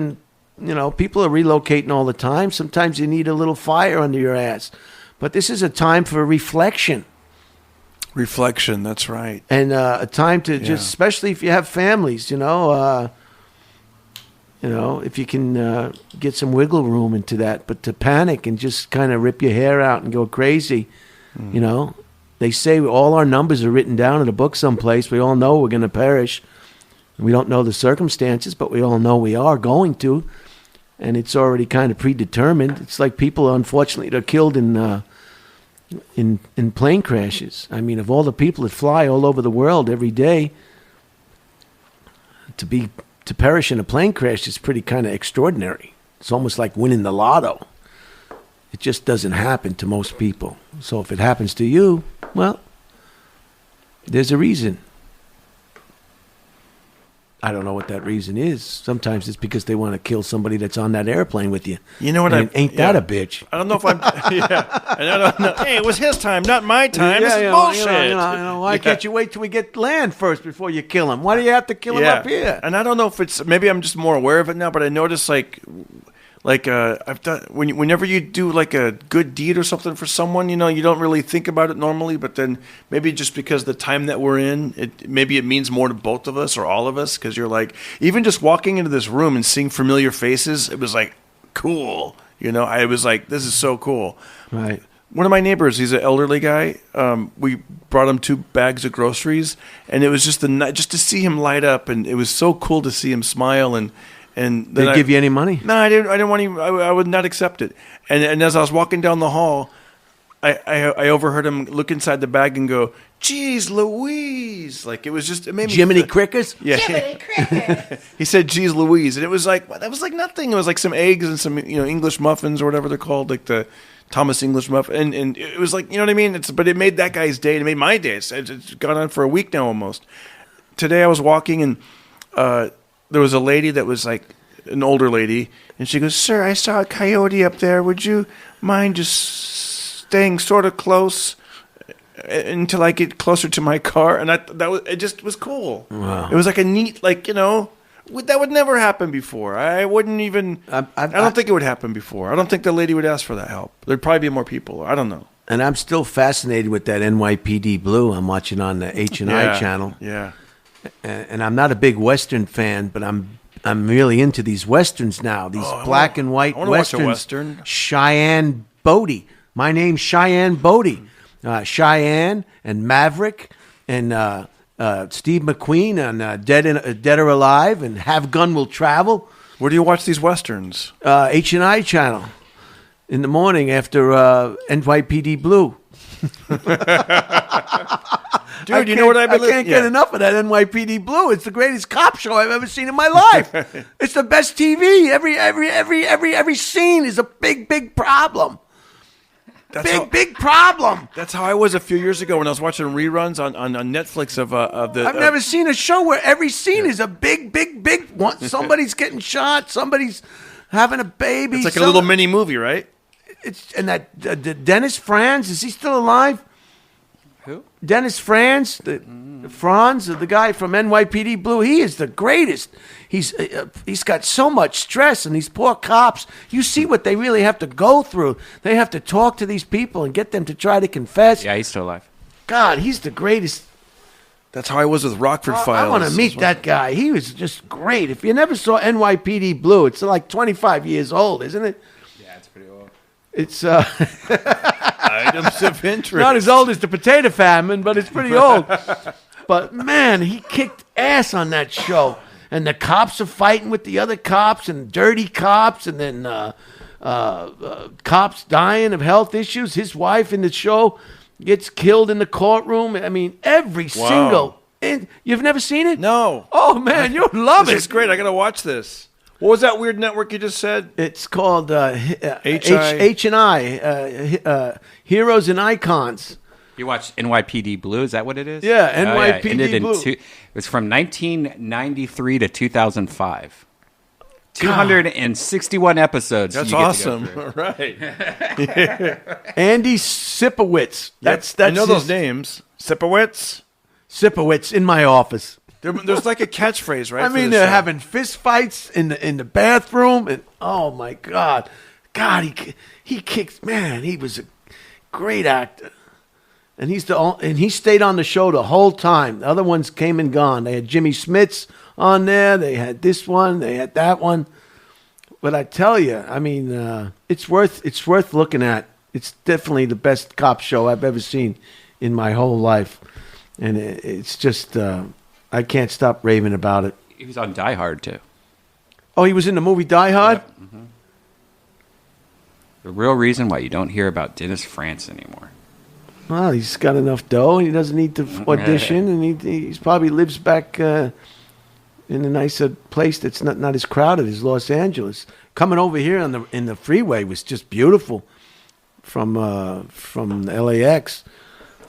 relocating all the time. Sometimes you need a little fire under your ass, but this is a time for reflection. Reflection, that's right. And a time to just, especially if you have families, if you can get some wiggle room into that, but to panic and just kind of rip your hair out and go crazy, they say all our numbers are written down in a book someplace. We all know we're going to perish. We don't know the circumstances, but we all know we are going to, and it's already kind of predetermined. It's like people, unfortunately, that are killed in plane crashes. I mean, of all the people that fly all over the world every day, to perish in a plane crash is pretty kind of extraordinary. It's almost like winning the lotto. It just doesn't happen to most people. So if it happens to you, well, there's a reason. I don't know what that reason is. Sometimes it's because they want to kill somebody that's on that airplane with you. You know what? Ain't that a bitch? I don't know if I'm. And I don't know. Hey, it was his time, not my time. This is bullshit. Why can't you wait till we get land first before you kill him? Why do you have to kill him up here? And I don't know if it's maybe I'm just more aware of it now, but I notice I've done whenever you do like a good deed or something for someone, you don't really think about it normally, but then maybe just because the time that we're in, maybe it means more to both of us or all of us, because you're like, even just walking into this room and seeing familiar faces, it was like cool. I was like, this is so cool. Right. One of my neighbors, he's an elderly guy. We brought him 2 bags of groceries, and it was just to see him light up, and it was so cool to see him smile. And then did they give you any money? No, I didn't want to. I would not accept it. And as I was walking down the hall, I overheard him look inside the bag and go, "Geez, Louise!" Like it made me Jiminy Crickets. Yeah, Jiminy Cricket. He said, "Geez, Louise," and it was like that was like nothing. It was like some eggs and some English muffins or whatever they're called, like the Thomas English muffin, and it was like, you know what I mean? But it made that guy's day. And it made my day. It's gone on for a week now almost. Today I was walking and there was a lady that was like an older lady, and she goes, "Sir, I saw a coyote up there. Would you mind just staying sort of close until I get closer to my car?" And it just was cool. Wow. It was like a neat, that would never happen before. I wouldn't even. I don't think it would happen before. I don't think the lady would ask for that help. There'd probably be more people. I don't know. And I'm still fascinated with that NYPD Blue I'm watching on the H&I channel. Yeah. And I'm not a big Western fan, but I'm really into these Westerns now. These black and white I wanna Westerns. watch a Western. Cheyenne Bodie. My name's Cheyenne Bodie. Cheyenne and Maverick and Steve McQueen on Dead or Alive and Have Gun Will Travel. Where do you watch these westerns? H&I channel in the morning after NYPD Blue. Dude, you know what I can't get enough of that NYPD Blue. It's the greatest cop show I've ever seen in my life. It's the best TV. Every scene is a big problem. Big problem. That's how I was a few years ago when I was watching reruns on Netflix of the. I've never seen a show where every scene is a big one. Somebody's getting shot. Somebody's having a baby. It's like a little mini movie, right? And that Dennis Franz, is he still alive? Who? Dennis Franz, Franz, the guy from NYPD Blue. He is the greatest. He's got so much stress, and these poor cops. You see what they really have to go through. They have to talk to these people and get them to try to confess. Yeah, he's still alive. God, he's the greatest. That's how I was with Rockford Files. I want to meet that guy. He was just great. If you never saw NYPD Blue, it's like 25 years old, isn't it? Yeah, it's pretty old. It's items of interest. Not as old as the potato famine, but it's pretty old. But man, he kicked ass on that show. And the cops are fighting with the other cops and dirty cops, and then cops dying of health issues. His wife in the show gets killed in the courtroom. I mean, every single. You've never seen it? No. Oh man, you'll love it. This is great. I got to watch this. What was that weird network you just said? It's called H&I, Heroes and Icons. You watched NYPD Blue? Is that what it is? Yeah, NYPD Blue. It was from 1993 to 2005. 261 episodes. That's awesome. Right. Andy Sipowicz. That's I know those names. Sipowicz in my office. There's like a catchphrase, right? I mean, they're having fist fights in the bathroom, and oh my God, he kicked. Man, he was a great actor, and he stayed on the show the whole time. The other ones came and gone. They had Jimmy Smits on there. They had this one. They had that one. But I tell you, I mean, it's worth looking at. It's definitely the best cop show I've ever seen in my whole life, and it's just. I can't stop raving about it. He was on Die Hard, too. Oh, he was in the movie Die Hard? Yep. Mm-hmm. The real reason why you don't hear about Dennis Franz anymore. Well, he's got enough dough, and he doesn't need to audition, and he's probably lives back in a nicer place that's not as crowded as Los Angeles. Coming over here in the freeway was just beautiful from LAX.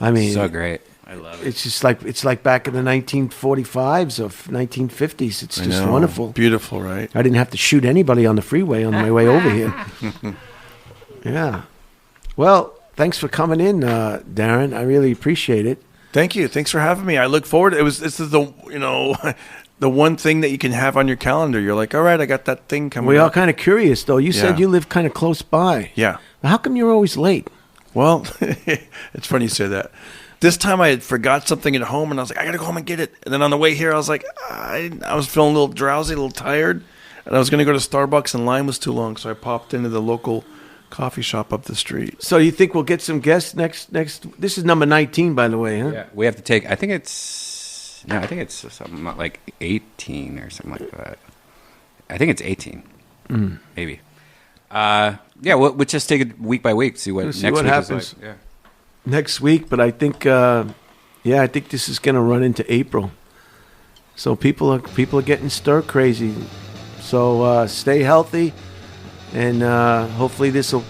I mean, so great. I love it. It's just like back in the 1945s or 1950s. It's just wonderful. Beautiful, right? I didn't have to shoot anybody on the freeway on my way over here. Yeah. Well, thanks for coming in, Darren. I really appreciate it. Thank you. Thanks for having me. I look forward. This is the the one thing that you can have on your calendar. You're like, all right, I got that thing coming. We up. are kind of curious, though. You said you live kind of close by. Yeah. How come you're always late? Well, it's funny you say that. This time I had forgot something at home, and I was like, I got to go home and get it. And then on the way here, I was like, I was feeling a little drowsy, a little tired, and I was going to go to Starbucks, and line was too long, so I popped into the local coffee shop up the street. So you think we'll get some guests next? This is number 19, by the way, huh? Yeah, we have to take. I think it's something like 18 or something like that. I think it's 18, maybe. Yeah, we'll just take it week by week, see what next week happens. is like. Yeah. Next week, but I think, I think this is going to run into April. So people are getting stir crazy. So stay healthy, and hopefully this will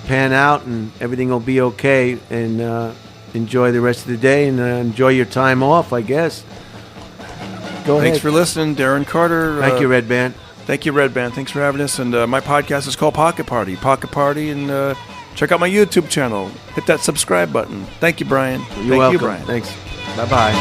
pan out and everything will be okay. And enjoy the rest of the day and enjoy your time off, I guess. Go ahead. Thanks for listening, Darren Carter. Thank you, Redban. Thank you, Redban. Thanks for having us. And my podcast is called Pocket Party. And check out my YouTube channel. Hit that subscribe button. Thank you, Brian. You're welcome. Thank you, Brian. Thanks. Bye-bye.